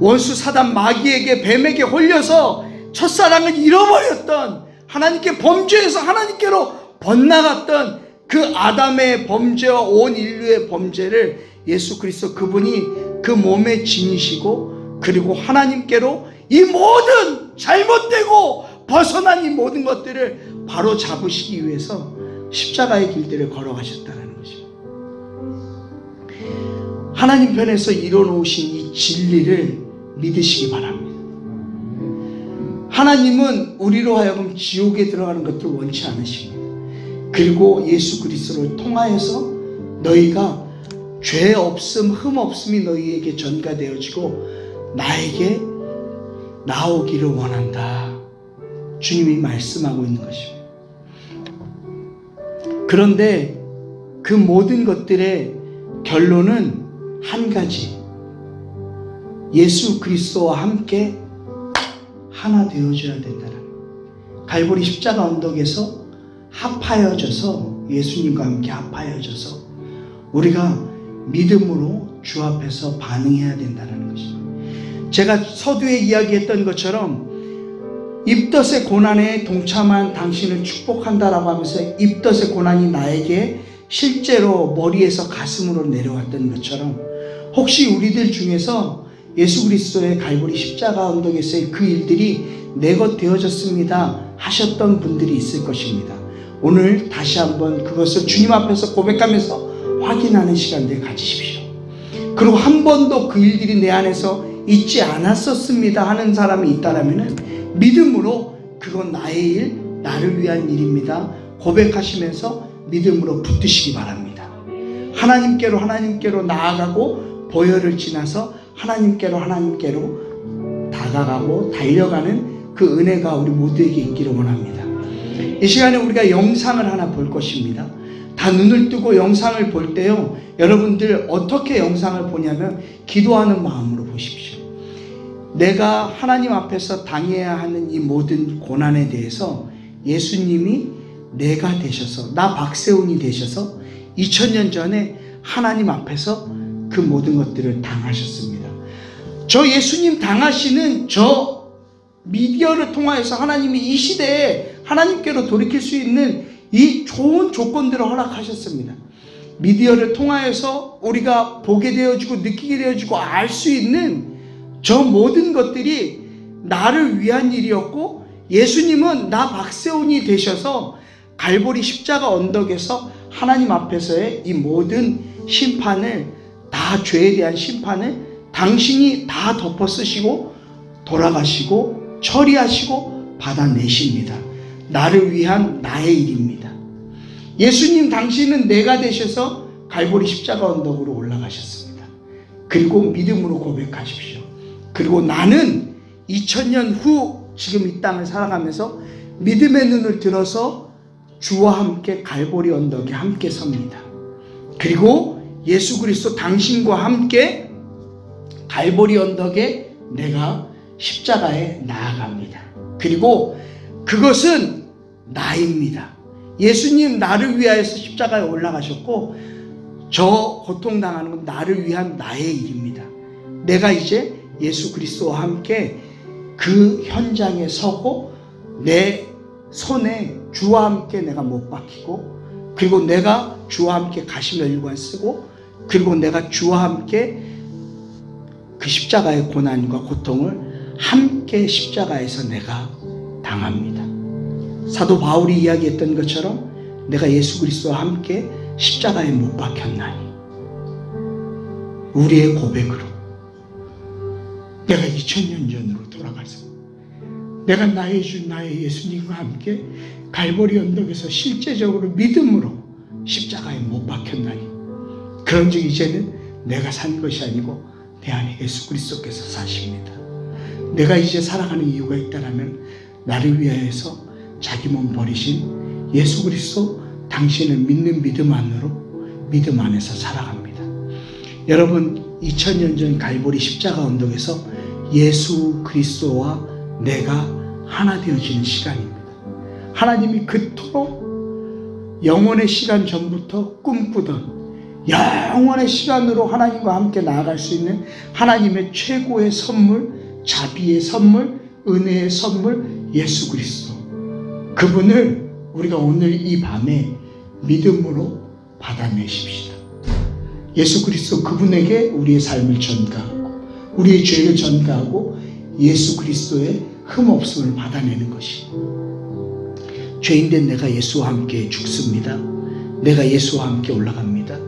원수 사단 마귀에게, 뱀에게 홀려서 첫사랑을 잃어버렸던, 하나님께 범죄해서 하나님께로 번나갔던 그 아담의 범죄와 온 인류의 범죄를 예수 그리스도 그분이 그 몸에 지니시고, 그리고 하나님께로 이 모든 잘못되고 벗어난 이 모든 것들을 바로 잡으시기 위해서 십자가의 길들을 걸어가셨다는 것입니다. 하나님 편에서 이뤄놓으신 이 진리를 믿으시기 바랍니다. 하나님은 우리로 하여금 지옥에 들어가는 것을 원치 않으십니다. 그리고 예수 그리스도를 통하여서 너희가 죄 없음, 흠 없음이 너희에게 전가되어지고 나에게 나오기를 원한다. 주님이 말씀하고 있는 것입니다. 그런데 그 모든 것들의 결론은 한 가지. 예수 그리스도와 함께 하나 되어줘야 된다는 거예요. 갈보리 십자가 언덕에서 합하여져서 예수님과 함께 합하여져서 우리가 믿음으로 주 앞에서 반응해야 된다는 것입니다. 제가 서두에 이야기했던 것처럼 입덧의 고난에 동참한 당신을 축복한다라고 하면서 입덧의 고난이 나에게 실제로 머리에서 가슴으로 내려왔던 것처럼 혹시 우리들 중에서 예수 그리스도의 갈보리 십자가 언덕에서의 그 일들이 내 것 되어졌습니다 하셨던 분들이 있을 것입니다. 오늘 다시 한번 그것을 주님 앞에서 고백하면서 확인하는 시간들 가지십시오. 그리고 한 번도 그 일들이 내 안에서 있지 않았었습니다 하는 사람이 있다면 믿음으로 그건 나의 일, 나를 위한 일입니다 고백하시면서 믿음으로 붙드시기 바랍니다. 하나님께로 나아가고 보혈을 지나서 하나님께로 다가가고 달려가는 그 은혜가 우리 모두에게 있기를 원합니다. 이 시간에 우리가 영상을 하나 볼 것입니다. 다 눈을 뜨고 영상을 볼 때요, 여러분들 어떻게 영상을 보냐면 기도하는 마음으로 보십시오. 내가 하나님 앞에서 당해야 하는 이 모든 고난에 대해서 예수님이 내가 되셔서, 나 박세훈이 되셔서 2000년 전에 하나님 앞에서 그 모든 것들을 당하셨습니다. 저 예수님 당하시는 저 미디어를 통하여서 하나님이 이 시대에 하나님께로 돌이킬 수 있는 이 좋은 조건들을 허락하셨습니다. 미디어를 통하여서 우리가 보게 되어지고 느끼게 되어지고 알 수 있는 저 모든 것들이 나를 위한 일이었고, 예수님은 나 박세훈이 되셔서 갈보리 십자가 언덕에서 하나님 앞에서의 이 모든 심판을, 다 죄에 대한 심판을 당신이 다 덮어 쓰시고 돌아가시고 처리하시고 받아내십니다. 나를 위한 나의 일입니다. 예수님 당신은 내가 되셔서 갈보리 십자가 언덕으로 올라가셨습니다. 그리고 믿음으로 고백하십시오. 그리고 나는 2000년 후 지금 이 땅을 살아가면서 믿음의 눈을 들어서 주와 함께 갈보리 언덕에 함께 섭니다. 그리고 예수 그리스도 당신과 함께 갈보리 언덕에 내가 십자가에 나아갑니다. 그리고 그것은 나입니다. 예수님 나를 위하여서 십자가에 올라가셨고 저 고통당하는 건 나를 위한 나의 일입니다. 내가 이제 예수 그리스도와 함께 그 현장에 서고 내 손에 주와 함께 내가 못 박히고, 그리고 내가 주와 함께 가시면류관 쓰고, 그리고 내가 주와 함께 그 십자가의 고난과 고통을 함께 십자가에서 내가 당합니다. 사도 바울이 이야기했던 것처럼 내가 예수 그리스도와 함께 십자가에 못 박혔나니 우리의 고백으로 내가 2000년 전으로 돌아가서 내가 나의 주 나의 예수님과 함께 갈보리 언덕에서 실제적으로 믿음으로 십자가에 못 박혔나니 그런즉 이제는 내가 산 것이 아니고 내 안에 예수 그리스도께서 사십니다. 내가 이제 살아가는 이유가 있다면 나를 위하여서 자기 몸 버리신 예수 그리스도 당신을 믿는 믿음 안으로, 믿음 안에서 살아갑니다. 여러분, 2000년 전 갈보리 십자가 언덕에서 예수 그리스도와 내가 하나 되어지는 시간입니다. 하나님이 그토록 영원의 시간 전부터 꿈꾸던 영원의 시간으로 하나님과 함께 나아갈 수 있는 하나님의 최고의 선물, 자비의 선물, 은혜의 선물, 예수 그리스도. 그분을 우리가 오늘 이 밤에 믿음으로 받아내십시다. 예수 그리스도 그분에게 우리의 삶을 전가하고 우리의 죄를 전가하고 예수 그리스도의 흠없음을 받아내는 것이, 죄인된 내가 예수와 함께 죽습니다. 내가 예수와 함께 올라갑니다.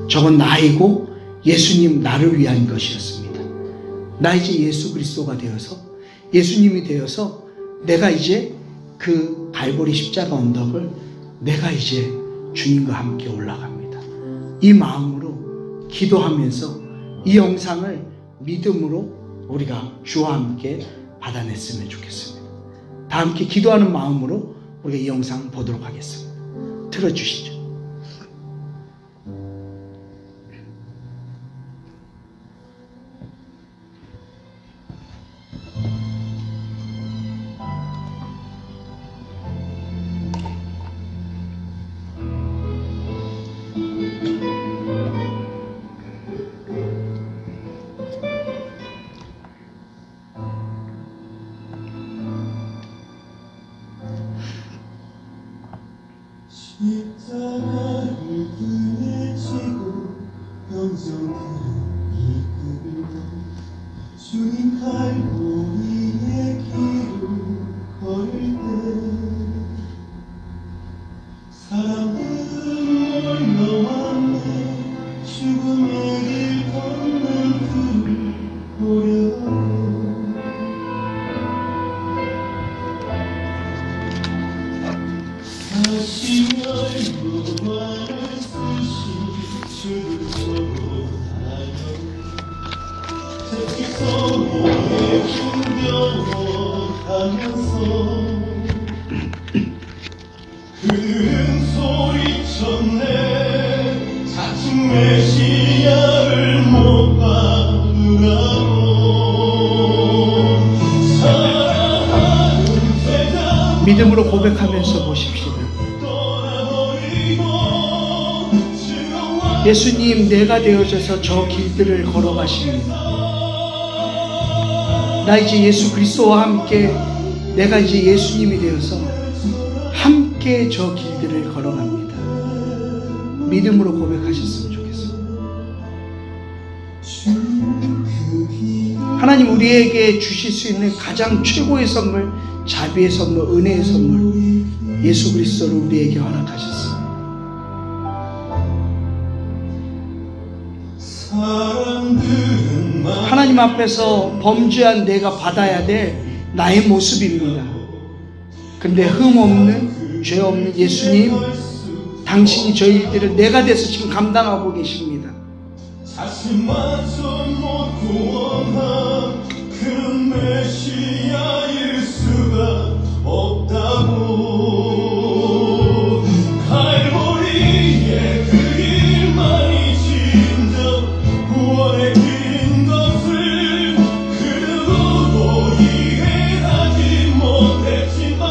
저건 나이고 예수님 나를 위한 것이었습니다. 나 이제 예수 그리스도가 되어서 예수님이 되어서 내가 이제 그 갈보리 십자가 언덕을 내가 이제 주님과 함께 올라갑니다. 이 마음으로 기도하면서 이 영상을 믿음으로 우리가 주와 함께 받아냈으면 좋겠습니다. 다 함께 기도하는 마음으로 우리가 이 영상 보도록 하겠습니다. 틀어주시죠.
십자가를 등에 지고 영적인 이끌고 주님 갈보리의 길을 걸을 때 사람들은 몰려왔네. 죽음의 길 걷는 그를 보려고 다시 열무만을 쓰신 주를 전하여 새끼 소리에 풍겨하면서 그들은 소리쳤네. 자칭 메시아를 못 받으라고. 사랑하는 세상
믿음으로 고백하면서 보십시다. 예수님, 내가 되어져서 저 길들을 걸어가십니다. 나 이제 예수 그리스도와 함께 내가 이제 예수님이 되어서 함께 저 길들을 걸어갑니다. 믿음으로 고백하셨으면 좋겠습니다. 하나님 우리에게 주실 수 있는 가장 최고의 선물, 자비의 선물, 은혜의 선물, 예수 그리스도를 우리에게 허락하셨습니다. 하나님 앞에서 범죄한 내가 받아야 될 나의 모습입니다. 근데 흠없는, 죄 없는 예수님, 당신이 저 일들을 내가 돼서 지금 감당하고 계십니다.
자신마저 못 구원한 그런 메시아일 수가 없다고. 갈보리의 그 길만이 진정 구원의 길인 것을 그 누구도 이해하지 못했지만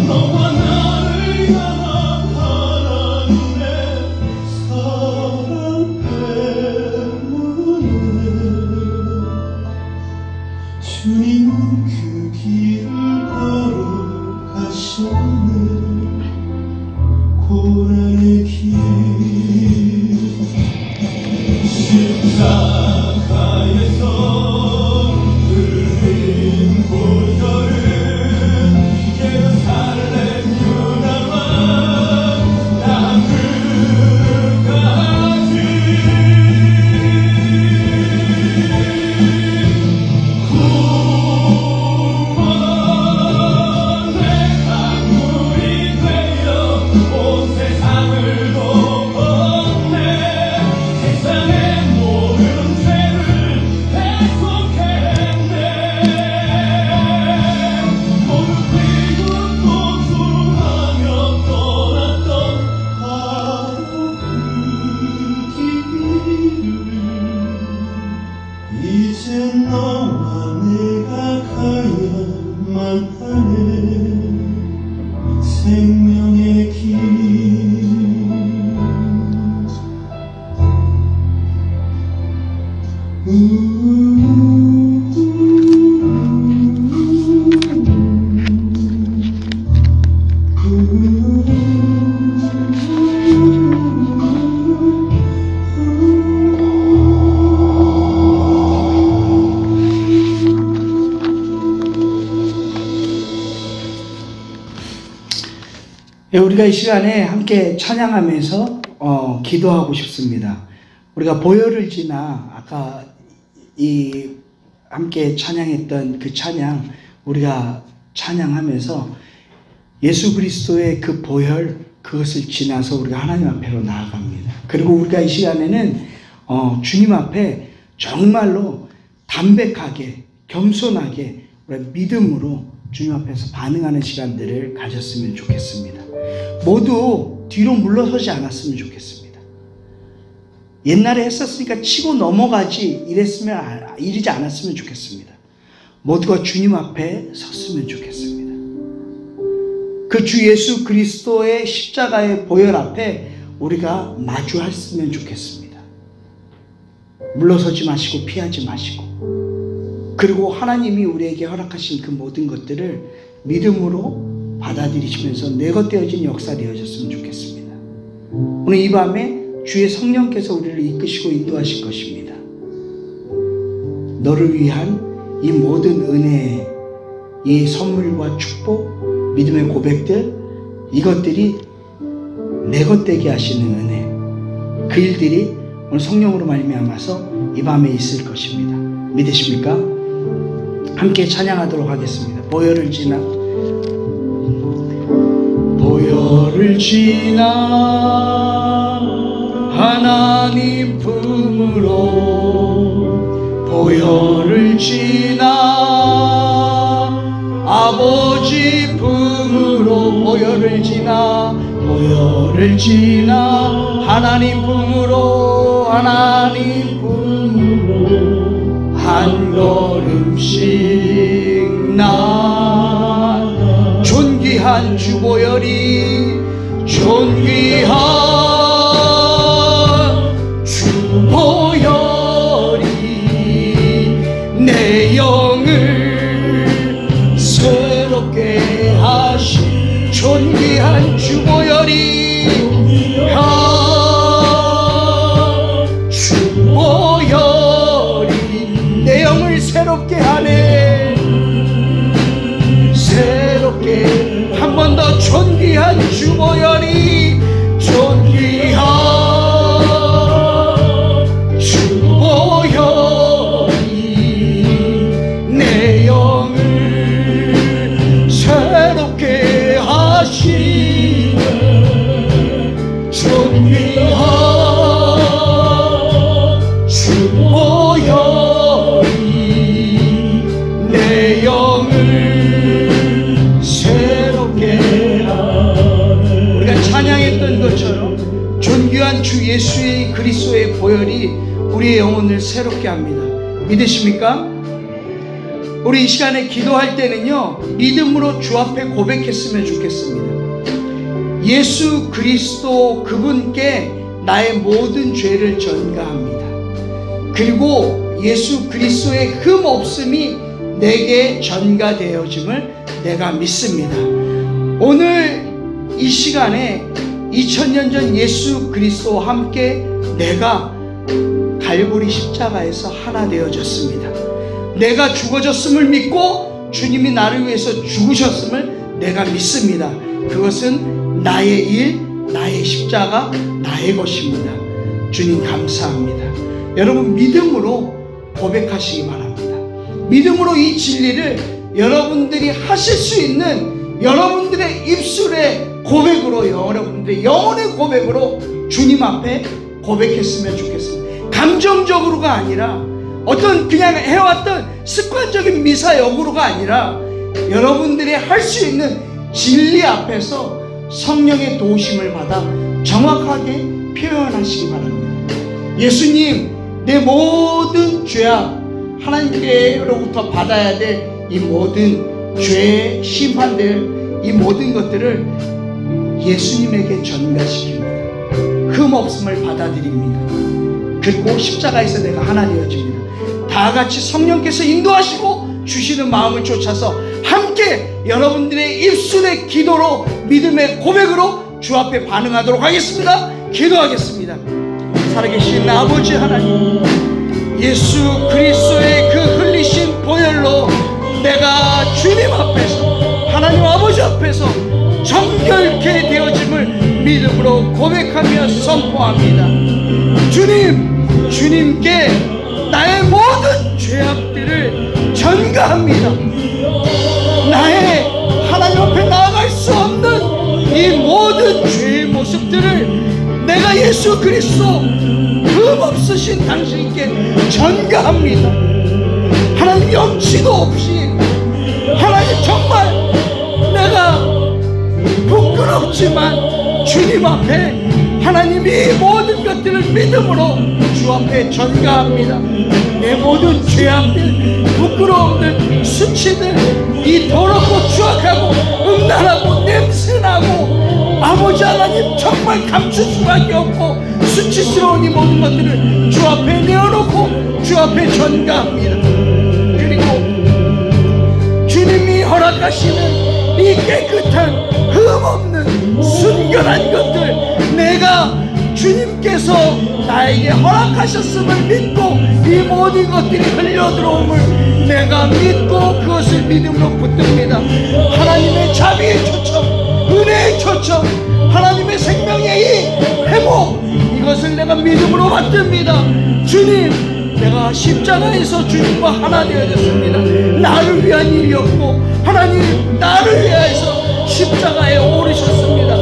너와 나를 향한 하나님의 사랑 때문에 주님은 그 길을 걸어가셨네. 고난의 길 십자가에서 흘린 보혈은 예루살렘 유다와 땅끝까지 구원의 강물이 되어 온 세상을 덮었네. 세상의 모든 죄를 대속했네. 모두 그리고 또 수하며 떠났던 바로 그 길을 이제 너와 내가 가야만 하네. 생명의 길
우리가 이 시간에 함께 찬양하면서 기도하고 싶습니다. 우리가 보혈을 지나 아까 이 함께 찬양했던 그 찬양 우리가 찬양하면서 예수 그리스도의 그 보혈 그것을 지나서 우리가 하나님 앞으로 나아갑니다. 그리고 우리가 이 시간에는 주님 앞에 정말로 담백하게 겸손하게 우리가 믿음으로 주님 앞에서 반응하는 시간들을 가졌으면 좋겠습니다. 모두 뒤로 물러서지 않았으면 좋겠습니다. 옛날에 했었으니까 치고 넘어가지 이러지 않았으면 좋겠습니다. 모두가 주님 앞에 섰으면 좋겠습니다. 그 주 예수 그리스도의 십자가의 보혈 앞에 우리가 마주했으면 좋겠습니다. 물러서지 마시고 피하지 마시고, 그리고 하나님이 우리에게 허락하신 그 모든 것들을 믿음으로 받아들이시면서 내 것 되어진 역사 되어졌으면 좋겠습니다. 오늘 이 밤에 주의 성령께서 우리를 이끄시고 인도하실 것입니다. 너를 위한 이 모든 은혜, 이 선물과 축복, 믿음의 고백들, 이것들이 내 것 되게 하시는 은혜, 그 일들이 오늘 성령으로 말미암아서 이 밤에 있을 것입니다. 믿으십니까? 함께 찬양하도록 하겠습니다. 보혈을 지나 하나님 품으로, 보혈을 지나 아버지 품으로, 보혈을 지나 하나님 품으로, 한 걸음씩 나 존귀한 주 보혈이, 존귀한 주 보혈이 내 영을 새롭게 하시, 존귀한 주 보혈이, 주 보혈이 내 영을 새롭게 하네. 새롭게 한 번 더, 존귀한 주 보혈이, 존귀한 주 보혈이 내 영을 새롭게 하시네. 존귀한 주 보혈이 내 영을 새롭게 하네. 우리가 찬양했던 것처럼 존귀한 주 예수의 그리스도의 보혈이 우리의 영혼을 새롭게 합니다. 믿으십니까? 우리 이 시간에 기도할 때는요, 믿음으로 주 앞에 고백했으면 좋겠습니다. 예수 그리스도 그분께 나의 모든 죄를 전가합니다. 그리고 예수 그리스도의 흠 없음이 내게 전가되어짐을 내가 믿습니다. 오늘 이 시간에 2000년 전 예수 그리스도와 함께 내가 갈보리 십자가에서 하나 되어졌습니다. 내가 죽어졌음을 믿고 주님이 나를 위해서 죽으셨음을 내가 믿습니다. 그것은 나의 일, 나의 십자가, 나의 것입니다. 주님 감사합니다. 여러분 믿음으로 고백하시기 바랍니다. 믿음으로 이 진리를 여러분들이 하실 수 있는 여러분들의 입술의 고백으로, 여러분들의 영혼의 고백으로 주님 앞에 고백했으면 좋겠습니다. 감정적으로가 아니라, 어떤 그냥 해왔던 습관적인 미사역으로가 아니라, 여러분들이 할 수 있는 진리 앞에서 성령의 도우심을 받아 정확하게 표현하시기 바랍니다. 예수님, 내 모든 죄악, 하나님께로부터 받아야 될 이 모든 죄, 심판될 이 모든 것들을 예수님에게 전가시킵니다. 흠 없음을 받아들입니다. 그리고 십자가에서 내가 하나 되어집니다. 다 같이 성령께서 인도하시고 주시는 마음을 쫓아서 함께 여러분들의 입술의 기도로, 믿음의 고백으로 주 앞에 반응하도록 하겠습니다. 기도하겠습니다. 살아계신 아버지 하나님, 예수 그리스도의 그 흘리신 보혈로 내가 주님 앞에서, 하나님 아버지 앞에서 정결케 되어짐을 믿음으로 고백하며 선포합니다. 주님, 주님께 나의 모든 죄악들을 전가합니다. 나의 하나님 앞에 나아갈 수 없는 이 모든 죄의 모습들을 내가 예수 그리스도 흠없으신 당신께 전가합니다. 하나님 염치도 없이, 하나님 정말 내가 부끄럽지만 주님 앞에 하나님 이 모든 것들을 믿음으로 주 앞에 전가합니다. 내 모든 죄악들, 부끄러움들, 수치들, 이 더럽고 추악하고 음란하고 냄새나고 아버지 하나님 정말 감출 수밖에 없고 수치스러운 이 모든 것들을 주 앞에 내어놓고 주 앞에 전가합니다. 그리고 주님이 허락하시는 이 깨끗한 흠없는 순결한 것들, 내가 주님께서 나에게 허락하셨음을 믿고 이 모든 것들이 흘려들어옴을 내가 믿고 그것을 믿음으로 붙듭니다. 하나님의 자비의 초청, 은혜의 초청, 하나님의 생명의 이 회복, 이것을 내가 믿음으로 받듭니다. 주님, 내가 십자가에서 주님과 하나 되어졌습니다. 나를 위한 일이었고 하나님 나를 위하여서 십자가에 오르셨습니다.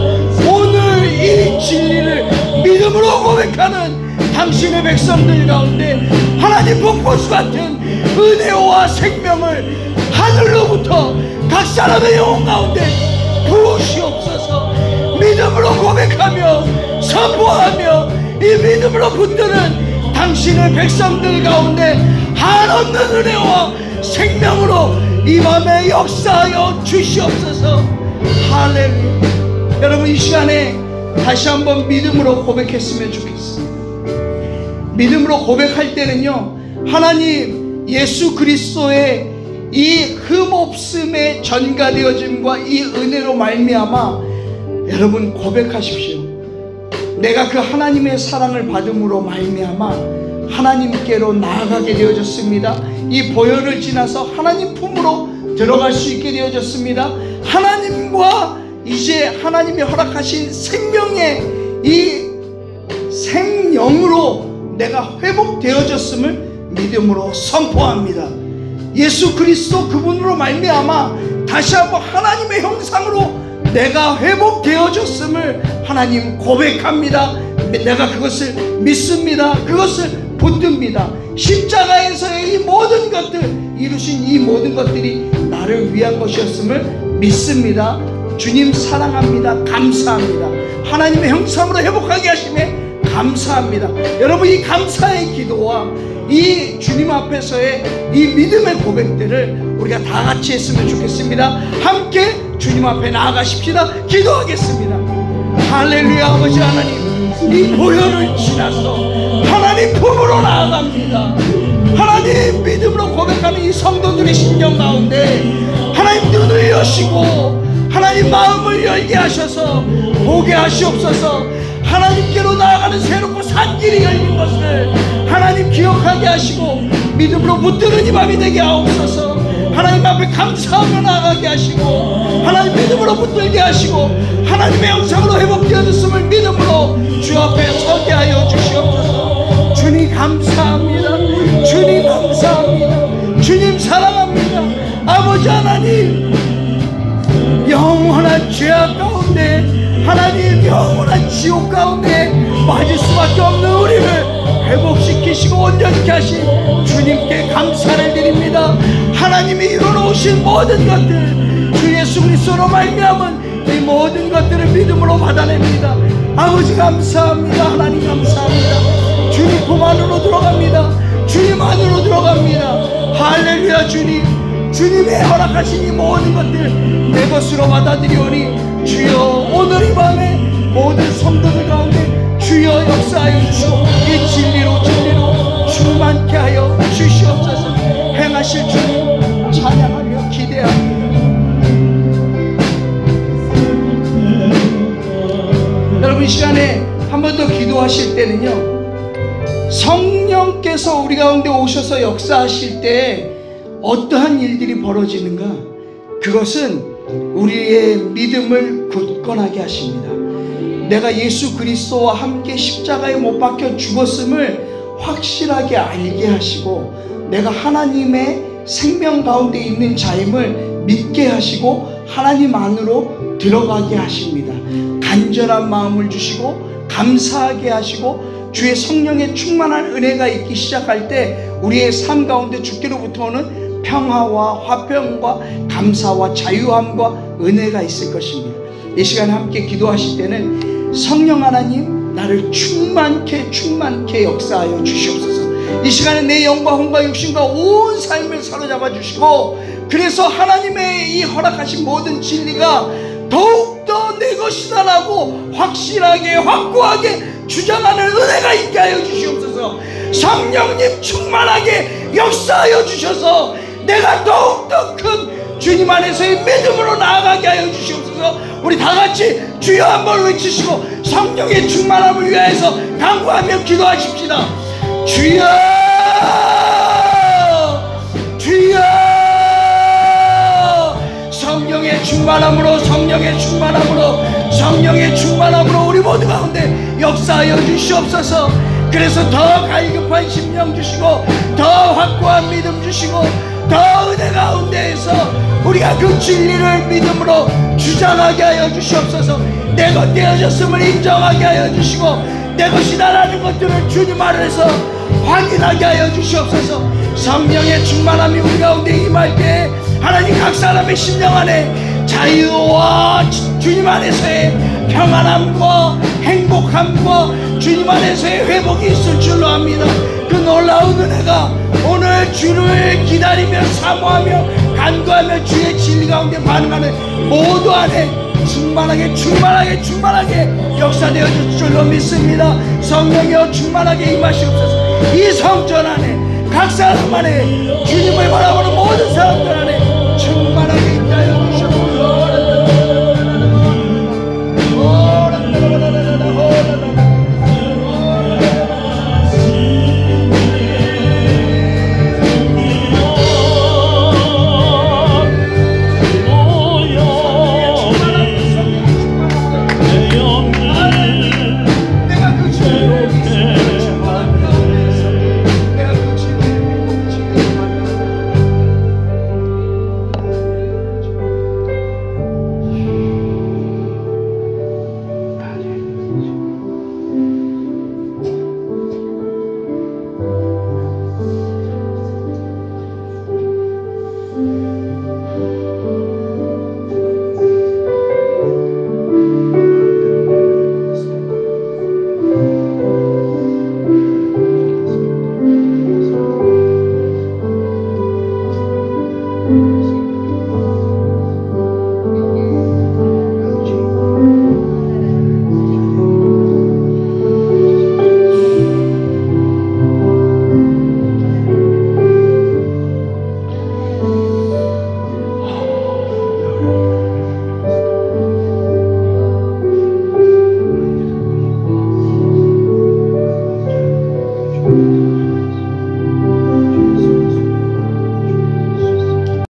오늘 이 진리를 믿음으로 고백하는 당신의 백성들 가운데 하나님 폭포수 같은 은혜와 생명을 하늘로부터 각 사람의 영혼 가운데 부으시옵소서. 믿음으로 고백하며 선포하며 이 믿음으로 붙드는 당신의 백성들 가운데 한없는 은혜와 생명으로 이 밤에 역사하여 주시옵소서. 할렐루야. 여러분, 이 시간에 다시 한번 믿음으로 고백했으면 좋겠습니다. 믿음으로 고백할 때는요, 하나님 예수 그리스도의 이 흠없음의 전가되어짐과 이 은혜로 말미암아 여러분 고백하십시오. 내가 그 하나님의 사랑을 받음으로 말미암아 하나님께로 나아가게 되어졌습니다. 이 보혈을 지나서 하나님 품으로 들어갈 수 있게 되어졌습니다. 하나님과 이제 하나님이 허락하신 생명의 이 생명으로 내가 회복되어졌음을 믿음으로 선포합니다. 예수 그리스도 그분으로 말미암아 다시 한번 하나님의 형상으로 내가 회복되어졌음을 하나님 고백합니다. 내가 그것을 믿습니다. 그것을 붙듭니다. 십자가에서의 이 모든 것들, 이루신 이 모든 것들이 나를 위한 것이었음을 믿습니다. 주님 사랑합니다. 감사합니다. 하나님의 형상으로 회복하게 하심에 감사합니다. 여러분, 이 감사의 기도와 이 주님 앞에서의 이 믿음의 고백들을 우리가 다 같이 했으면 좋겠습니다. 함께 주님 앞에 나아가십시다. 기도하겠습니다. 할렐루야. 아버지 하나님, 이 보혈을 지나서 하나님 품으로 나아갑니다. 하나님 믿음으로 고백하는 이 성도들의 심령 가운데 하나님 눈을 여시고 하나님 마음을 열게 하셔서 보게 하시옵소서. 하나님께로 나아가는 새롭고 산 길이 열린 것을 하나님 기억하게 하시고 믿음으로 붙드는 이 밤이 되게 하옵소서. 하나님 앞에 감사하며 나아가게 하시고 하나님 믿음으로 붙들게 하시고 하나님의 형상으로 회복되어졌음을 믿음으로 주 앞에 서게 하여 주시옵소서. 주님 감사합니다. 주님 감사합니다. 주님 사랑합니다. 아버지 하나님, 영원한 죄악 가운데 하나님 영원한 지옥 가운데 빠질 수밖에 없는 우리를 회복시키시고 온전케 하신 주님께 감사를 드립니다. 하나님이 이루어놓으신 모든 것들 주 예수 그리스도로 말미암은 이 모든 것들을 믿음으로 받아냅니다. 아버지 감사합니다. 하나님 감사합니다. 주님 품 안으로 들어갑니다. 주님 안으로 들어갑니다. 할렐루야. 주님의 허락하신 이 모든 것들 내 것으로 받아들이오니 주여, 오늘 이 밤에 모든 성도들 가운데 주여 역사하여 주시고 이 진리로 충만케 하여 주시옵소서. 행하실 주님 찬양하며 기대합니다. 여러분, 이 시간에 한 번 더 기도하실 때는요, 성령께서 우리 가운데 오셔서 역사하실 때 어떠한 일들이 벌어지는가, 그것은 우리의 믿음을 굳건하게 하십니다. 내가 예수 그리스도와 함께 십자가에 못 박혀 죽었음을 확실하게 알게 하시고 내가 하나님의 생명 가운데 있는 자임을 믿게 하시고 하나님 안으로 들어가게 하십니다. 간절한 마음을 주시고 감사하게 하시고 주의 성령의 충만한 은혜가 있기 시작할 때 우리의 삶 가운데 주께로부터 오는 평화와 화평과 감사와 자유함과 은혜가 있을 것입니다. 이 시간에 함께 기도하실 때는 성령 하나님 나를 충만케 역사하여 주시옵소서. 이 시간에 내 영과 혼과 육신과 온 삶을 사로잡아 주시고 그래서 하나님의 이 허락하신 모든 진리가 더욱더 내 것이다 라고 확실하게 확고하게 주장하는 은혜가 있게 하여 주시옵소서. 성령님 충만하게 역사하여 주셔서 내가 더욱더 큰 주님 안에서의 믿음으로 나아가게 하여 주시옵소서. 우리 다같이 주여 한번 외치시고 성령의 충만함을 위하여서 간구하며 기도하십시다. 주여 주여 성령의 충만함으로 성령의 충만함으로 우리 모두 가운데 역사하여 주시옵소서. 그래서 더 갈급한 심령 주시고 더 확고한 믿음 주시고 더 은혜 가운데에서 우리가 그 진리를 믿음으로 주장하게 하여 주시옵소서. 내 것 되어졌음을 인정하게 하여 주시고 내 것이다라는 것들을 주님 안에서 확인하게 하여 주시옵소서. 성령의 충만함이 우리 가운데 임할 때 하나님 각 사람의 심령 안에 자유와 주님 안에서의 평안함과 행복함과 주님 안에서의 회복이 있을 줄로 압니다. 그 놀라운 은혜가 오늘 주를 기다리며 사모하며 간구하며 주의 진리 가운데 반응하는 모두 안에 충만하게 역사되어 줄 줄로 믿습니다. 성령이여 충만하게 임하시옵소서. 이 성전 안에 각 사람 안에 주님을 바라보는 모든 사람들 안에 충만하게